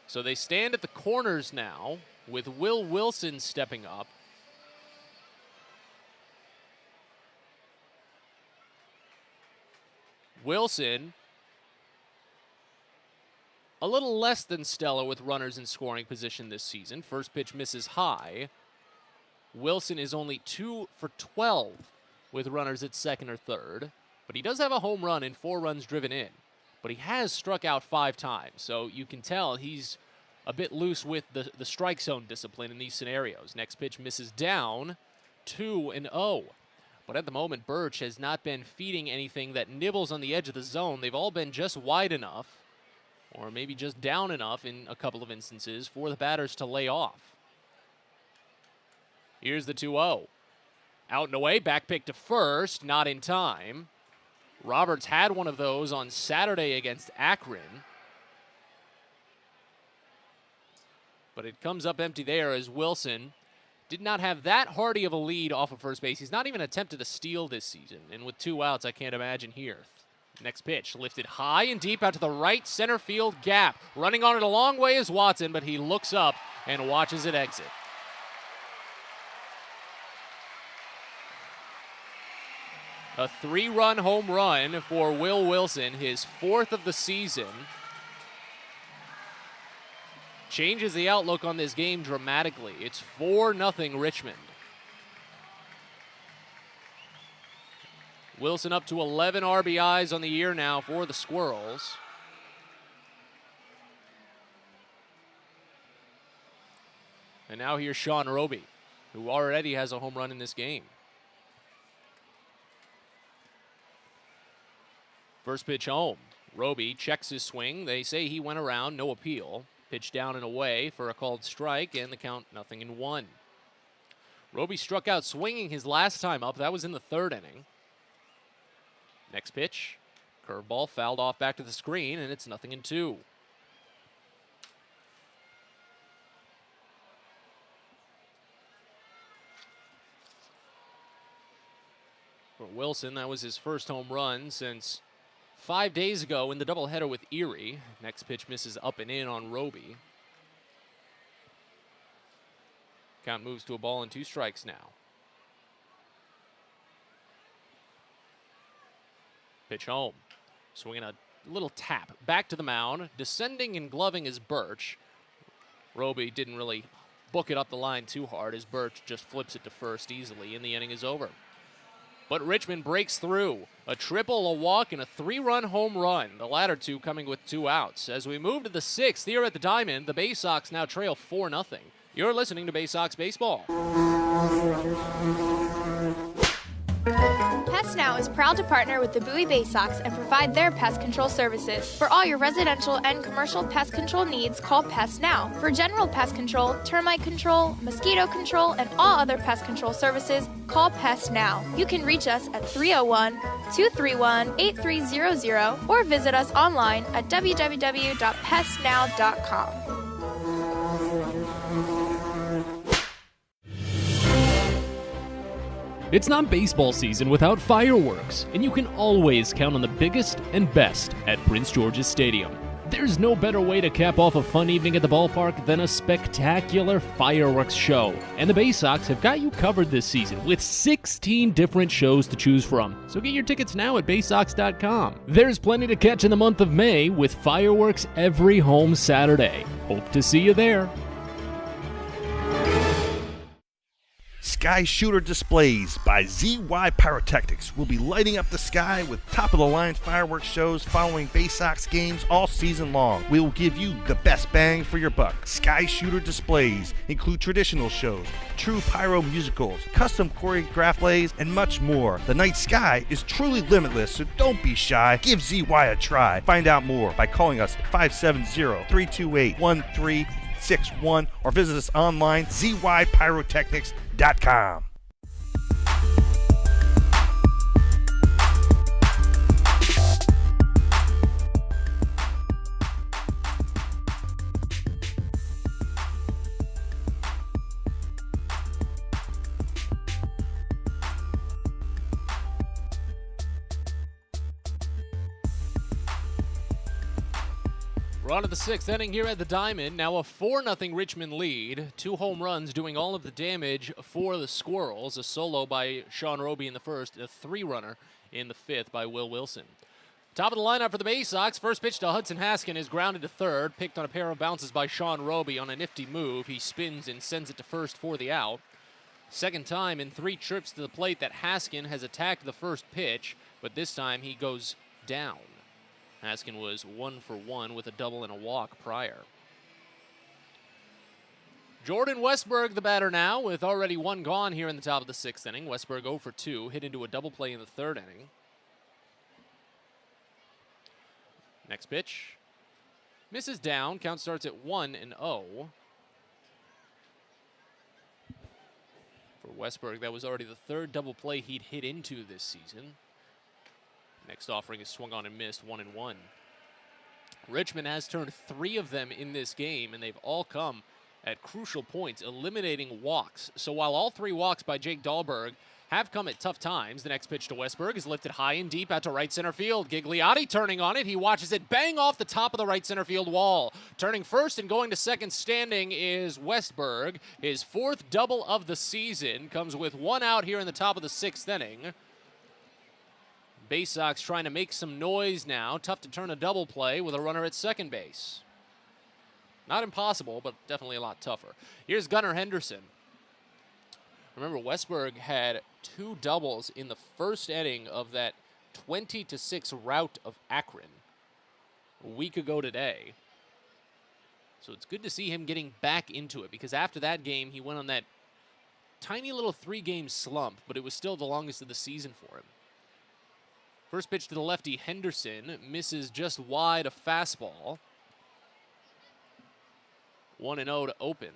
So they stand at the corners now with Will Wilson stepping up. Wilson, a little less than stellar with runners in scoring position this season. First pitch misses high. Wilson is only 2 for 12 with runners at 2nd or 3rd, but he does have a home run and 4 runs driven in. But he has struck out 5 times, so you can tell he's a bit loose with the strike zone discipline in these scenarios. Next pitch misses down, 2-0. But at the moment, Birch has not been feeding anything that nibbles on the edge of the zone. They've all been just wide enough, or maybe just down enough in a couple of instances, for the batters to lay off. Here's the 2-0. Out and away, back pick to first, not in time. Roberts had one of those on Saturday against Akron. But it comes up empty there as Wilson did not have that hearty of a lead off of first base. He's not even attempted a steal this season. And with 2 outs, I can't imagine here. Next pitch, lifted high and deep out to the right center field gap. Running on it a long way is Watson, but he looks up and watches it exit. A 3-run home run for Will Wilson, his 4th of the season. Changes the outlook on this game dramatically. It's 4-0 Richmond. Wilson up to 11 RBIs on the year now for the Squirrels. And now here's Sean Roby, who already has a home run in this game. First pitch home. Roby checks his swing. They say he went around, no appeal. Pitch down and away for a called strike, and the count 0-1. Roby struck out swinging his last time up. That was in the 3rd inning. Next pitch, curveball fouled off back to the screen, and it's 0-2. For Wilson, that was his first home run since 5 days ago in the doubleheader with Erie. Next pitch misses up and in on Roby. Count moves to a ball and 2 strikes now. Pitch home. Swinging a little tap. Back to the mound. Descending and gloving is Birch. Roby didn't really book it up the line too hard as Birch just flips it to first easily, and the inning is over. But Richmond breaks through. A triple, a walk, and a 3-run home run. The latter 2 coming with 2 outs. As we move to the 6th here at the Diamond, the Baysox now trail 4-0. You're listening to Baysox Baseball.
Pest Now is proud to partner with the Bowie Baysox and provide their pest control services. For all your residential and commercial pest control needs, call Pest Now. For general pest control, termite control, mosquito control, and all other pest control services, call Pest Now. You can reach us at 301-231-8300 or visit us online at www.pestnow.com.
It's not baseball season without fireworks, and you can always count on the biggest and best at Prince George's Stadium. There's no better way to cap off a fun evening at the ballpark than a spectacular fireworks show. And the Baysox have got you covered this season with 16 different shows to choose from. So get your tickets now at Baysox.com. There's plenty to catch in the month of May with fireworks every home Saturday. Hope to see you there.
Sky Shooter Displays by ZY Pyrotechnics will be lighting up the sky with top-of-the-line fireworks shows following Baysox games all season long. We will give you the best bang for your buck. Sky Shooter Displays include traditional shows, true pyro musicals, custom choreographed plays, and much more. The night sky is truly limitless, so don't be shy. Give ZY a try. Find out more by calling us at 570-328-1361 or visit us online, zypyrotechnics.com.
We're on to the 6th inning here at the Diamond. Now a 4-0 Richmond lead. 2 home runs doing all of the damage for the Squirrels. A solo by Sean Roby in the first, a 3-runner in the 5th by Will Wilson. Top of the lineup for the Baysox. First pitch to Hudson Haskin is grounded to third. Picked on a pair of bounces by Sean Roby on a nifty move. He spins and sends it to first for the out. Second time in 3 trips to the plate that Haskin has attacked the first pitch, but this time he goes down. Haskin was 1 for 1 with a double and a walk prior. Jordan Westberg, the batter now, with already 1 gone here in the top of the 6th inning. Westberg 0 for 2, hit into a double play in the 3rd inning. Next pitch. Misses down. Count starts at 1-0. For Westberg, that was already the 3rd double play he'd hit into this season. Next offering is swung on and missed, 1-1. Richmond has turned 3 of them in this game, and they've all come at crucial points, eliminating walks. So while all 3 walks by Jake Dahlberg have come at tough times, the next pitch to Westberg is lifted high and deep out to right center field. Gigliotti turning on it. He watches it bang off the top of the right center field wall. Turning first and going to second standing is Westberg. His 4th double of the season comes with 1 out here in the top of the 6th inning. Baysox trying to make some noise now. Tough to turn a double play with a runner at second base. Not impossible, but definitely a lot tougher. Here's Gunnar Henderson. Remember, Westberg had 2 doubles in the first inning of that 20-6 rout of Akron a week ago today. So it's good to see him getting back into it, because after that game, he went on that tiny little 3-game slump, but it was still the longest of the season for him. First pitch to the lefty, Henderson misses just wide a fastball. 1-0 to open.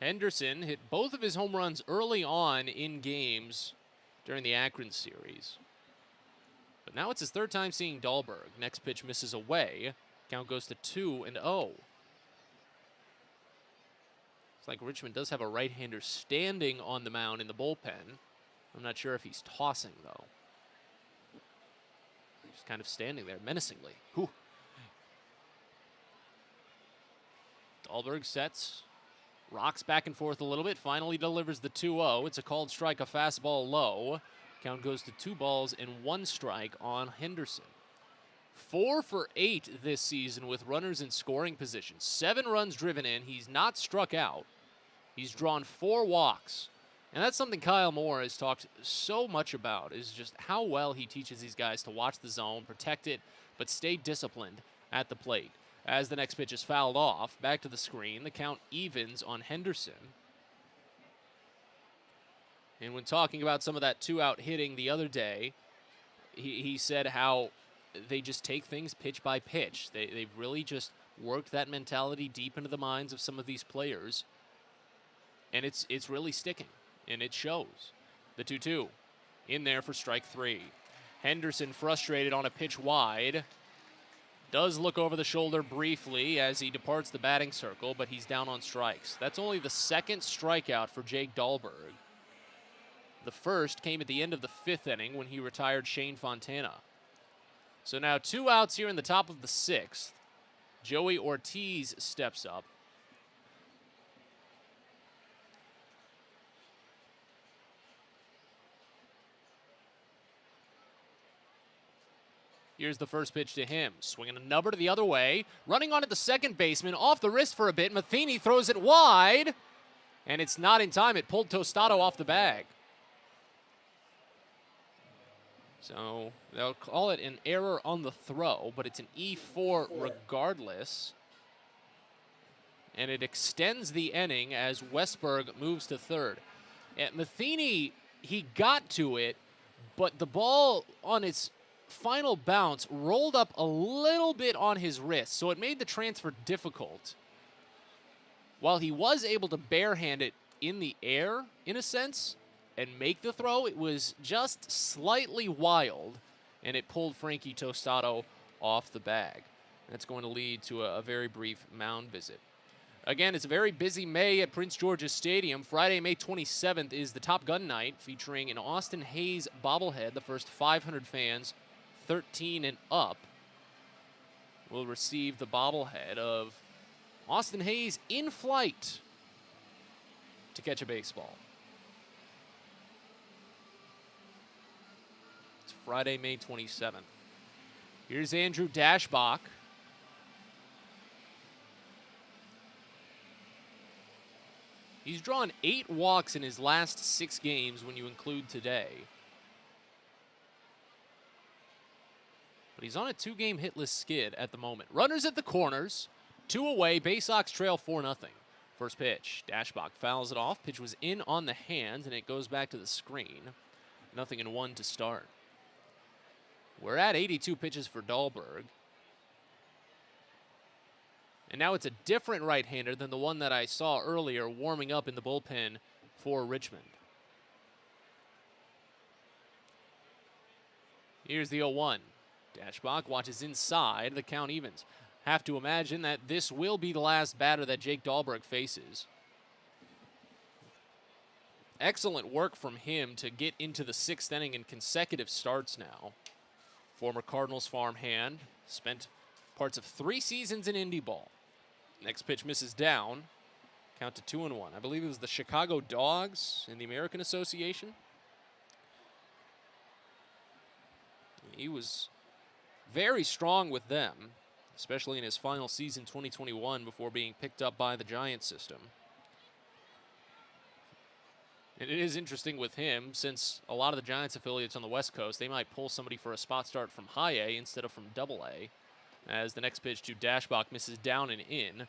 Henderson hit both of his home runs early on in games during the Akron series. But now it's his 3rd time seeing Dahlberg. Next pitch misses away. Count goes to 2-0. Looks like Richmond does have a right-hander standing on the mound in the bullpen. I'm not sure if he's tossing, though. Just kind of standing there menacingly. Whew. Dahlberg sets. Rocks back and forth a little bit. Finally delivers the 2-0. It's a called strike, a fastball low. Count goes to 2 balls and 1 strike on Henderson. 4 for 8 this season with runners in scoring position. 7 runs driven in. He's not struck out. He's drawn 4 walks. And that's something Kyle Moore has talked so much about, is just how well he teaches these guys to watch the zone, protect it, but stay disciplined at the plate. As the next pitch is fouled off, back to the screen, the count evens on Henderson. And when talking about some of that 2-out hitting the other day, he said how they just take things pitch by pitch. They've really just worked that mentality deep into the minds of some of these players. And it's really sticking, and it shows. The 2-2 in there for strike 3. Henderson frustrated on a pitch wide. Does look over the shoulder briefly as he departs the batting circle, but he's down on strikes. That's only the 2nd strikeout for Jake Dahlberg. The first came at the end of the 5th inning when he retired Shane Fontana. So now 2 outs here in the top of the 6th. Joey Ortiz steps up. Here's the first pitch to him. Swinging a number to the other way. Running on at the second baseman. Off the wrist for a bit. Matheny throws it wide. And it's not in time. It pulled Tostado off the bag. So they'll call it an error on the throw, but it's an E4 regardless. And it extends the inning as Westberg moves to 3rd. At Matheny, he got to it, but the ball on its final bounce rolled up a little bit on his wrist, so it made the transfer difficult. While he was able to barehand it in the air, in a sense, and make the throw, it was just slightly wild, and it pulled Frankie Tostado off the bag. That's going to lead to a very brief mound visit. Again, it's a very busy May at Prince George's Stadium. Friday, May 27th is the Top Gun night, featuring an Austin Hayes bobblehead. The first 500 fans 13 and up will receive the bobblehead of Austin Hayes in flight to catch a baseball. It's Friday, May 27th. Here's Andrew Dashbach. He's drawn 8 walks in his last 6 games when you include today. But he's on a 2-game hitless skid at the moment. Runners at the corners, 2 away. Baysox trail 4-0. First pitch, Dashbach fouls it off. Pitch was in on the hands, and it goes back to the screen. 0-1 to start. We're at 82 pitches for Dahlberg. And now it's a different right-hander than the one that I saw earlier warming up in the bullpen for Richmond. Here's the 0-1. Dashbach watches inside. The count evens. Have to imagine that this will be the last batter that Jake Dahlberg faces. Excellent work from him to get into the 6th inning in consecutive starts now. Former Cardinals farmhand, spent parts of 3 seasons in indie ball. Next pitch misses down. Count to 2-1. I believe it was the Chicago Dogs in the American Association. He was very strong with them, especially in his final season, 2021, before being picked up by the Giants system. And it is interesting with him, since a lot of the Giants affiliates on the West Coast, they might pull somebody for a spot start from high A instead of from double A, as the next pitch to Dashbach misses down and in.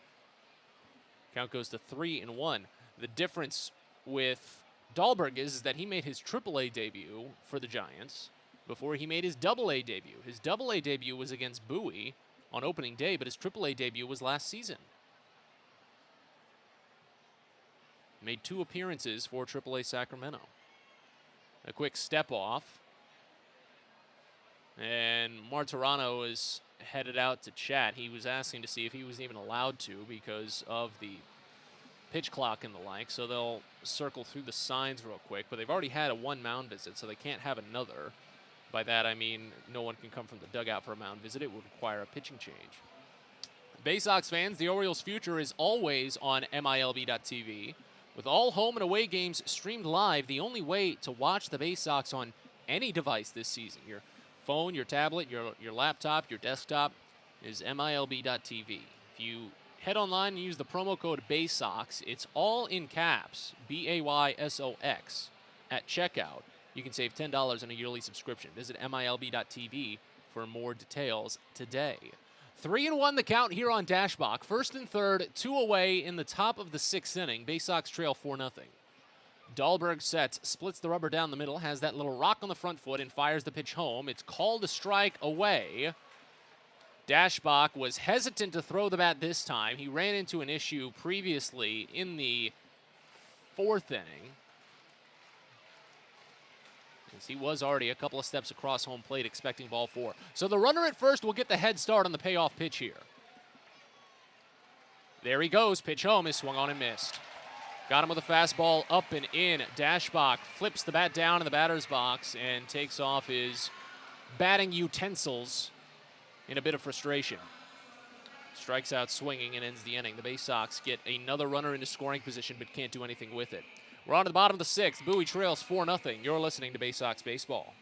Count goes to 3-1. The difference with Dahlberg is that he made his AAA debut for the Giants before he made his AA debut. His AA debut was against Bowie on opening day, but his AAA debut was last season. Made 2 appearances for AAA Sacramento. A quick step off. And Martirano is headed out to chat. He was asking to see if he was even allowed to because of the pitch clock and the like. So they'll circle through the signs real quick. But they've already had a 1 mound visit, so they can't have another. By that, I mean no one can come from the dugout for a mound visit. It would require a pitching change. Baysox fans, the Orioles' future is always on MILB.TV. With all home and away games streamed live, the only way to watch the Baysox on any device this season, your phone, your tablet, your laptop, your desktop, is MILB.TV. If you head online and use the promo code Baysox, it's all in caps, BAYSOX, at checkout. You can save $10 on a yearly subscription. Visit MILB.TV for more details today. 3-1 the count here on Dashbach. 1st and 3rd, 2 away in the top of the 6th inning. Baysox trail 4-0. Dahlberg sets, splits the rubber down the middle, has that little rock on the front foot, and fires the pitch home. It's called a strike away. Dashbach was hesitant to throw the bat this time. He ran into an issue previously in the 4th inning, as he was already a couple of steps across home plate expecting ball 4. So the runner at first will get the head start on the payoff pitch here. There he goes. Pitch home is swung on and missed. Got him with a fastball up and in. Dashbach flips the bat down in the batter's box and takes off his batting utensils in a bit of frustration. Strikes out swinging and ends the inning. The Baysox get another runner into scoring position but can't do anything with it. We're on to the bottom of the 6th. Bowie trails 4-0. You're listening to Baysox Baseball.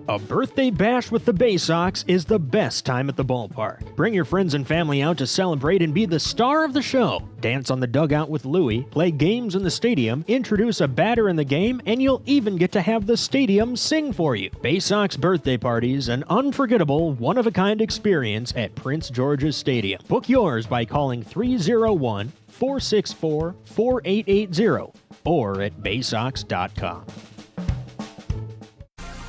A birthday bash with the Baysox is the best time at the ballpark. Bring your friends and family out to celebrate and be the star of the show. Dance on the dugout with Louie, play games in the stadium, introduce a batter in the game, and you'll even get to have the stadium sing for you. Baysox birthday parties, an unforgettable, one-of-a-kind experience at Prince George's Stadium. Book yours by calling 301-464-4880 or at baysox.com.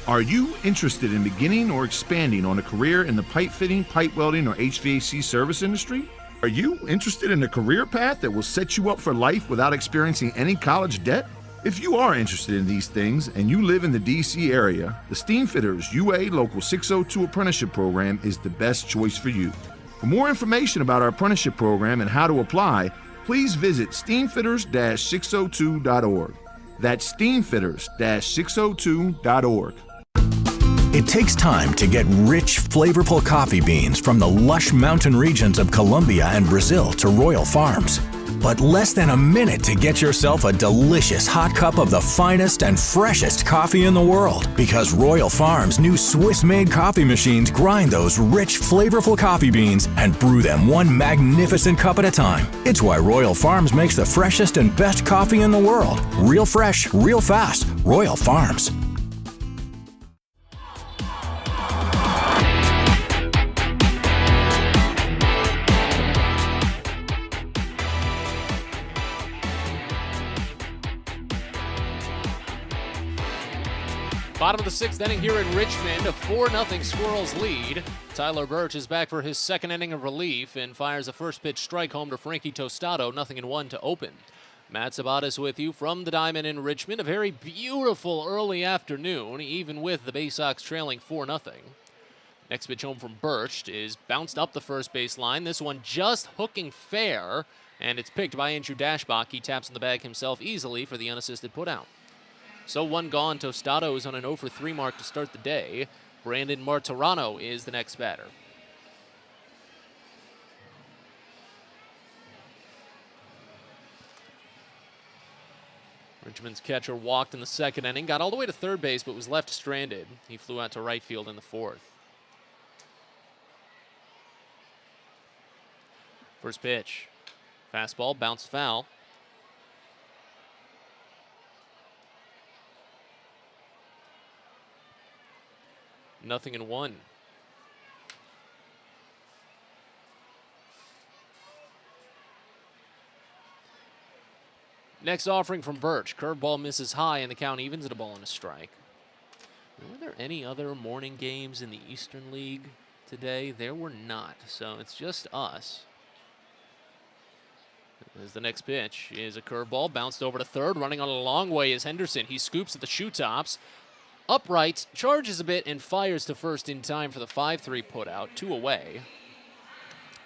Are you interested in beginning or expanding on a career in the pipe fitting, pipe welding, or HVAC service industry? Are you interested in a career path that will set you up for life without experiencing any college debt? If you are interested in these things and you live in the DC area, the Steamfitters UA Local 602 Apprenticeship Program is the best choice for you. For more information about our apprenticeship program and how to apply, please visit steamfitters-602.org. That's steamfitters-602.org.
It takes time to get rich, flavorful coffee beans from the lush mountain regions of Colombia and Brazil to Royal Farms. But less than a minute to get yourself a delicious hot cup of the finest and freshest coffee in the world. Because Royal Farms' new Swiss-made coffee machines grind those rich, flavorful coffee beans and brew them one magnificent cup at a time. It's why Royal Farms makes the freshest and best coffee in the world. Real fresh, real fast. Royal Farms.
Bottom of the 6th inning here in Richmond, a 4-0 Squirrels lead. Tyler Birch is back for his 2nd inning of relief and fires a first pitch strike home to Frankie Tostado, 0-1 to open. Matt Sabatis with you from the Diamond in Richmond. A very beautiful early afternoon, even with the Baysox trailing 4-0. Next pitch home from Birch is bounced up the first base line. This one just hooking fair, and it's picked by Andrew Dashbach. He taps in the bag himself easily for the unassisted putout. So one gone. Tostado is on an 0 for 3 mark to start the day. Brandon Martirano is the next batter. Richmond's catcher walked in the second inning, got all the way to third base, but was left stranded. He flew out to right field in the fourth. First pitch. Fastball, bounced foul. Nothing in one. Next offering from Birch. Curveball misses high, and the count evens at a ball and a strike. Were there any other morning games in the Eastern League today? There were not, so it's just us. As the next pitch is a curveball, bounced over to third. Running on a long way is Henderson. He scoops at the shoe tops. Uprights, charges a bit, and fires to first in time for the 5-3 putout. 2 away.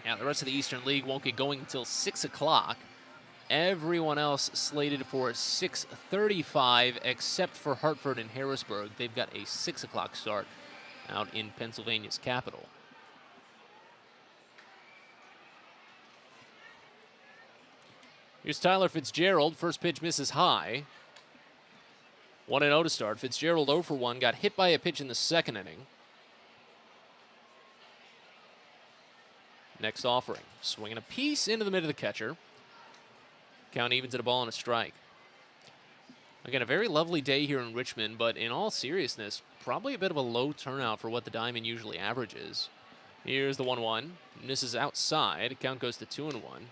Yeah, the rest of the Eastern League won't get going until 6 o'clock. Everyone else slated for 6:35 except for Hartford and Harrisburg. They've got a 6 o'clock start out in Pennsylvania's capital. Here's Tyler Fitzgerald. First pitch misses high. 1-0 to start. Fitzgerald 0 for 1. Got hit by a pitch in the second inning. Next offering. Swinging a piece into the mid of the catcher. Count evens at a ball and a strike. Again, a very lovely day here in Richmond, but in all seriousness, probably a bit of a low turnout for what the Diamond usually averages. Here's the 1-1. Misses outside. Count goes to 2-1.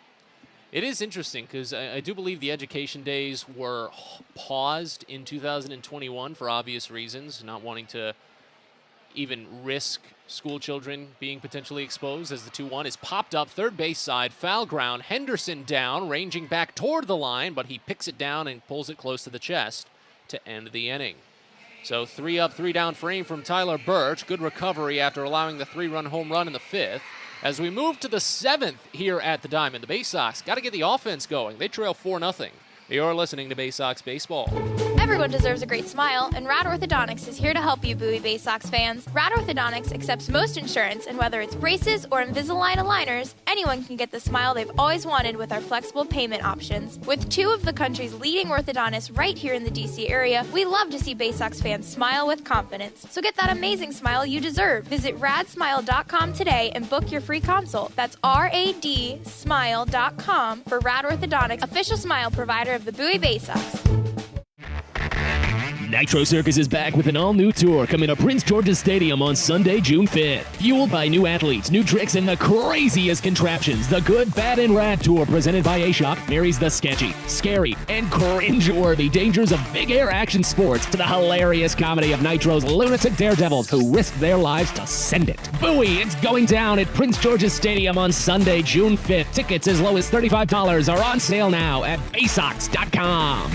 It is interesting because I do believe the education days were paused in 2021 for obvious reasons, not wanting to even risk school children being potentially exposed, as the 2-1 is popped up third base side, foul ground. Henderson down, ranging back toward the line, but he picks it down and pulls it close to the chest to end the inning. So 3 up, 3 down frame from Tyler Birch. Good recovery after allowing the 3-run home run in the 5th. As we move to the 7th here at the Diamond, the Baysox got to get the offense going. They trail 4-0. You're listening to Baysox Baseball.
Everyone deserves a great smile, and Rad Orthodontics is here to help you, Bowie Baysox fans. Rad Orthodontics accepts most insurance, and whether it's braces or Invisalign aligners, anyone can get the smile they've always wanted with our flexible payment options. With 2 of the country's leading orthodontists right here in the D.C. area, we love to see Baysox fans smile with confidence. So get that amazing smile you deserve. Visit radsmile.com today and book your free consult. That's radsmile.com for Rad Orthodontics, official smile provider of the Bowie Baysox.
Nitro Circus is back with an all-new tour coming to Prince George's Stadium on Sunday, June 5th. Fueled by new athletes, new tricks, and the craziest contraptions, the Good, Bad, and Rad Tour presented by A-Shock marries the sketchy, scary, and cringe-worthy dangers of big air action sports to the hilarious comedy of Nitro's lunatic daredevils who risk their lives to send it. Bowie, it's going down at Prince George's Stadium on Sunday, June 5th. Tickets as low as $35 are on sale now at Baysox.com.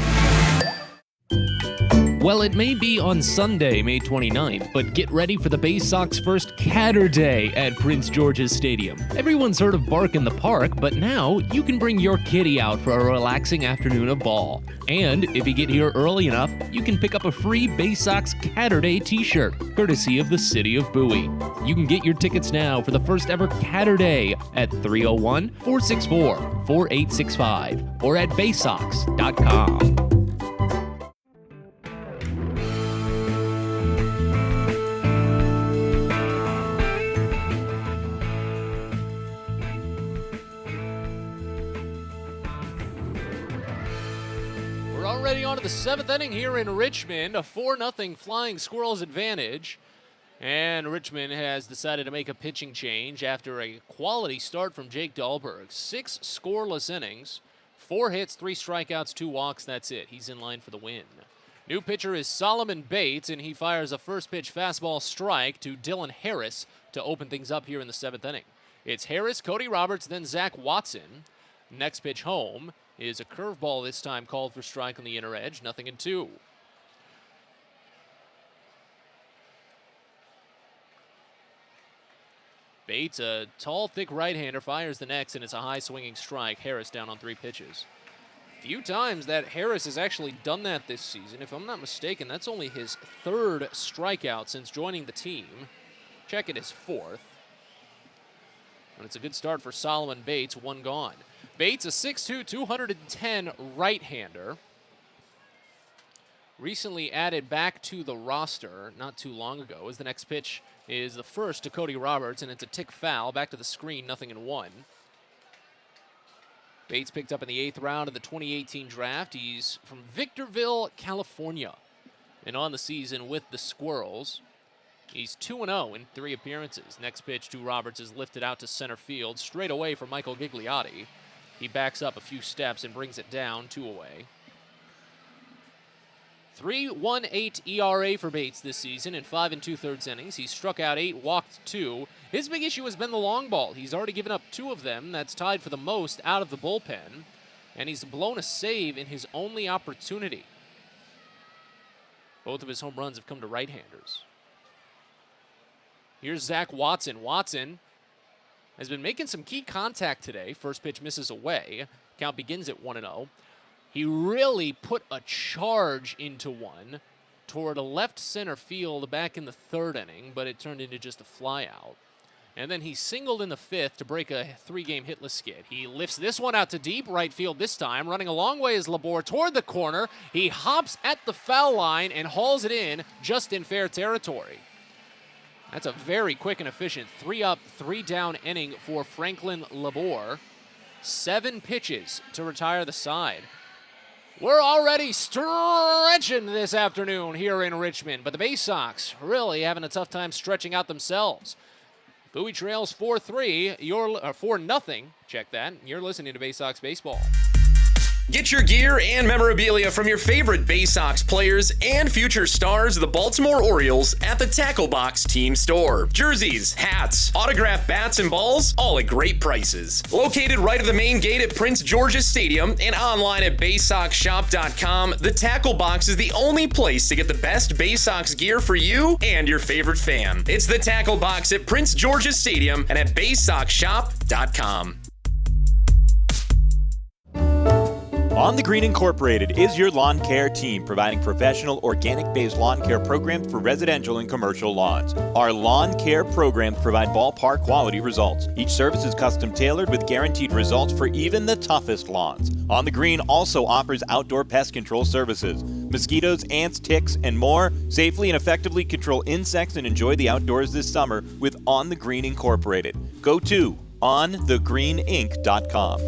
Well, it may be on Sunday, May 29th, but get ready for the Baysox first Catter Day at Prince George's Stadium. Everyone's heard of Bark in the Park, but now you can bring your kitty out for a relaxing afternoon of ball. And if you get here early enough, you can pick up a free Baysox Catter Day t-shirt, courtesy of the City of Bowie. You can get your tickets now for the first ever Catter Day at 301-464-4865 or at Baysox.com.
Already on to the 7th inning here in Richmond, a 4-0 Flying Squirrels advantage. And Richmond has decided to make a pitching change after a quality start from Jake Dahlberg. 6 scoreless innings, 4 hits, 3 strikeouts, 2 walks, that's it. He's in line for the win. New pitcher is Solomon Bates, and he fires a first pitch fastball strike to Dylan Harris to open things up here in the 7th inning. It's Harris, Cody Roberts, then Zach Watson. Next pitch home is a curveball, this time called for strike on the inner edge, 0-2. Bates, a tall, thick right-hander, fires the next, and it's a high-swinging strike. Harris down on 3 pitches. Few times that Harris has actually done that this season. If I'm not mistaken, that's only his 3rd strikeout since joining the team. Check it his 4th. And it's a good start for Solomon Bates, 1 gone. Bates, a 6'2", 210 right-hander. Recently added back to the roster not too long ago, as the next pitch is the first to Cody Roberts, and it's a tick foul. Back to the screen, 0-1. Bates picked up in the 8th round of the 2018 draft. He's from Victorville, California, and on the season with the Squirrels. He's 2-0 in 3 appearances. Next pitch to Roberts is lifted out to center field, straight away from Michael Gigliotti. He backs up a few steps and brings it down, 2 away. 3.18 ERA for Bates this season in 5 2/3 innings. He struck out 8, walked 2. His big issue has been the long ball. He's already given up 2 of them. That's tied for the most out of the bullpen. And he's blown a save in his only opportunity. Both of his home runs have come to right-handers. Here's Zach Watson. Watson has been making some key contact today. First pitch misses away. Count begins at 1-0. He really put a charge into one toward a left center field back in the 3rd inning, but it turned into just a flyout. And then he singled in the 5th to break a 3-game hitless skid. He lifts this one out to deep right field this time. Running a long way is Labor toward the corner. He hops at the foul line and hauls it in just in fair territory. That's a very quick and efficient 3-up, 3-down inning for Franklin Labor. 7 pitches to retire the side. We're already stretching this afternoon here in Richmond, but the Baysox really having a tough time stretching out themselves. Bowie trails 4-3, 4-0. Check that. You're listening to Baysox Baseball.
Get your gear and memorabilia from your favorite Baysox players and future stars of the Baltimore Orioles at the Tackle Box Team Store. Jerseys, hats, autographed bats and balls, all at great prices. Located right at the main gate at Prince George's Stadium and online at BaysoxShop.com, the Tackle Box is the only place to get the best Baysox gear for you and your favorite fan. It's the Tackle Box at Prince George's Stadium and at BaysoxShop.com.
On the Green Incorporated is your lawn care team, providing professional organic-based lawn care programs for residential and commercial lawns. Our lawn care programs provide ballpark quality results. Each service is custom tailored with guaranteed results for even the toughest lawns. On the Green also offers outdoor pest control services. Mosquitoes, ants, ticks, and more. Safely and effectively control insects and enjoy the outdoors this summer with On the Green Incorporated. Go to onthegreeninc.com.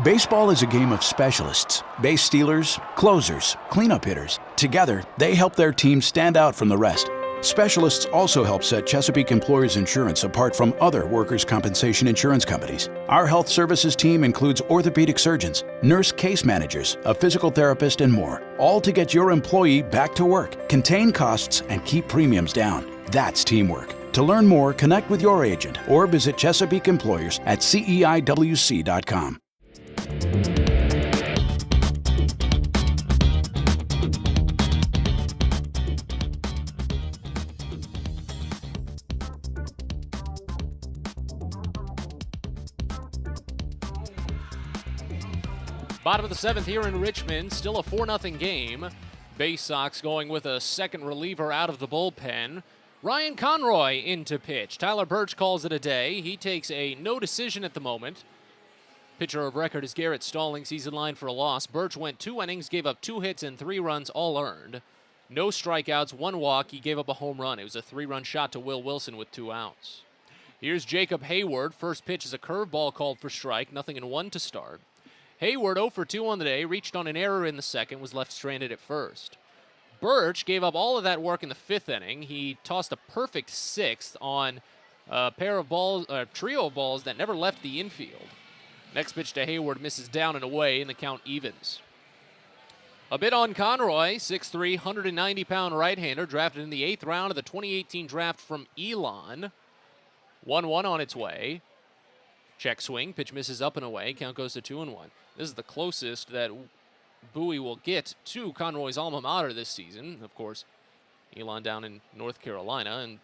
Baseball is a game of specialists. Base stealers, closers, cleanup hitters. Together, they help their team stand out from the rest. Specialists also help set Chesapeake Employers Insurance apart from other workers' compensation insurance companies. Our health services team includes orthopedic surgeons, nurse case managers, a physical therapist, and more, all to get your employee back to work, contain costs, and keep premiums down. That's teamwork. To learn more, connect with your agent or visit Chesapeake Employers at CEIWC.com.
Bottom of the 7th here in Richmond, still a 4-0 game. Baysox going with a second reliever out of the bullpen. Ryan Conroy in to pitch. Tyler Birch calls it a day. He takes a no decision at the moment. Pitcher of record is Garrett Stallings. He's in line for a loss. Birch went 2 innings, gave up 2 hits and 3 runs, all earned. No strikeouts, 1 walk. He gave up a home run. It was a 3-run shot to Will Wilson with 2 outs. Here's Jacob Hayward. First pitch is a curveball called for strike. 0-1 to start. Hayward 0 for 2 on the day. Reached on an error in the second. Was left stranded at first. Birch gave up all of that work in the 5th inning. He tossed a perfect 6th on a pair of balls, a trio of balls that never left the infield. Next pitch to Hayward misses down and away, and the count evens. A bit on Conroy, 6'3", 190-pound right-hander, drafted in the 8th round of the 2018 draft from Elon. 1-1 on its way. Check swing, pitch misses up and away, count goes to 2-1. This is the closest that Bowie will get to Conroy's alma mater this season. Of course, Elon down in North Carolina, and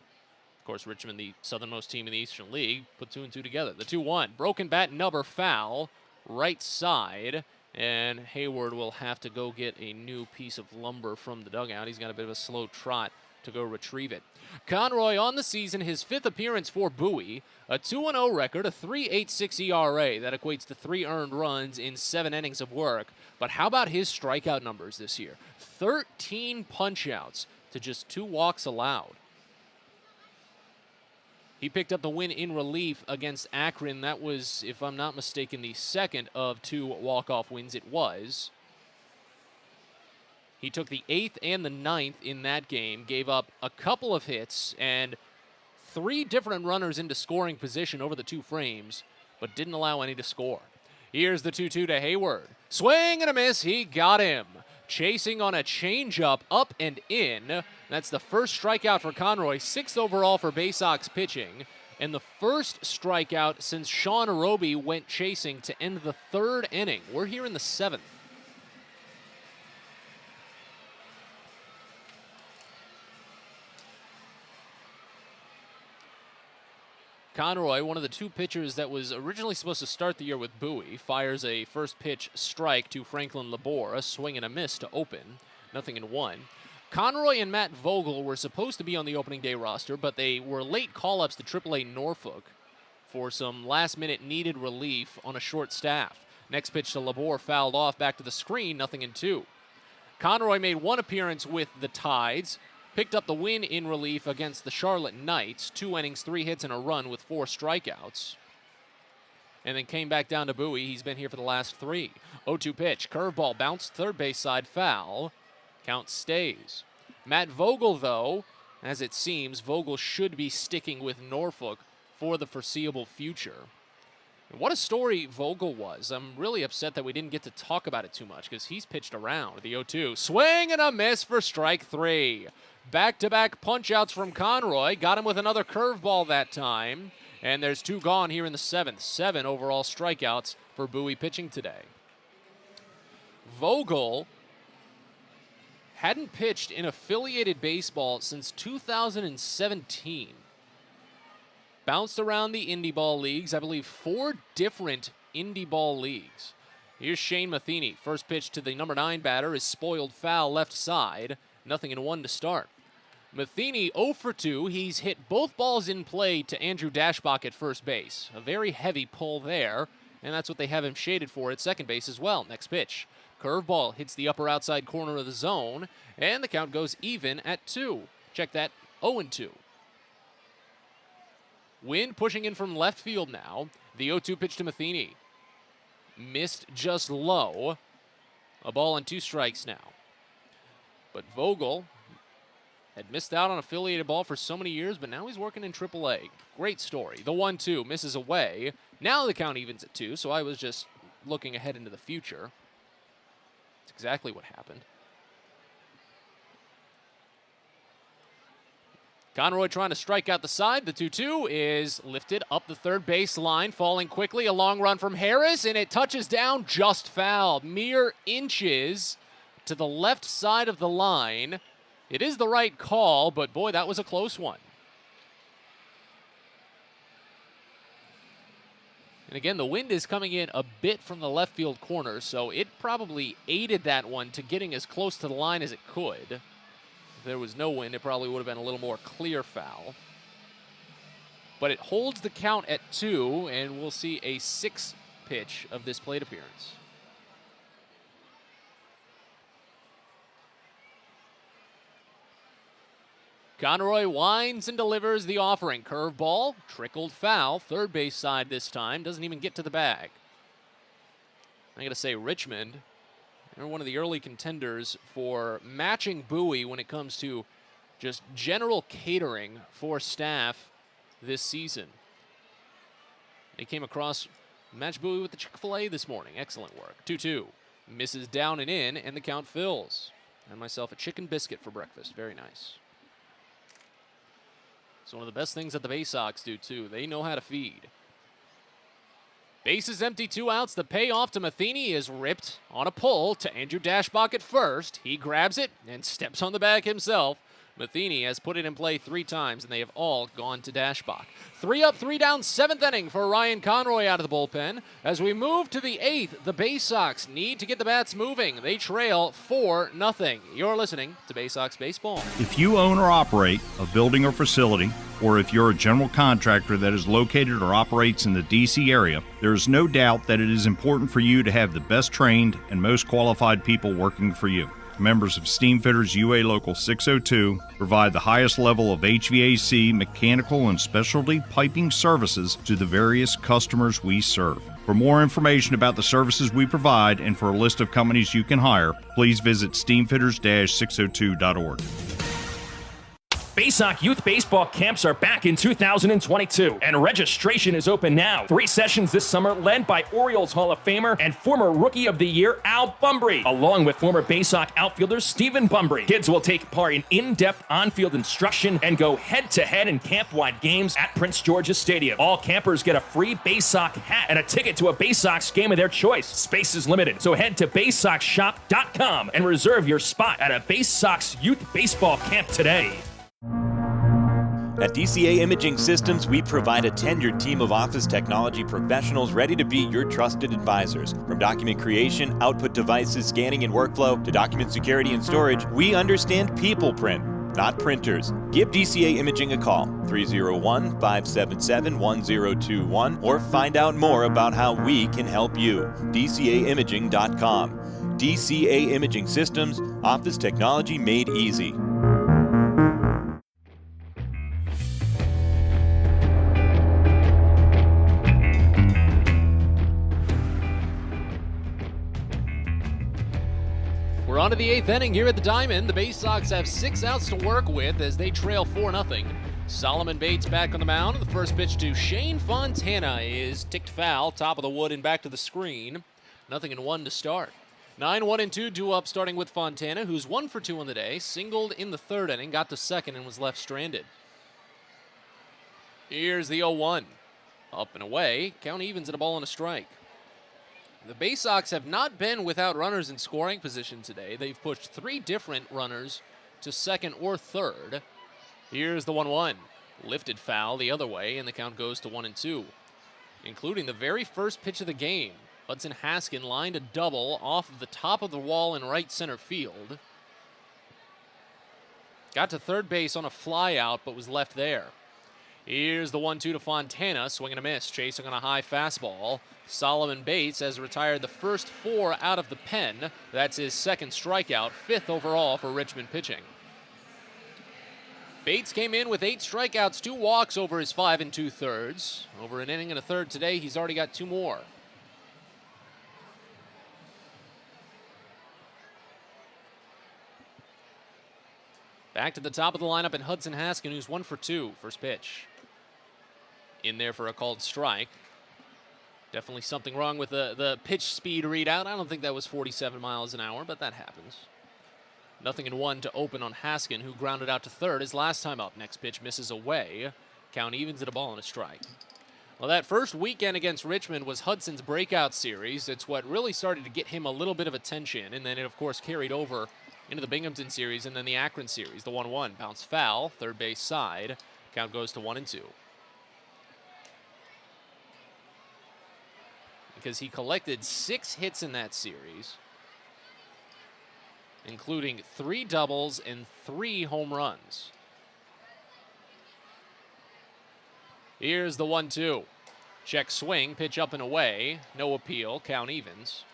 Of course, Richmond, the southernmost team in the Eastern League, put 2 and 2 together. The 2-1, broken bat number foul, right side, and Hayward will have to go get a new piece of lumber from the dugout. He's got a bit of a slow trot to go retrieve it. Conroy on the season, his 5th appearance for Bowie, a 2-0 record, a 3.86 ERA. That equates to 3 earned runs in 7 innings of work. But how about his strikeout numbers this year? 13 punch-outs to just 2 walks allowed. He picked up the win in relief against Akron. That was, if I'm not mistaken, the second of 2 walk-off wins it was. He took the 8th and the 9th in that game, gave up a couple of hits and 3 different runners into scoring position over the 2 frames, but didn't allow any to score. Here's the 2-2 to Hayward. Swing and a miss, he got him. Chasing on a changeup, up and in. That's the first strikeout for Conroy, 6th overall for Baysox pitching, and the first strikeout since Sean Arobi went chasing to end the 3rd inning. We're here in the 7th. Conroy, one of the 2 pitchers that was originally supposed to start the year with Bowie, fires a first pitch strike to Franklin Labor, a swing and a miss to open, 0-1. Conroy and Matt Vogel were supposed to be on the opening day roster, but they were late call-ups to AAA Norfolk for some last-minute needed relief on a short staff. Next pitch to Labor fouled off, back to the screen, 0-2. Conroy made 1 appearance with the Tides, picked up the win in relief against the Charlotte Knights, 2 innings, 3 hits, and a run with 4 strikeouts. And then came back down to Bowie. He's been here for the last 3. 0-2 pitch, curveball, bounced third base side, foul. Count stays. Matt Vogel, though, as it seems, Vogel should be sticking with Norfolk for the foreseeable future. And what a story Vogel was. I'm really upset that we didn't get to talk about it too much because he's pitched around. The 0-2, swing and a miss for strike 3. Back-to-back punch-outs from Conroy. Got him with another curveball that time. And there's 2 gone here in the 7th. 7 overall strikeouts for Bowie pitching today. Vogel hadn't pitched in affiliated baseball since 2017. Bounced around the indie ball leagues, I believe 4 different indie ball leagues. Here's Shane Matheny. First pitch to the number 9 batter is spoiled foul left side. 0-1 to start. Matheny 0 for 2. He's hit both balls in play to Andrew Dashbach at first base. A very heavy pull there, and that's what they have him shaded for at second base as well. Next pitch. Curveball hits the upper outside corner of the zone, and the count goes even at 2. Check that, 0-2. Wind pushing in from left field now. The 0-2 pitch to Matheny. Missed just low. A ball and 2 strikes now. But Vogel had missed out on affiliated ball for so many years, but now he's working in AAA. Great story. The 1-2 misses away. Now the count evens at 2, so I was just looking ahead into the future. That's exactly what happened. Conroy trying to strike out the side. The 2-2 is lifted up the third base line, falling quickly. A long run from Harris, and it touches down just foul. Mere inches to the left side of the line. It is the right call, but boy, that was a close one. And again, the wind is coming in a bit from the left field corner, so it probably aided that one to getting as close to the line as it could. If there was no wind, it probably would have been a little more clear foul. But it holds the count at 2, and we'll see a 6th pitch of this plate appearance. Conroy winds and delivers the offering. Curveball, trickled foul, third base side this time. Doesn't even get to the bag. I gotta say, Richmond, they're one of the early contenders for matching Bowie when it comes to just general catering for staff this season. They came across match Bowie with the Chick-fil-A this morning. Excellent work. 2-2. Misses down and in, and the count fills. And myself a chicken biscuit for breakfast. Very nice. It's one of the best things that the Baysox do, too. They know how to feed. Base is empty, 2 outs. The payoff to Matheny is ripped on a pull to Andrew Dashbach at first. He grabs it and steps on the bag himself. Matheny has put it in play 3 times, and they have all gone to Dashbach. 3 up, 3 down, 7th inning for Ryan Conroy out of the bullpen. As we move to the 8th, the Baysox need to get the bats moving. They trail 4-0. You're listening to Baysox Baseball.
If you own or operate a building or facility, or if you're a general contractor that is located or operates in the D.C. area, there is no doubt that it is important for you to have the best trained and most qualified people working for you. Members of Steamfitters UA Local 602 provide the highest level of HVAC, mechanical, and specialty piping services to the various customers we serve. For more information about the services we provide and for a list of companies you can hire, please visit steamfitters-602.org.
Baysox Youth Baseball Camps are back in 2022, and registration is open now. 3 sessions this summer led by Orioles Hall of Famer and former Rookie of the Year Al Bumbry, along with former Baysox outfielder Stephen Bumbry. Kids will take part in in-depth on-field instruction and go head-to-head in camp-wide games at Prince George's Stadium. All campers get a free Baysox hat and a ticket to a Baysox game of their choice. Space is limited, so head to BaysoxShop.com and reserve your spot at a Baysox Youth Baseball Camp today.
At DCA Imaging Systems, we provide a tenured team of office technology professionals ready to be your trusted advisors. From document creation, output devices, scanning and workflow, to document security and storage, we understand people print, not printers. Give DCA Imaging a call, 301-577-1021, or find out more about how we can help you. DCAimaging.com. DCA Imaging Systems, office technology made easy.
We're on to the 8th inning here at the Diamond. The Baysox have 6 outs to work with as they trail 4-0. Solomon Bates back on the mound. The first pitch to Shane Fontana is ticked foul, top of the wood and back to the screen. 0-1 to start. 9-1-2, due up starting with Fontana, who's 1 for 2 on the day. Singled in the 3rd inning, got to 2nd and was left stranded. Here's the 0-1. Up and away. Count evens at a ball and a strike. The Baysox have not been without runners in scoring position today. They've pushed 3 different runners to 2nd or 3rd. Here's the 1-1. Lifted foul the other way, and the count goes to 1-2. Including the very first pitch of the game. Hudson Haskin lined a double off of the top of the wall in right center field. Got to 3rd base on a fly out, but was left there. Here's the 1-2 to Fontana, swing and a miss, chasing on a high fastball. Solomon Bates has retired the first 4 out of the pen. That's his 2nd strikeout, 5th overall for Richmond pitching. Bates came in with 8 strikeouts, 2 walks over his 5 2/3. Over an inning and a third today, he's already got 2 more. Back to the top of the lineup and Hudson Haskin, who's 1 for 2. First pitch. In there for a called strike. Definitely something wrong with the pitch speed readout. I don't think that was 47 miles an hour, but that happens. 0-1 to open on Haskin, who grounded out to 3rd his last time up. Next pitch misses away. Count evens at a ball and a strike. Well, that first weekend against Richmond was Hudson's breakout series. It's what really started to get him a little bit of attention, and then it, of course, carried over into the Binghamton series and then the Akron series. The 1-1 bounce foul, 3rd base side. Count goes to 1-2. Because he collected 6 hits in that series, including 3 doubles and 3 home runs. Here's the 1-2. Check swing, pitch up and away. No appeal, count evens.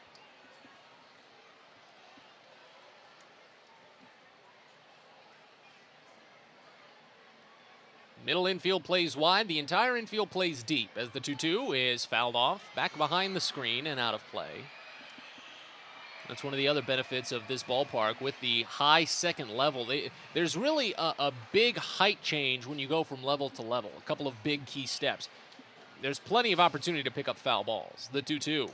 Middle infield plays wide. The entire infield plays deep as the 2-2 is fouled off, back behind the screen and out of play. That's one of the other benefits of this ballpark with the high 2nd level. There's really a big height change when you go from level to level, a couple of big key steps. There's plenty of opportunity to pick up foul balls. The 2-2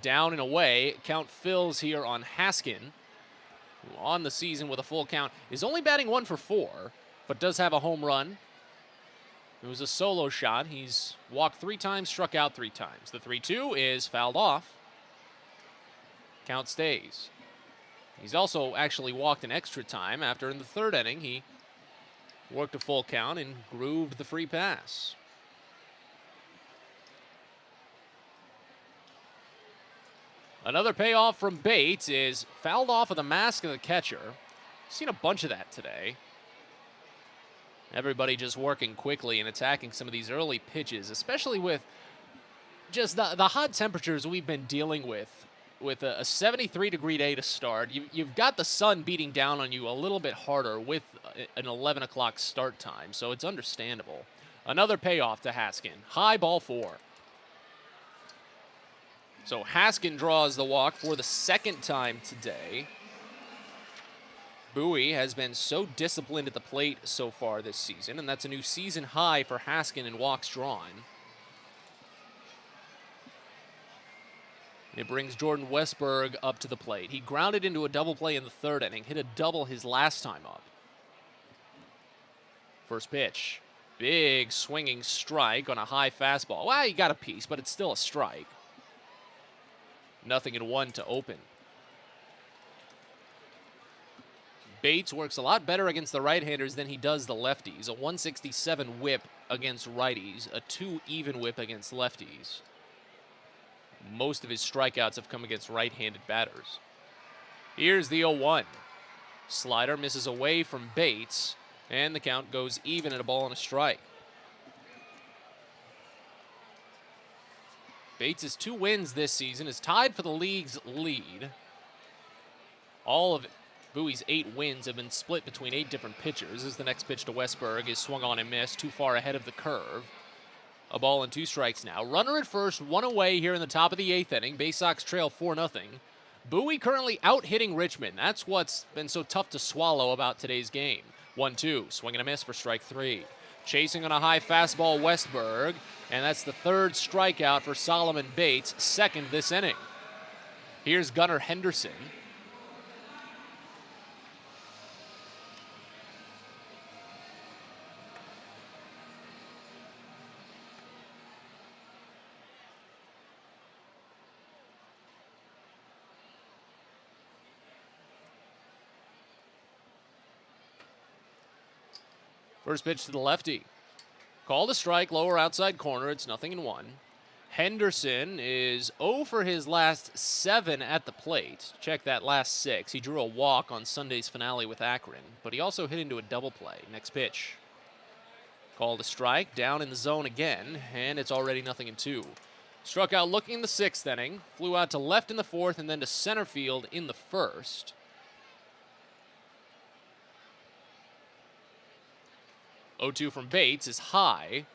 down and away. Count fills here on Haskin, who on the season with a full count is only batting 1 for 4, but does have a home run. It was a solo shot. He's walked 3 times, struck out 3 times. The 3-2 is fouled off. Count stays. He's also actually walked an extra time after in the 3rd inning he Worked a full count and grooved the free pass. Another payoff from Bates is fouled off of the mask of the catcher. Seen a bunch of that today. Everybody just working quickly and attacking some of these early pitches, especially with just the hot temperatures we've been dealing with a 73-degree day to start. You've got the sun beating down on you a little bit harder with an 11 o'clock start time, so it's understandable. Another payoff to Haskin. High ball 4. So Haskin draws the walk for the second time today. Bowie has been so disciplined at the plate so far this season, and that's a new season high for Haskin in walks drawn. It brings Jordan Westberg up to the plate. He grounded into a double play in the third inning, hit a double his last time up. First pitch. Big swinging strike on a high fastball. Well, he got a piece, but it's still a strike. 0-1 to open. Bates works a lot better against the right-handers than he does the lefties. A 167 whip against righties, a 2 even whip against lefties. Most of his strikeouts have come against right-handed batters. Here's the 0-1. Slider misses away from Bates, and the count goes even at a ball and a strike. Bates' 2 wins this season is tied for the league's lead. All of Bowie's 8 wins have been split between 8 different pitchers as the next pitch to Westberg is swung on and missed, too far ahead of the curve. A ball and 2 strikes now. Runner at first, 1 away here in the top of the 8th inning. Baysox trail 4-0. Bowie currently out-hitting Richmond. That's what's been so tough to swallow about today's game. 1-2, swing and a miss for strike 3. Chasing on a high fastball, Westberg, and that's the 3rd strikeout for Solomon Bates, 2nd this inning. Here's Gunnar Henderson. First pitch to the lefty. Called a strike, lower outside corner. It's 0-1. Henderson is 0 for his last 7 at the plate. Check that last 6. He drew a walk on Sunday's finale with Akron, but he also hit into a double play. Next pitch. Called a strike, down in the zone again, and it's already 0-2. Struck out looking in the 6th inning, flew out to left in the 4th, and then to center field in the 1st. (0-2) from Bates is high.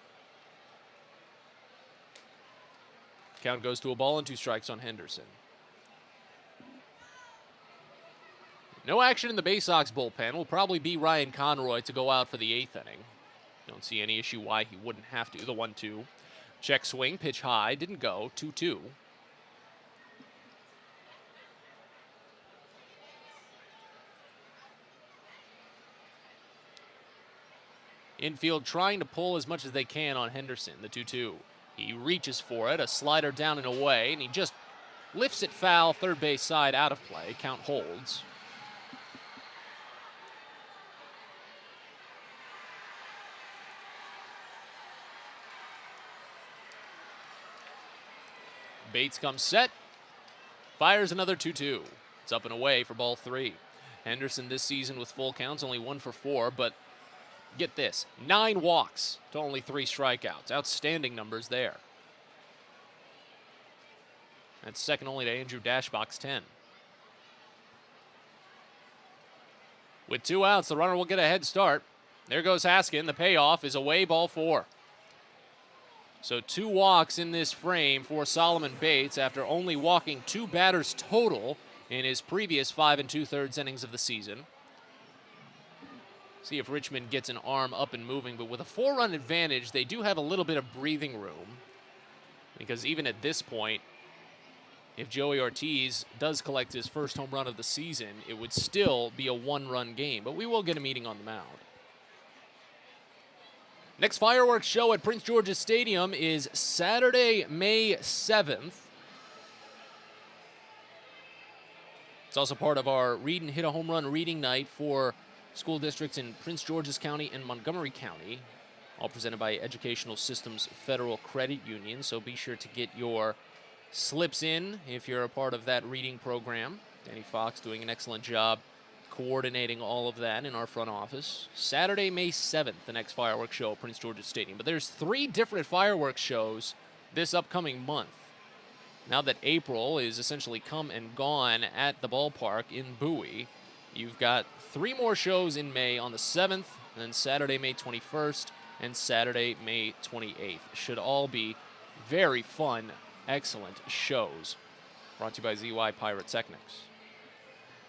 Count goes to a ball and 2 strikes on Henderson. No action in the Baysox bullpen. Will probably be Ryan Conroy to go out for the 8th inning. Don't see any issue why he wouldn't have to. The 1-2. Check swing, pitch high, didn't go. 2-2. Infield trying to pull as much as they can on Henderson, the 2-2. He reaches for it, a slider down and away, and he just lifts it foul, third base side out of play. Count holds. Bates comes set, fires another 2-2. It's up and away for ball 3. Henderson this season with full counts, only 1 for 4, but get this, 9 walks to only 3 strikeouts. Outstanding numbers there. That's second only to Andrew Dashbox 10. With 2 outs, the runner will get a head start. There goes Haskin. The payoff is away, ball 4. So 2 walks in this frame for Solomon Bates after only walking 2 batters total in his previous 5 2/3 innings of the season. See if Richmond gets an arm up and moving, but with a 4-run advantage, they do have a little bit of breathing room. Because even at this point, if Joey Ortiz does collect his first home run of the season, it would still be a 1-run game, but we will get a meeting on the mound. Next fireworks show at Prince George's Stadium is Saturday, May 7th. It's also part of our Read and Hit a Home Run reading night for school districts in Prince George's County and Montgomery County, all presented by Educational Systems Federal Credit Union. So be sure to get your slips in if you're a part of that reading program. Danny Fox doing an excellent job coordinating all of that in our front office. Saturday, May 7th, the next fireworks show at Prince George's Stadium. But there's 3 different fireworks shows this upcoming month. Now that April is essentially come and gone at the ballpark in Bowie, you've got 3 more shows in May on the 7th, and then Saturday, May 21st, and Saturday, May 28th. Should all be very fun, excellent shows. Brought to you by ZY Pyrotechnics.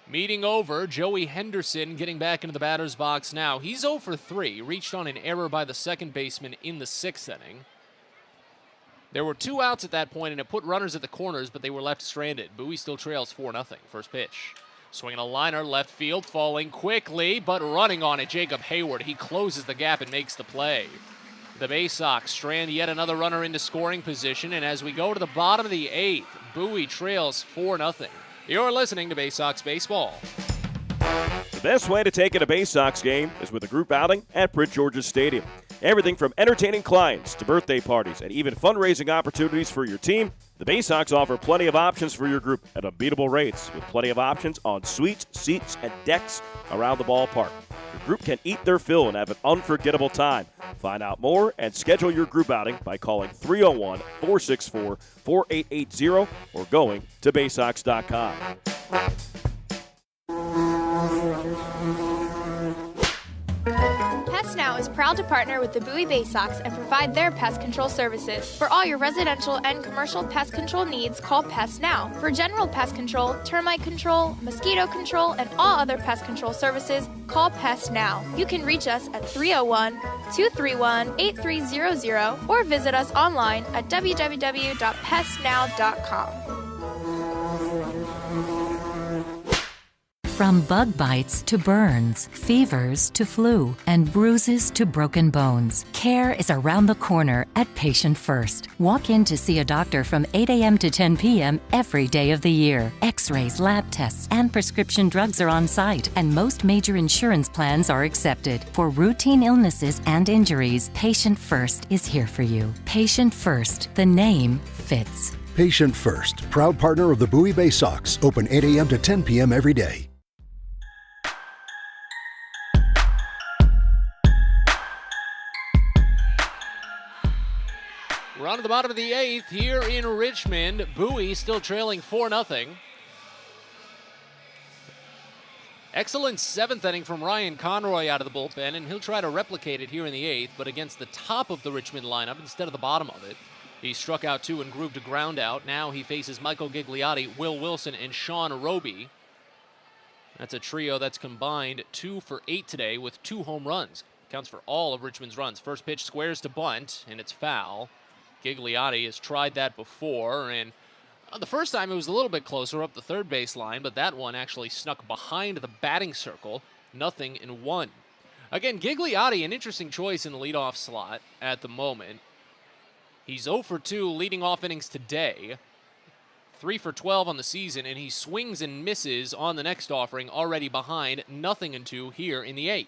Meeting over, Joey Henderson getting back into the batter's box now. He's 0 for 3, reached on an error by the second baseman in the 6th inning. There were 2 outs at that point, and it put runners at the corners, but they were left stranded. Bowie still trails 4-0. First pitch. Swinging a liner, left field, falling quickly, but running on it, Jacob Hayward. He closes the gap and makes the play. The Baysox strand yet another runner into scoring position, and as we go to the bottom of the 8th, Bowie trails 4-0. You're listening to Baysox Baseball.
The best way to take in a Baysox game is with a group outing at Prince George's Stadium. Everything from entertaining clients to birthday parties and even fundraising opportunities for your team, the Baysox offer plenty of options for your group at unbeatable rates with plenty of options on suites, seats, and decks around the ballpark. Your group can eat their fill and have an unforgettable time. Find out more and schedule your group outing by calling 301-464-4880 or going to Baysox.com.
Pest Now is proud to partner with the Bowie Baysox and provide their pest control services. For all your residential and commercial pest control needs, call Pest Now. For general pest control, termite control, mosquito control, and all other pest control services, call Pest Now. You can reach us at 301-231-8300 or visit us online at www.pestnow.com.
From bug bites to burns, fevers to flu, and bruises to broken bones, care is around the corner at Patient First. Walk in to see a doctor from 8 a.m. to 10 p.m. every day of the year. X-rays, lab tests, and prescription drugs are on site, and most major insurance plans are accepted. For routine illnesses and injuries, Patient First is here for you. Patient First, the name fits.
Patient First, proud partner of the Bowie Baysox, open 8 a.m. to 10 p.m. every day.
We're on to the bottom of the 8th here in Richmond. Bowie still trailing 4-0. Excellent 7th inning from Ryan Conroy out of the bullpen, and he'll try to replicate it here in the 8th, but against the top of the Richmond lineup instead of the bottom of it. He struck out 2 and grooved a ground out. Now he faces Michael Gigliotti, Will Wilson, and Sean Roby. That's a trio that's combined 2 for 8 today with 2 home runs. Counts for all of Richmond's runs. First pitch squares to bunt, and it's foul. Gigliotti has tried that before, and the first time it was a little bit closer up the third base line, but that one actually snuck behind the batting circle. 0-1. Again, Gigliotti, an interesting choice in the leadoff slot at the moment. He's 0 for 2 leading off innings today. 3 for 12 on the season, and he swings and misses on the next offering, already behind 0-2 here in the 8th.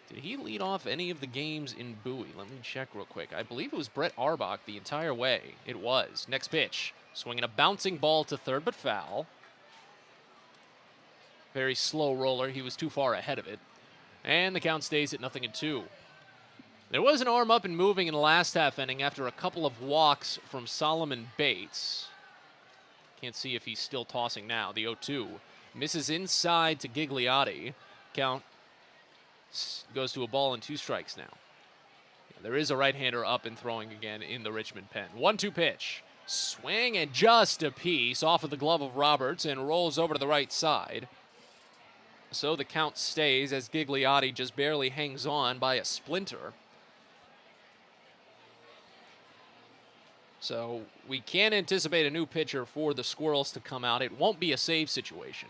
Did he lead off any of the games in Bowie? Let me check real quick. I believe it was Brett Arbach the entire way. It was. Next pitch. Swinging a bouncing ball to third, but foul. Very slow roller. He was too far ahead of it. And the count stays at 0-2. There was an arm up and moving in the last half inning after a couple of walks from Solomon Bates. Can't see if he's still tossing now. The 0-2. Misses inside to Gigliotti. Count goes to a ball and 2 strikes now. There is a right-hander up and throwing again in the Richmond pen. 1-2 pitch. Swing and just a piece off of the glove of Roberts and rolls over to the right side. So the count stays as Gigliotti just barely hangs on by a splinter. So we can anticipate a new pitcher for the Squirrels to come out. It won't be a save situation.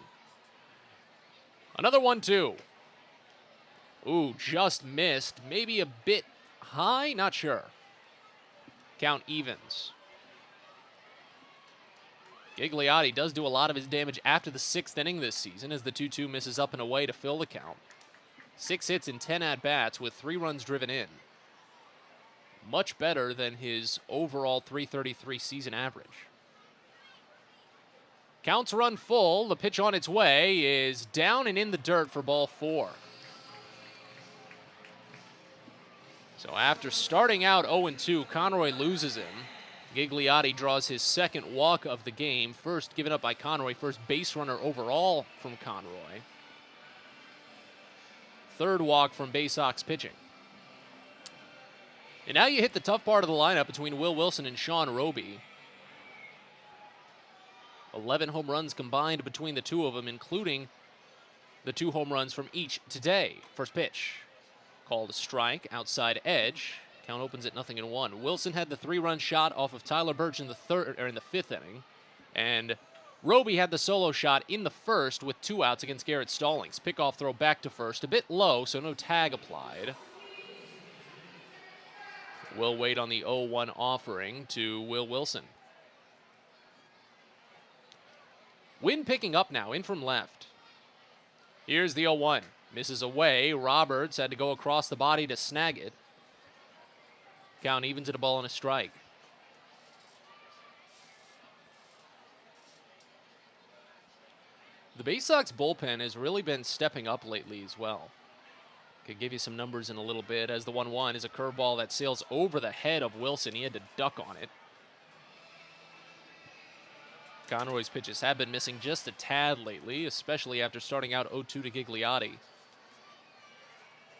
Another 1-2. Ooh, just missed. Maybe a bit high? Not sure. Count evens. Gigliotti does do a lot of his damage after the 6th inning this season as the 2-2 misses up and away to fill the count. 6 hits in 10 at-bats with 3 runs driven in. Much better than his overall .333 season average. Counts run full. The pitch on its way is down and in the dirt for ball 4. So after starting out 0-2, Conroy loses him. Gigliotti draws his 2nd walk of the game, first given up by Conroy, first base runner overall from Conroy. 3rd walk from Baysox pitching. And now you hit the tough part of the lineup between Will Wilson and Sean Roby. 11 home runs combined between the two of them, including the 2 home runs from each today. First pitch, called a strike, outside edge. Count opens at 0-1. Wilson had the 3-run shot off of Tyler Birch in the 5th inning, and Roby had the solo shot in the 1st with 2 outs against Garrett Stallings. Pickoff throw back to first, a bit low, so no tag applied. We'll wait on the 0-1 offering to Will Wilson. Wynn picking up now, in from left. Here's the 0-1. Misses away. Roberts had to go across the body to snag it. Count evens at a ball and a strike. The Baysox bullpen has really been stepping up lately as well. Could give you some numbers in a little bit, as the 1-1 is a curveball that sails over the head of Wilson. He had to duck on it. Conroy's pitches have been missing just a tad lately, especially after starting out 0-2 to Gigliotti.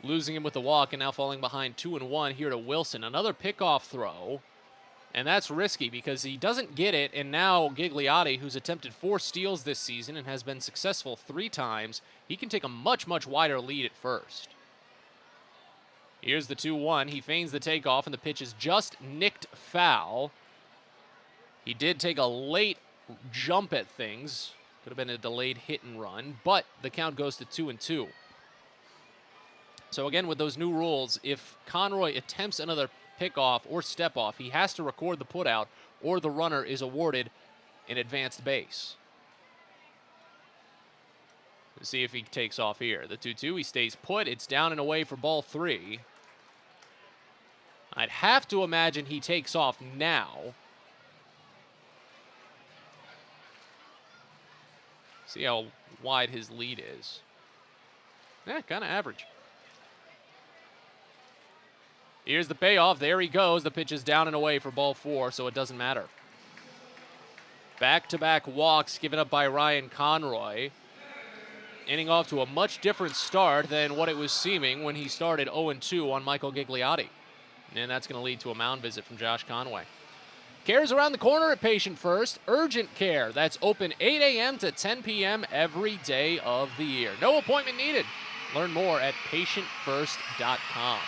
Losing him with the walk and now falling behind 2-1 here to Wilson. Another pickoff throw, and that's risky because he doesn't get it, and now Gigliotti, who's attempted 4 steals this season and has been successful 3 times, he can take a much, much wider lead at first. Here's the 2-1. He feigns the takeoff, and the pitch is just nicked foul. He did take a late jump at things. Could have been a delayed hit and run, but the count goes to 2-2. So again, with those new rules, if Conroy attempts another pickoff or step off, he has to record the putout or the runner is awarded an advanced base. Let's see if he takes off here. The 2-2, he stays put. It's down and away for ball 3. I'd have to imagine he takes off now. See how wide his lead is. Yeah, kind of average. Here's the payoff. There he goes. The pitch is down and away for ball 4, so it doesn't matter. Back-to-back walks given up by Ryan Conroy. Inning off to a much different start than what it was seeming when he started 0-2 on Michael Gigliotti. And that's going to lead to a mound visit from Josh Conway. Care's around the corner at Patient First. Urgent Care. That's open 8 a.m. to 10 p.m. every day of the year. No appointment needed. Learn more at patientfirst.com.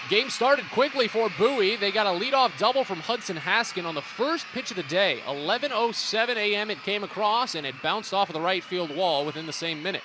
Game started quickly for Bowie. They got a leadoff double from Hudson Haskin on the first pitch of the day. 11:07 a.m. it came across, and it bounced off of the right field wall within the same minute.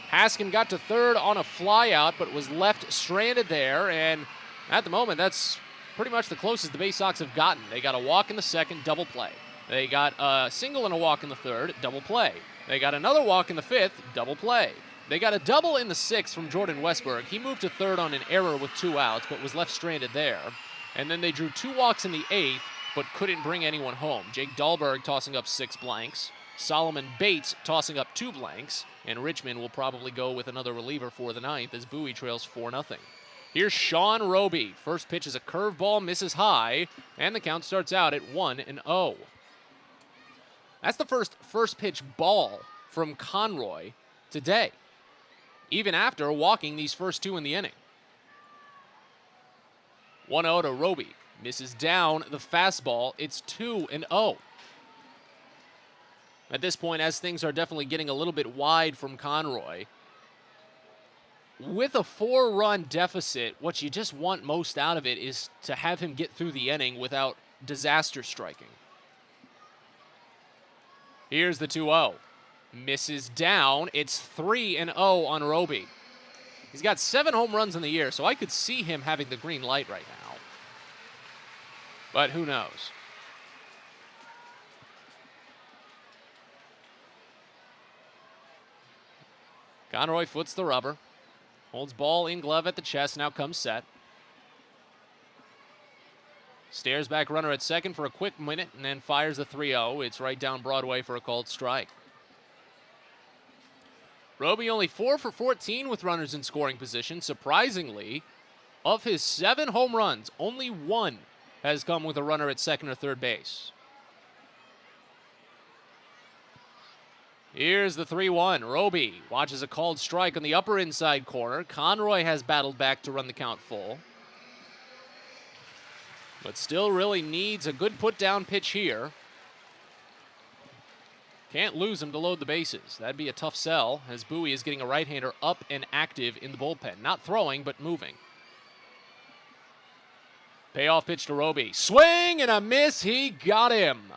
Haskin got to third on a flyout, but was left stranded there, and at the moment, that's pretty much the closest the Baysox have gotten. They got a walk in the second, double play. They got a single and a walk in the third, double play. They got another walk in the fifth, double play. They got a double in the sixth from Jordan Westberg. He moved to third on an error with 2 outs, but was left stranded there. And then they drew 2 walks in the eighth, but couldn't bring anyone home. Jake Dahlberg tossing up 6 blanks. Solomon Bates tossing up 2 blanks. And Richmond will probably go with another reliever for the ninth as Bowie trails 4-0. Here's Sean Roby. First pitch is a curveball, misses high, and the count starts out at 1-0. That's the first pitch ball from Conroy today, even after walking these first 2 in the inning. 1-0 to Roby. Misses down the fastball. It's 2-0. At this point, as things are definitely getting a little bit wide from Conroy, with a 4-run deficit, what you just want most out of it is to have him get through the inning without disaster striking. Here's the 2-0. Misses down. It's 3-0 on Roby. He's got 7 home runs in the year, so I could see him having the green light right now. But who knows? Conroy foots the rubber. Holds ball in glove at the chest, now comes set. Stares back runner at second for a quick minute and then fires the 3-0. It's right down Broadway for a called strike. Roby only 4 for 14 with runners in scoring position. Surprisingly, of his 7 home runs, only 1 has come with a runner at second or third base. Here's the 3-1. Roby watches a called strike on the upper inside corner. Conroy has battled back to run the count full, but still really needs a good put-down pitch here. Can't lose him to load the bases. That'd be a tough sell, as Bowie is getting a right-hander up and active in the bullpen. Not throwing, but moving. Payoff pitch to Roby. Swing and a miss. He got him.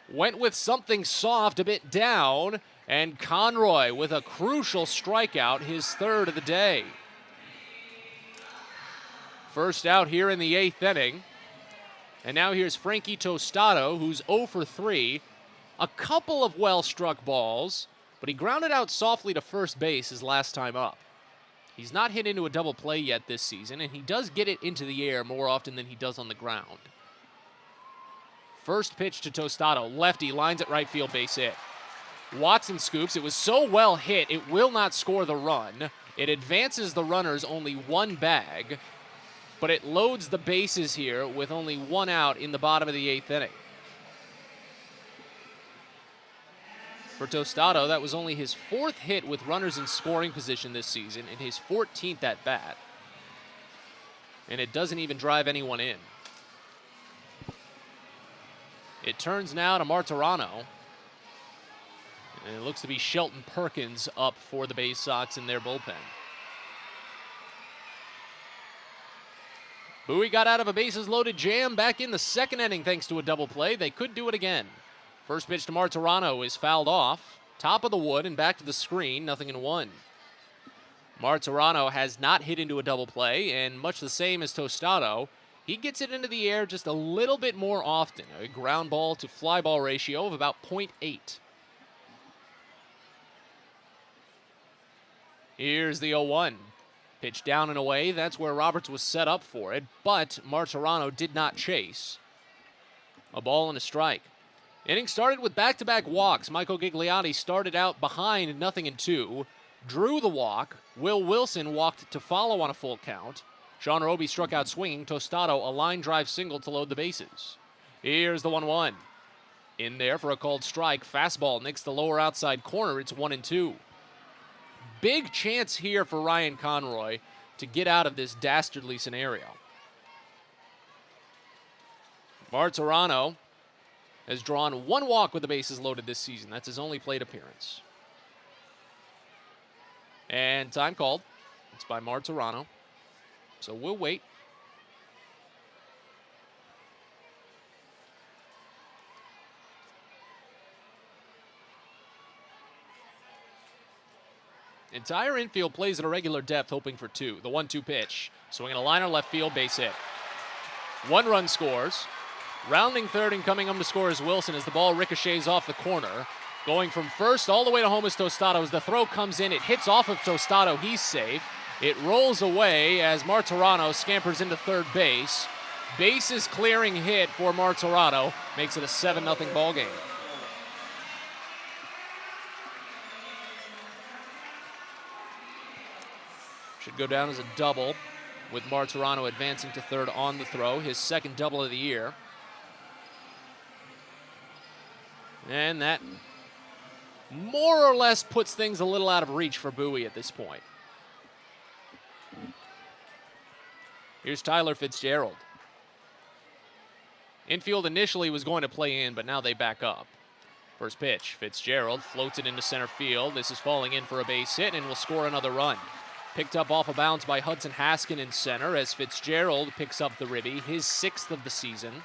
Went with something soft a bit down, and Conroy with a crucial strikeout, his 3rd of the day. First out here in the 8th inning. And now here's Frankie Tostado, who's 0 for 3. A couple of well-struck balls, but he grounded out softly to first base his last time up. He's not hit into a double play yet this season, and he does get it into the air more often than he does on the ground. First pitch to Tostado, lefty, lines at right field, base hit. Watson scoops. It was so well hit, it will not score the run. It advances the runners only 1 bag, but it loads the bases here with only 1 out in the bottom of the 8th inning. For Tostado, that was only his 4th hit with runners in scoring position this season and his 14th at bat. And it doesn't even drive anyone in. It turns now to Martirano. And it looks to be Shelton Perkins up for the Baysox in their bullpen. Bowie got out of a bases-loaded jam back in the 2nd inning thanks to a double play. They could do it again. First pitch to Martirano is fouled off. Top of the wood and back to the screen, 0-1. Martirano has not hit into a double play, and much the same as Tostado, he gets it into the air just a little bit more often. A ground ball to fly ball ratio of about 0.8. Here's the 0-1. Pitch down and away. That's where Roberts was set up for it, but Martirano did not chase. A ball and a strike. Inning started with back-to-back walks. Michael Gigliotti started out behind 0-2, drew the walk. Will Wilson walked to follow on a full count. Sean Roby struck out swinging. Tostado a line drive single to load the bases. Here's the 1-1. In there for a called strike. Fastball nicks the lower outside corner. It's 1-2. Big chance here for Ryan Conroy to get out of this dastardly scenario. Martirano has drawn 1 walk with the bases loaded this season. That's his only plate appearance. And time called. It's by Martirano. So we'll wait. Entire infield plays at a regular depth, hoping for 2. The 1-2 pitch. Swinging a liner left field, base hit. 1 run scores. Rounding third and coming home to score is Wilson as the ball ricochets off the corner. Going from first all the way to home is Tostado. As the throw comes in, it hits off of Tostado. He's safe. It rolls away as Martirano scampers into third base. Bases clearing hit for Martirano makes it a 7-0 ball game. Should go down as a double with Martirano advancing to third on the throw, his 2nd double of the year. And that more or less puts things a little out of reach for Bowie at this point. Here's Tyler Fitzgerald. Infield initially was going to play in, but now they back up. First pitch, Fitzgerald floats it into center field. This is falling in for a base hit and will score another run. Picked up off a bounce by Hudson Haskin in center as Fitzgerald picks up the ribby, his 6th of the season.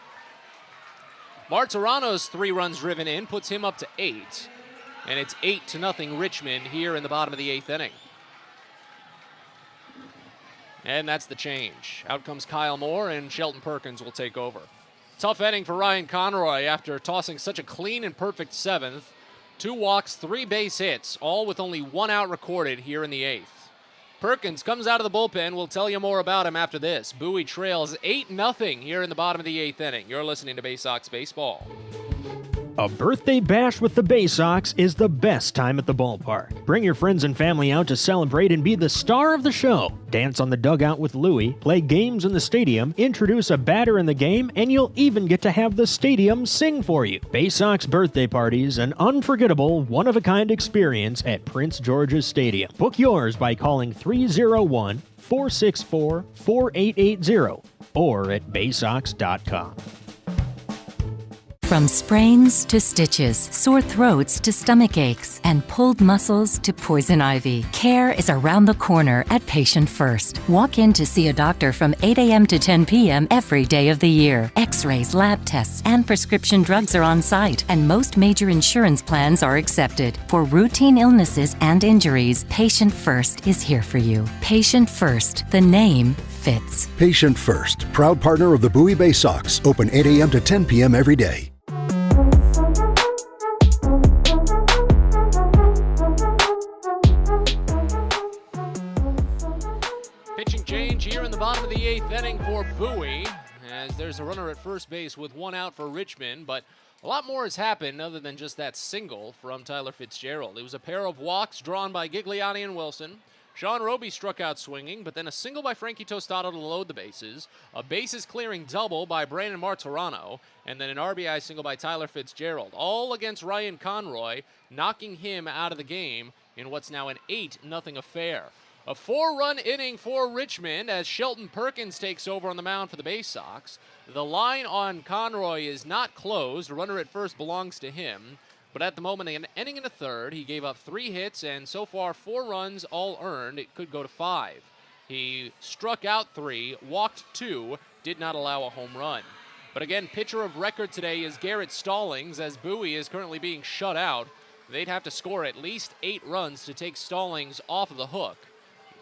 Martirano's 3 runs driven in puts him up to 8. And it's 8-0 Richmond here in the bottom of the 8th inning. And that's the change. Out comes Kyle Moore, and Shelton Perkins will take over. Tough inning for Ryan Conroy after tossing such a clean and perfect 7th. 2 walks, 3 base hits, all with only 1 out recorded here in the 8th. Perkins comes out of the bullpen. We'll tell you more about him after this. Bowie trails 8-0 here in the bottom of the 8th inning. You're listening to Baysox Baseball.
A birthday bash with the Baysox is the best time at the ballpark. Bring your friends and family out to celebrate and be the star of the show. Dance on the dugout with Louie, play games in the stadium, introduce a batter in the game, and you'll even get to have the stadium sing for you. Baysox birthday parties, an unforgettable, one-of-a-kind experience at Prince George's Stadium. Book yours by calling 301-464-4880 or at baysox.com.
From sprains to stitches, sore throats to stomach aches, and pulled muscles to poison ivy, care is around the corner at Patient First. Walk in to see a doctor from 8 a.m. to 10 p.m. every day of the year. X-rays, lab tests, and prescription drugs are on site, and most major insurance plans are accepted. For routine illnesses and injuries, Patient First is here for you. Patient First, the name fits.
Patient First, proud partner of the Bowie Baysox, open 8 a.m. to 10 p.m. every day.
Pitching change here in the bottom of the 8th inning for Bowie, as there's a runner at first base with 1 out for Richmond, but a lot more has happened other than just that single from Tyler Fitzgerald. It was a pair of walks drawn by Gigliotti and Wilson. Sean Roby struck out swinging, but then a single by Frankie Tostado to load the bases, a bases-clearing double by Brandon Martirano, and then an RBI single by Tyler Fitzgerald, all against Ryan Conroy, knocking him out of the game in what's now an 8-0 affair. A 4-run inning for Richmond as Shelton Perkins takes over on the mound for the Baysox. The line on Conroy is not closed. A runner at first belongs to him. But at the moment, an inning and a third, he gave up 3 hits and so far 4 runs, all earned. It could go to 5. He struck out 3, walked 2, did not allow a home run. But again, pitcher of record today is Garrett Stallings, as Bowie is currently being shut out. They'd have to score at least 8 runs to take Stallings off of the hook.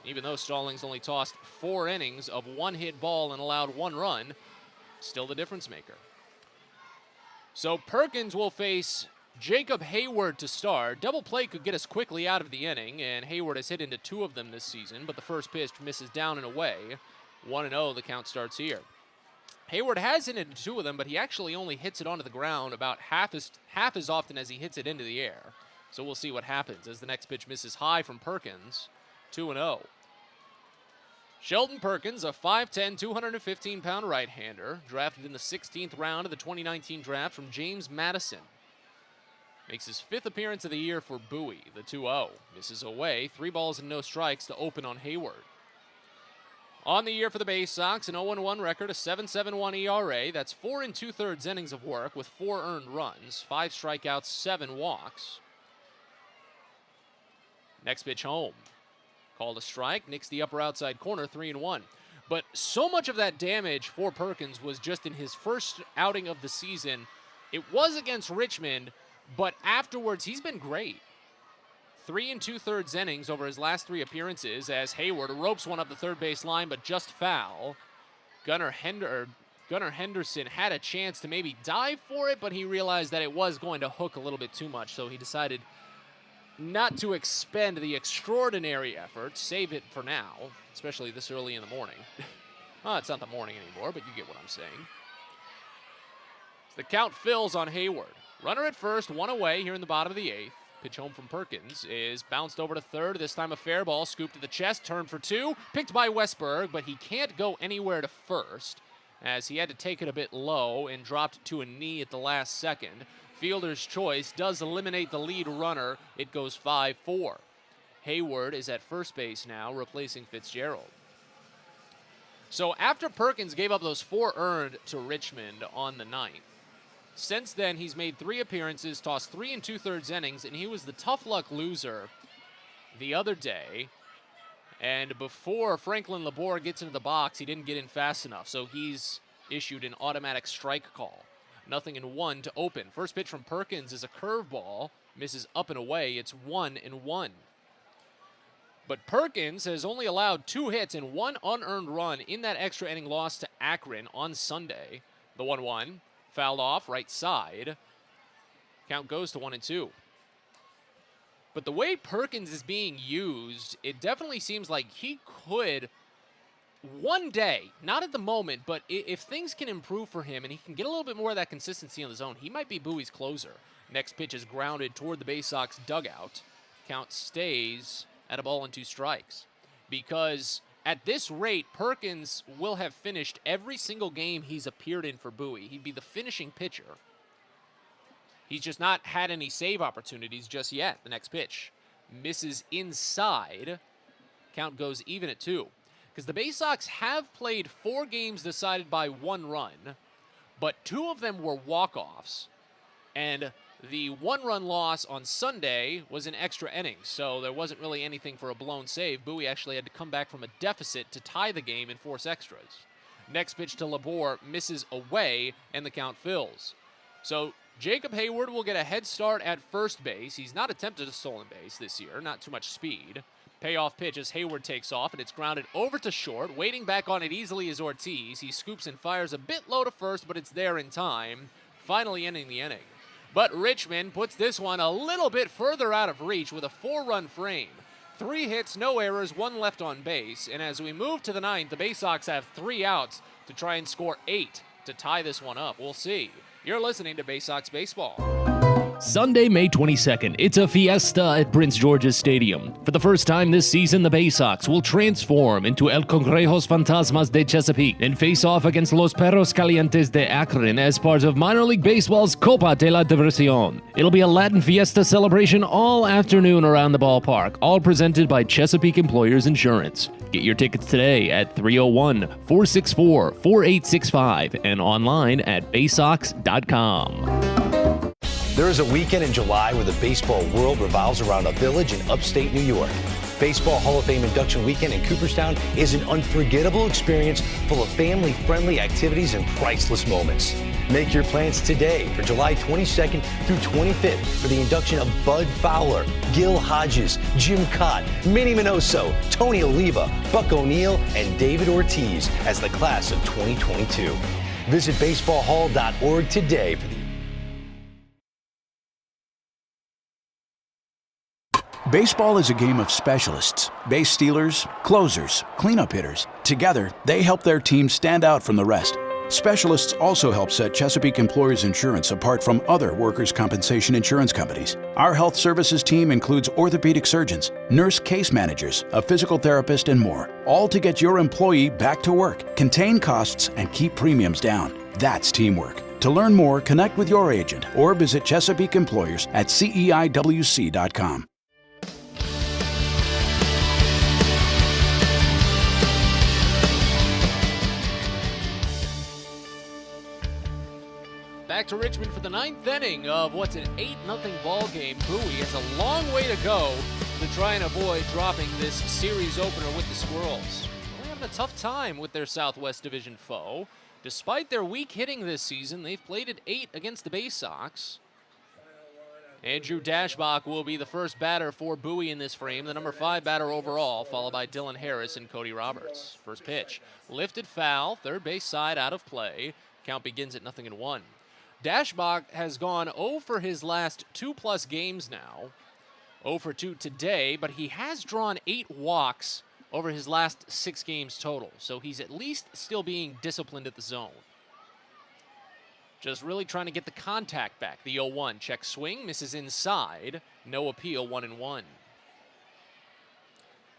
Even though Stallings only tossed 4 innings of 1-hit ball and allowed 1 run, still the difference maker. So Perkins will face Jacob Hayward to start. Double play could get us quickly out of the inning, and Hayward has hit into 2 of them this season, but the first pitch misses down and away. 1-0, the count starts here. Hayward has hit into 2 of them, but he actually only hits it onto the ground about half as often as he hits it into the air. So we'll see what happens as the next pitch misses high from Perkins. 2-0. Shelton Perkins, a 5'10", 215-pound right-hander, drafted in the 16th round of the 2019 draft from James Madison. Makes his 5th appearance of the year for Bowie, the 2-0. Misses away, 3 balls and no strikes to open on Hayward. On the year for the Baysox, an 0-1 record, a 7.71 ERA. That's 4 2/3 innings of work with 4 earned runs, 5 strikeouts, 7 walks. Next pitch home. Called a strike, nicks the upper outside corner, 3-1. But so much of that damage for Perkins was just in his first outing of the season. It was against Richmond, but afterwards he's been great. 3 2/3 innings over his last 3 appearances as Hayward ropes one up the third base line, but just foul. Gunnar Henderson had a chance to maybe dive for it, but he realized that it was going to hook a little bit too much, so he decided not to expend the extraordinary effort, save it for now, especially this early in the morning. Well, it's not the morning anymore, but you get what I'm saying. The count fills on Hayward. Runner at first, 1 away here in the bottom of the 8th. Pitch home from Perkins is bounced over to third. This time a fair ball, scooped to the chest, turned for 2. Picked by Westberg, but he can't go anywhere to first as he had to take it a bit low and dropped to a knee at the last second. Fielder's choice does eliminate the lead runner. It goes 5-4. Hayward is at first base now, replacing Fitzgerald. So after Perkins gave up those 4 earned to Richmond on the 9th, since then he's made 3 appearances, tossed 3 2/3 innings, and he was the tough luck loser the other day. And before Franklin Labor gets into the box, he didn't get in fast enough, so he's issued an automatic strike call. 0-1 to open. First pitch from Perkins is a curveball. Misses up and away. It's 1-1. But Perkins has only allowed 2 hits and 1 unearned run in that extra inning loss to Akron on Sunday. The 1-1. Fouled off right side. Count goes to 1-2. But the way Perkins is being used, it definitely seems like he could one day, not at the moment, but if things can improve for him and he can get a little bit more of that consistency on the zone, he might be Bowie's closer. Next pitch is grounded toward the Baysox dugout. Count stays at a ball and 2 strikes. Because at this rate, Perkins will have finished every single game he's appeared in for Bowie. He'd be the finishing pitcher. He's just not had any save opportunities just yet. The next pitch misses inside. Count goes even at 2. Because the Baysox have played 4 games decided by 1 run, but 2 of them were walk-offs. And the 1-run loss on Sunday was an extra inning, so there wasn't really anything for a blown save. Bowie actually had to come back from a deficit to tie the game and force extras. Next pitch to Labor misses away, and the count fills. So Jacob Hayward will get a head start at first base. He's not attempted a stolen base this year, not too much speed. Payoff pitch as Hayward takes off, and it's grounded over to short. Waiting back on it easily is Ortiz. He scoops and fires a bit low to first, but it's there in time, finally ending the inning. But Richmond puts this one a little bit further out of reach with a 4-run frame. 3 hits, no errors, 1 left on base. And as we move to the 9th, the Baysox have 3 outs to try and score 8 to tie this one up. We'll see. You're listening to Baysox Baseball.
Sunday, May 22nd, it's a fiesta at Prince George's Stadium. For the first time this season, the Baysox will transform into El Congrejos Fantasmas de Chesapeake and face off against Los Perros Calientes de Akron as part of minor league baseball's Copa de la Diversión. It'll be a Latin fiesta celebration all afternoon around the ballpark, all presented by Chesapeake Employers Insurance. Get your tickets today at 301-464-4865 and online at baysox.com.
There is a weekend in July where the baseball world revolves around a village in upstate New York. Baseball Hall of Fame induction weekend in Cooperstown is an unforgettable experience full of family-friendly activities and priceless moments. Make your plans today for July 22nd through 25th for the induction of Bud Fowler, Gil Hodges, Jim Cott, Minnie Minoso, Tony Oliva, Buck O'Neill, and David Ortiz as the class of 2022. Visit baseballhall.org today for the
Baseball is a game of specialists. Base stealers, closers, cleanup hitters. Together, they help their team stand out from the rest. Specialists also help set Chesapeake Employers Insurance apart from other workers' compensation insurance companies. Our health services team includes orthopedic surgeons, nurse case managers, a physical therapist, and more, all to get your employee back to work, contain costs, and keep premiums down. That's teamwork. To learn more, connect with your agent or visit Chesapeake Employers at CEIWC.com.
Back to Richmond for the 9th inning of what's an 8-0 ball game. Bowie has a long way to go to try and avoid dropping this series opener with the Squirrels. They're having a tough time with their Southwest Division foe. Despite their weak hitting this season, they've played at 8 against the Baysox. Andrew Dashbach will be the first batter for Bowie in this frame, the number 5 batter overall, followed by Dylan Harris and Cody Roberts. First pitch, lifted foul, third base side out of play. Count begins at 0-1. Dashbach has gone 0 for his last 2+ games now. 0 for 2 today, but he has drawn 8 walks over his last 6 games total, so he's at least still being disciplined at the zone. Just really trying to get the contact back. The 0-1, check swing, misses inside. No appeal, 1-1.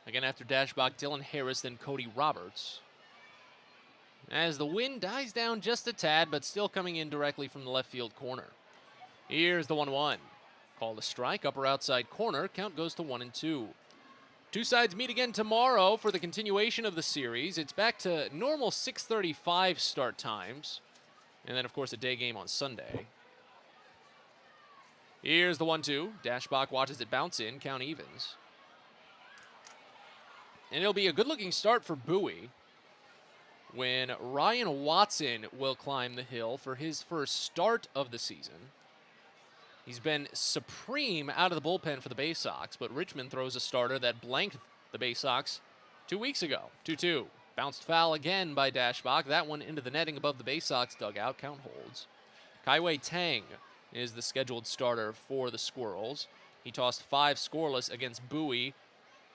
Again, after Dashbach, Dylan Harris, then Cody Roberts. As the wind dies down just a tad, but still coming in directly from the left field corner. Here's the 1-1. Called a strike, upper outside corner. Count goes to 1-2. Two sides meet again tomorrow for the continuation of the series. It's back to normal 6:35 start times. And then, of course, a day game on Sunday. Here's the 1-2. Dashbach watches it bounce in. Count evens. And it'll be a good-looking start for Bowie when Ryan Watson will climb the hill for his first start of the season. He's been supreme out of the bullpen for the Baysox, but Richmond throws a starter that blanked the Baysox 2 weeks ago. 2-2. Bounced foul again by Dashbach. That one into the netting above the Baysox dugout. Count holds. Kaiwei Tang is the scheduled starter for the Squirrels. He tossed 5 scoreless against Bowie.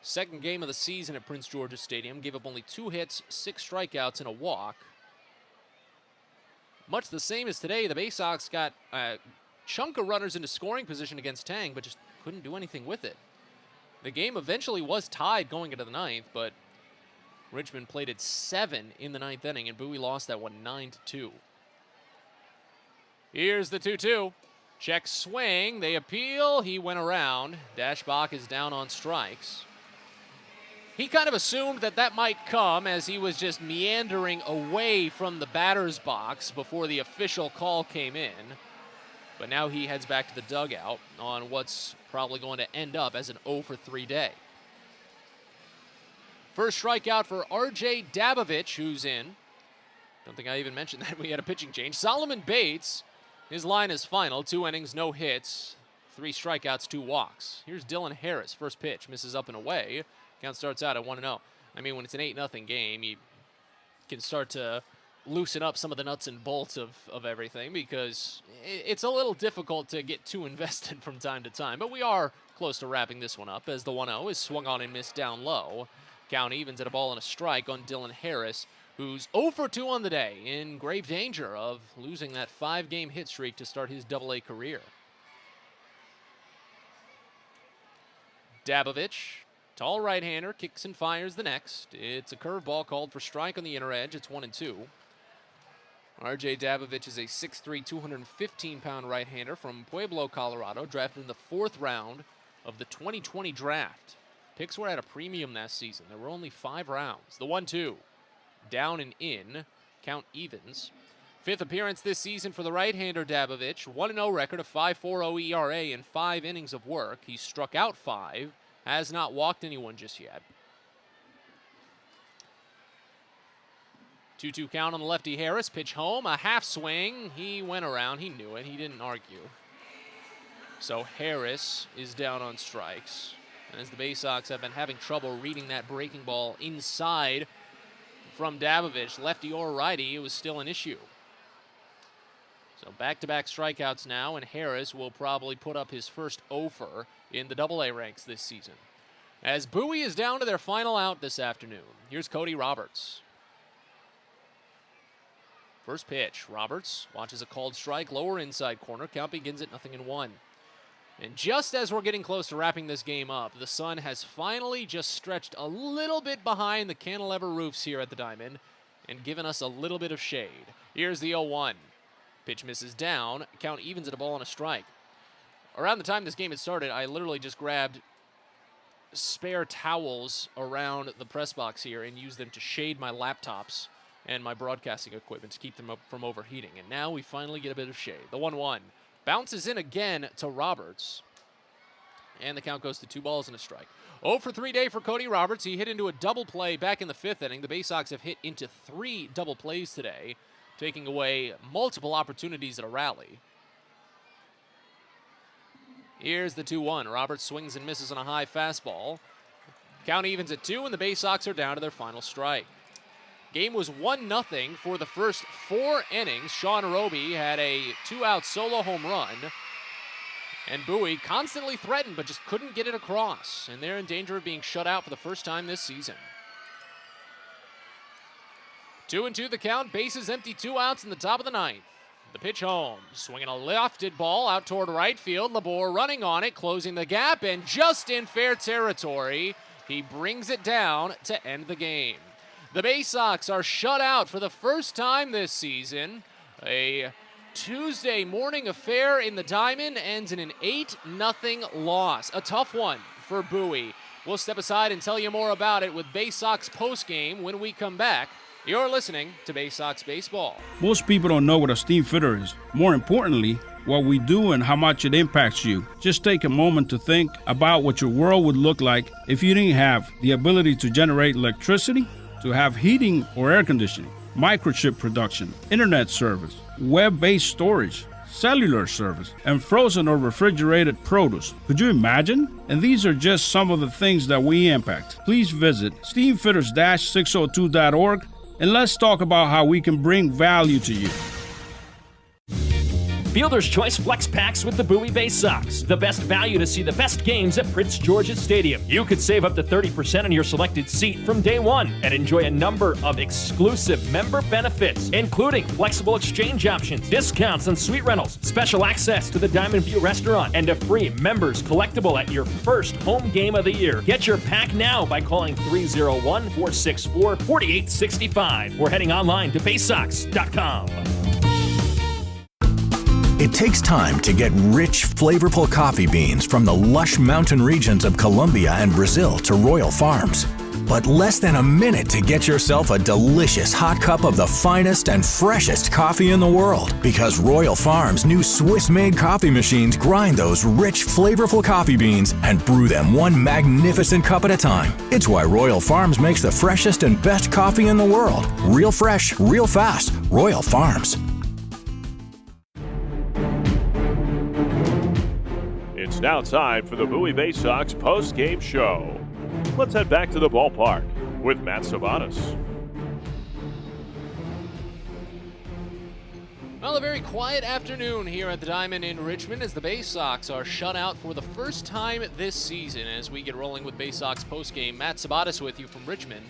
Second game of the season at Prince George's Stadium. Gave up only 2 hits, 6 strikeouts, and a walk. Much the same as today, the Baysox got a chunk of runners into scoring position against Tang, but just couldn't do anything with it. The game eventually was tied going into the 9th, but Richmond played it 7 in the 9th inning, and Bowie lost that one 9-2. Here's the 2-2. Check swing. They appeal. He went around. Dashbach is down on strikes. He kind of assumed that that might come as he was just meandering away from the batter's box before the official call came in. But now he heads back to the dugout on what's probably going to end up as an 0-for-3 day. First strikeout for R.J. Dabovich, who's in. Don't think I even mentioned that we had a pitching change. Solomon Bates, his line is final. 2 innings, no hits, 3 strikeouts, 2 walks. Here's Dylan Harris. First pitch, misses up and away. Count starts out at 1-0. I mean, when it's an 8-0 game, you can start to loosen up some of the nuts and bolts of everything because it's a little difficult to get too invested from time to time. But we are close to wrapping this one up as the 1-0 is swung on and missed down low. Count evens at a ball and a strike on Dylan Harris, who's 0-for-2 on the day, in grave danger of losing that 5-game hit streak to start his Double-A career. Dabovich, tall right-hander, kicks and fires the next. It's a curveball called for strike on the inner edge. It's 1-2. R.J. Dabovich is a 6'3", 215-pound right-hander from Pueblo, Colorado, drafted in the 4th round of the 2020 draft. Picks were at a premium last season. There were only 5 rounds. The 1-2, down and in, count evens. 5th appearance this season for the right-hander Dabovich. 1-0 record, a 5.40 ERA in 5 innings of work. He struck out 5, has not walked anyone just yet. 2-2 count on the lefty Harris. Pitch home, a half swing. He went around. He knew it. He didn't argue. So Harris is down on strikes. And as the Baysox have been having trouble reading that breaking ball inside from Dabovich, lefty or righty, it was still an issue. So back-to-back strikeouts now, and Harris will probably put up his first offer in the Double-A ranks this season. As Bowie is down to their final out this afternoon, here's Cody Roberts. First pitch, Roberts watches a called strike, lower inside corner. Count begins at 0-1. And just as we're getting close to wrapping this game up, the sun has finally just stretched a little bit behind the cantilever roofs here at the Diamond and given us a little bit of shade. Here's the 0-1. Pitch misses down. Count evens at a ball and a strike. Around the time this game had started, I literally just grabbed spare towels around the press box here and used them to shade my laptops and my broadcasting equipment to keep them up from overheating. And now we finally get a bit of shade. The 1-1 bounces in again to Roberts. And the count goes to 2 balls and a strike. 0-for-3 day for Cody Roberts. He hit into a double play back in the 5th inning. The Baysox have hit into 3 double plays today, taking away multiple opportunities at a rally. Here's the 2-1. Roberts swings and misses on a high fastball. Count evens at 2, and the Baysox are down to their final strike. Game was 1-0 for the first 4 innings. Sean Roby had a 2-out solo home run. And Bowie constantly threatened, but just couldn't get it across. And they're in danger of being shut out for the first time this season. 2-2 the count. Bases empty, 2 outs in the top of the 9th. The pitch home. Swinging a lofted ball out toward right field. Labor running on it, closing the gap, and just in fair territory, he brings it down to end the game. The Baysox are shut out for the first time this season. A Tuesday morning affair in the Diamond ends in an 8-0 loss. A tough one for Bowie. We'll step aside and tell you more about it with Baysox postgame when we come back. You're listening to Baysox Baseball.
Most people don't know what a steam fitter is. More importantly, what we do and how much it impacts you. Just take a moment to think about what your world would look like if you didn't have the ability to generate electricity, to have heating or air conditioning, microchip production, internet service, web-based storage, cellular service, and frozen or refrigerated produce. Could you imagine? And these are just some of the things that we impact. Please visit steamfitters-602.org and let's talk about how we can bring value to you.
Fielder's Choice Flex Packs with the Bowie Baysox. The best value to see the best games at Prince George's Stadium. You could save up to 30% on your selected seat from day one and enjoy a number of exclusive member benefits, including flexible exchange options, discounts on suite rentals, special access to the Diamond View restaurant, and a free members collectible at your first home game of the year. Get your pack now by calling 301-464-4865 or heading online to baysox.com.
It takes time to get rich, flavorful coffee beans from the lush mountain regions of Colombia and Brazil to Royal Farms. But less than a minute to get yourself a delicious hot cup of the finest and freshest coffee in the world. Because Royal Farms' new Swiss-made coffee machines grind those rich, flavorful coffee beans and brew them one magnificent cup at a time. It's why Royal Farms makes the freshest and best coffee in the world. Real fresh, real fast. Royal Farms.
It's now time for the Bowie Baysox post-game show. Let's head back to the ballpark with Matt Sabatis.
Well, a very quiet afternoon here at the Diamond in Richmond as the Baysox are shut out for the first time this season. As we get rolling with Baysox postgame, Matt Sabatis with you from Richmond.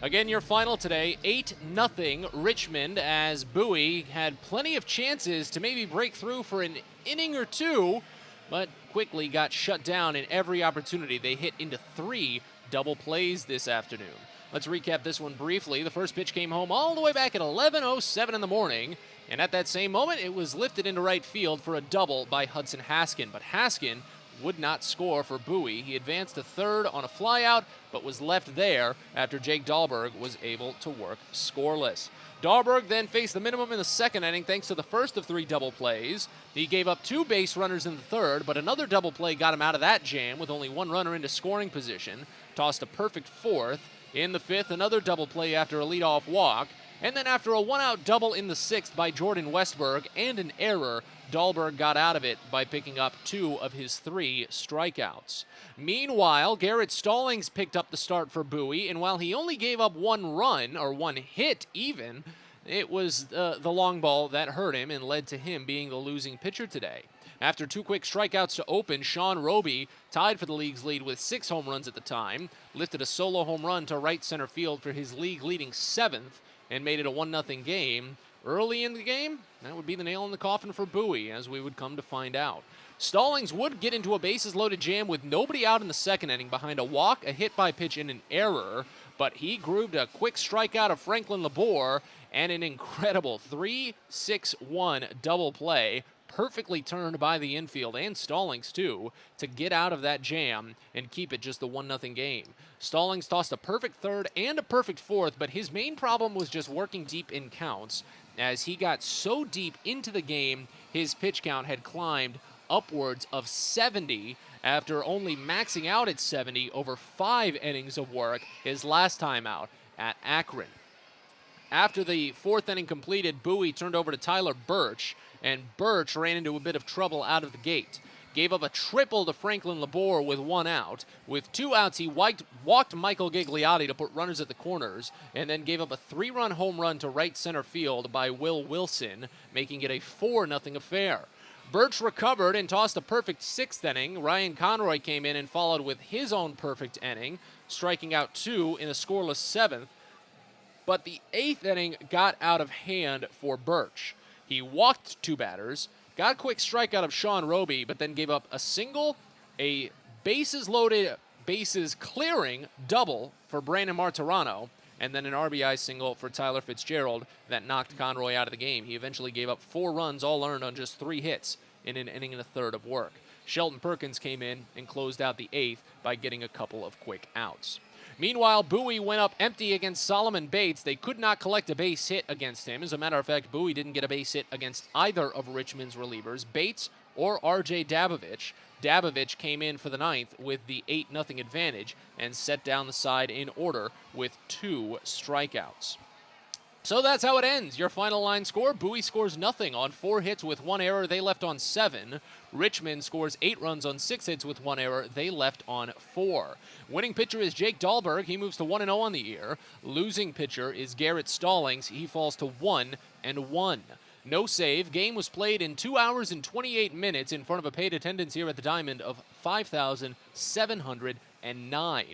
Again, your final today, 8-0 Richmond, as Bowie had plenty of chances to maybe break through for an inning or two, but quickly got shut down in every opportunity. They hit into 3 double plays this afternoon. Let's recap this one briefly. The first pitch came home all the way back at 11:07 in the morning, and at that same moment, it was lifted into right field for a double by Hudson Haskin, but Haskin would not score for Bowie. He advanced to third on a flyout, but was left there after Jake Dahlberg was able to work scoreless. Dahlberg then faced the minimum in the second inning thanks to the first of 3 double plays. He gave up 2 base runners in the third, but another double play got him out of that jam with only 1 runner into scoring position. Tossed a perfect fourth. In the fifth, another double play after a leadoff walk. And then after a 1-out double in the sixth by Jordan Westberg and an error, Dahlberg got out of it by picking up 2 of his 3 strikeouts. Meanwhile, Garrett Stallings picked up the start for Bowie, and while he only gave up 1 run, or 1 hit even, it was the long ball that hurt him and led to him being the losing pitcher today. After 2 quick strikeouts to open, Sean Roby, tied for the league's lead with 6 home runs at the time, lifted a solo home run to right center field for his league-leading 7th, and made it a 1-0 game. Early in the game, that would be the nail in the coffin for Bowie, as we would come to find out. Stallings would get into a bases-loaded jam with nobody out in the second inning behind a walk, a hit by pitch, and an error, but he grooved a quick strikeout of Franklin Labor and an incredible 3-6-1 double play, perfectly turned by the infield and Stallings too, to get out of that jam and keep it just the 1-0 game. Stallings tossed a perfect third and a perfect fourth, but his main problem was just working deep in counts. As he got so deep into the game, his pitch count had climbed upwards of 70 after only maxing out at 70 over 5 innings of work his last time out at Akron. After the 4th inning completed, Bowie turned over to Tyler Birch, and Birch ran into a bit of trouble out of the gate. Gave up a triple to Franklin Labor with 1 out. With 2 outs, he walked Michael Gigliotti to put runners at the corners, and then gave up a 3-run home run to right center field by Will Wilson, making it a 4-0 affair. Birch recovered and tossed a perfect 6th inning. Ryan Conroy came in and followed with his own perfect inning, striking out 2 in a scoreless 7th. But the 8th inning got out of hand for Birch. He walked 2 batters, got a quick strikeout of Sean Roby, but then gave up a single, a bases-loaded, bases-clearing double for Brandon Martirano, and then an RBI single for Tyler Fitzgerald that knocked Conroy out of the game. He eventually gave up 4 runs, all earned on just 3 hits in an inning and a third of work. Shelton Perkins came in and closed out the 8th by getting a couple of quick outs. Meanwhile, Bowie went up empty against Solomon Bates. They could not collect a base hit against him. As a matter of fact, Bowie didn't get a base hit against either of Richmond's relievers, Bates or R.J. Dabovich. Dabovich came in for the 9th with the 8-0 advantage and set down the side in order with 2 strikeouts. So that's how it ends. Your final line score, Bowie scores nothing on 4 hits with 1 error. They left on 7. Richmond scores 8 runs on 6 hits with 1 error. They left on 4. Winning pitcher is Jake Dahlberg. He moves to 1-0 on the year. Losing pitcher is Garrett Stallings. He falls to 1-1. no save. Game was played in 2 hours and 28 minutes in front of a paid attendance here at the Diamond of 5,709.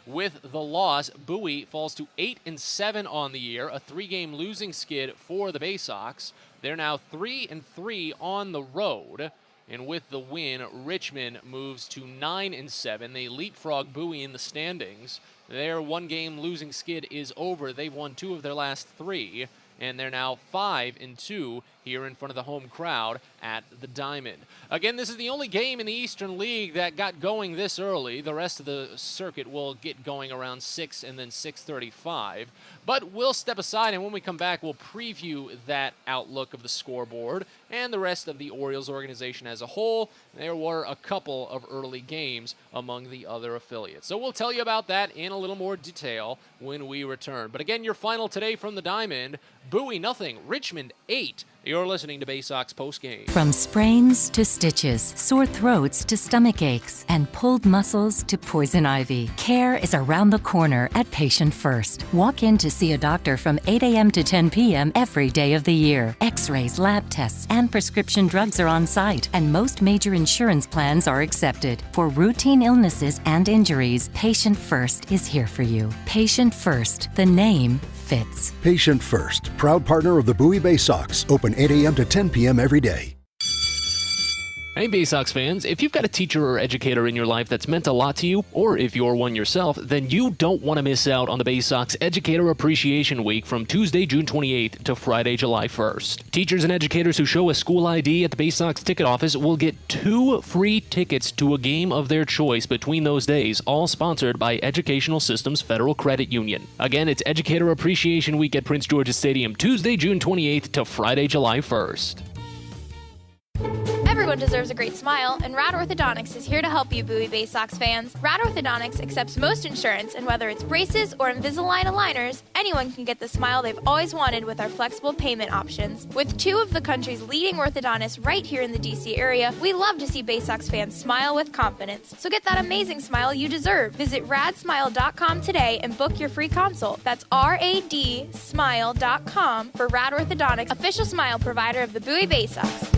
With the loss, Bowie falls to 8-7 on the year, a 3-game losing skid for the Baysox. They're now 3-3 on the road. And with the win, Richmond moves to 9-7. They leapfrog Bowie in the standings. Their 1-game losing skid is over. They've won 2 of their last 3, and they're now 5-2 here in front of the home crowd at the Diamond. Again, this is the only game in the Eastern League that got going this early. The rest of the circuit will get going around 6 and then 6:35. But we'll step aside, and when we come back, we'll preview that outlook of the scoreboard and the rest of the Orioles organization as a whole. There were a couple of early games among the other affiliates. So we'll tell you about that in a little more detail when we return. But again, your final today from the Diamond, Bowie 0, Richmond 8. You're listening to Baysox Postgame.
From sprains to stitches, sore throats to stomach aches, and pulled muscles to poison ivy, care is around the corner at Patient First. Walk in to see a doctor from 8 a.m. to 10 p.m. every day of the year. X-rays, lab tests, and prescription drugs are on site, and most major insurance plans are accepted. For routine illnesses and injuries, Patient First is here for you. Patient First, the name fits.
Patient First, proud partner of the Bowie Baysox, open 8 a.m. to 10 p.m. every day.
Hey Baysox fans, if you've got a teacher or educator in your life that's meant a lot to you, or if you're one yourself, then you don't want to miss out on the Baysox Educator Appreciation Week from Tuesday, June 28th to Friday, July 1st. Teachers and educators who show a school ID at the Baysox ticket office will get 2 free tickets to a game of their choice between those days, all sponsored by Educational Systems Federal Credit Union. Again, it's Educator Appreciation Week at Prince George's Stadium, Tuesday, June 28th to Friday, July 1st.
Everyone deserves a great smile, and Rad Orthodontics is here to help you, Bowie Baysox fans. Rad Orthodontics accepts most insurance, and whether it's braces or Invisalign aligners, anyone can get the smile they've always wanted with our flexible payment options. With 2 of the country's leading orthodontists right here in the DC area, we love to see Baysox fans smile with confidence. So get that amazing smile you deserve. Visit radsmile.com today and book your free consult. That's radsmile.com for Rad Orthodontics, official smile provider of the Bowie Baysox.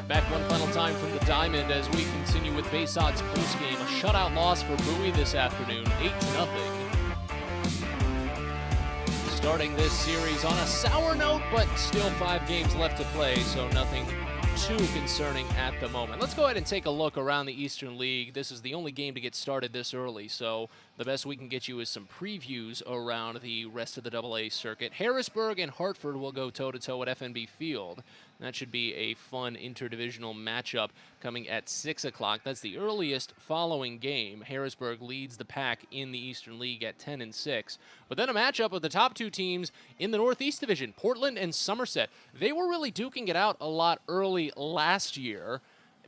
Back one final time from the Diamond as we continue with Baysox postgame. A shutout loss for Bowie this afternoon, 8-0. Starting this series on a sour note, but still 5 games left to play, so nothing too concerning at the moment. Let's go ahead and take a look around the Eastern League. This is the only game to get started this early, so the best we can get you is some previews around the rest of the AA circuit. Harrisburg and Hartford will go toe-to-toe at FNB Field. That should be a fun interdivisional matchup coming at 6 o'clock. That's the earliest following game. Harrisburg leads the pack in the Eastern League at 10-6. But then a matchup of the top 2 teams in the Northeast Division, Portland and Somerset. They were really duking it out a lot early last year,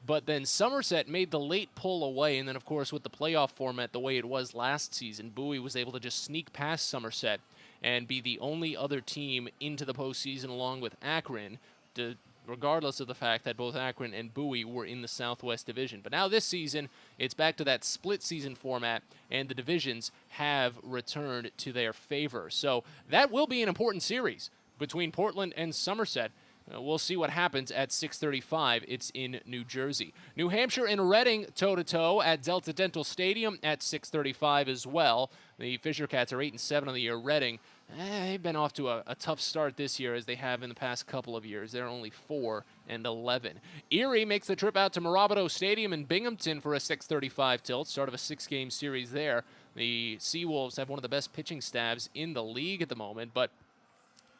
but then Somerset made the late pull away, and then, of course, with the playoff format the way it was last season, Bowie was able to just sneak past Somerset and be the only other team into the postseason along with Akron, regardless of the fact that both Akron and Bowie were in the Southwest Division. But now this season, it's back to that split season format, and the divisions have returned to their favor. So that will be an important series between Portland and Somerset. We'll see what happens at 6:35. It's in New Jersey. New Hampshire and Reading toe-to-toe at Delta Dental Stadium at 6:35 as well. The Fisher Cats are 8-7 on the year. Reading, they've been off to a tough start this year as they have in the past couple of years. They're only 4-11. Erie makes the trip out to Marabato Stadium in Binghamton for a 6:35 tilt, start of a 6-game series there. The Seawolves have one of the best pitching staffs in the league at the moment, but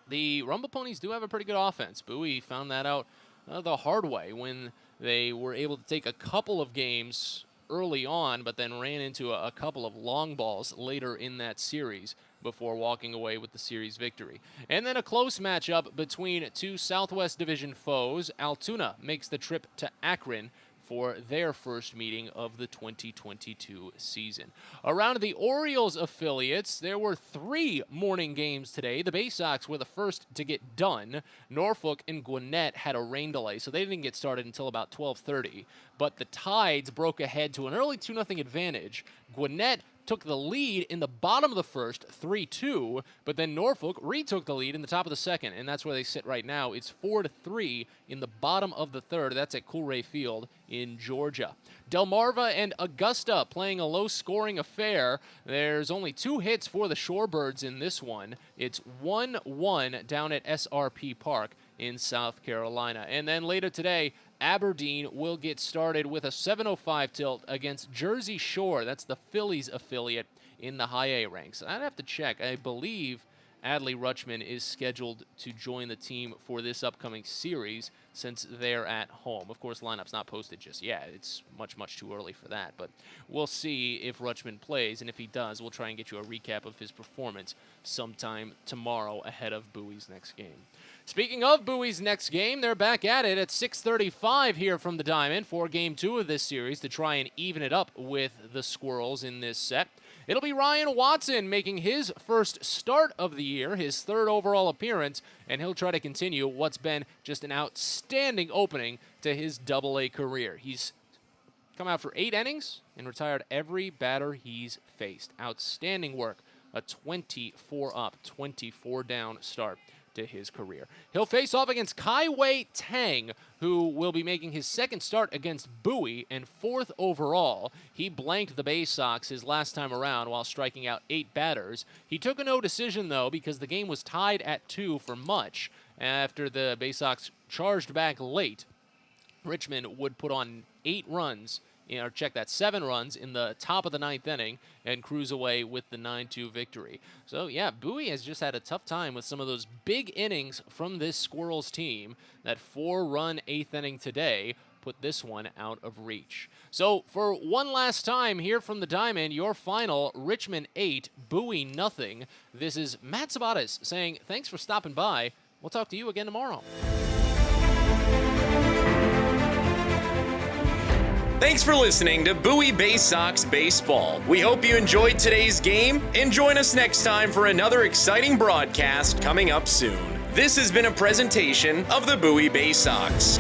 the Rumble Ponies do have a pretty good offense. Bowie found that out the hard way when they were able to take a couple of games early on, but then ran into a couple of long balls later in that series before walking away with the series victory. And then a close matchup between 2 Southwest Division foes. Altoona makes the trip to Akron for their first meeting of the 2022 season. Around the Orioles affiliates, there were 3 morning games today. The Baysox were the first to get done. Norfolk and Gwinnett had a rain delay, so they didn't get started until about 12:30. But the Tides broke ahead to an early 2-0 advantage. Gwinnett took the lead in the bottom of the first, 3-2, but then Norfolk retook the lead in the top of the second, and that's where they sit right now. It's 4-3 in the bottom of the third. That's at Coolray Field in Georgia. Delmarva and Augusta playing a low-scoring affair. There's only 2 hits for the Shorebirds in this one. It's 1-1 down at SRP Park in South Carolina. And then later today, Aberdeen will get started with a 7:05 tilt against Jersey Shore. That's the Phillies affiliate in the high A ranks. I'd have to check. I believe Adley Rutschman is scheduled to join the team for this upcoming series since they're at home. Of course, lineup's not posted just yet. It's much, much too early for that, but we'll see if Rutschman plays, and if he does, we'll try and get you a recap of his performance sometime tomorrow ahead of Bowie's next game. Speaking of Bowie's next game, they're back at it at 6:35 here from the Diamond for Game 2 of this series to try and even it up with the Squirrels in this set. It'll be Ryan Watson making his first start of the year, his 3rd overall appearance, and he'll try to continue what's been just an outstanding opening to his AA career. He's come out for 8 innings and retired every batter he's faced. Outstanding work. A 24 up, 24 down start to his career. He'll face off against Kai-Wei Tang, who will be making his 2nd start against Bowie and 4th overall. He blanked the Baysox his last time around while striking out 8 batters. He took a no decision, though, because the game was tied at 2 for much. After the Baysox charged back late, Richmond would put on 8 runs, or check that, 7 runs in the top of the 9th inning and cruise away with the 9-2 victory. So, yeah, Bowie has just had a tough time with some of those big innings from this Squirrels team. That 4-run 8th inning today put this one out of reach. So, for one last time here from the Diamond, your final, Richmond 8, Bowie nothing. This is Matt Sabates saying thanks for stopping by. We'll talk to you again tomorrow.
Thanks for listening to Bowie Baysox Baseball. We hope you enjoyed today's game, and join us next time for another exciting broadcast coming up soon. This has been a presentation of the Bowie Baysox.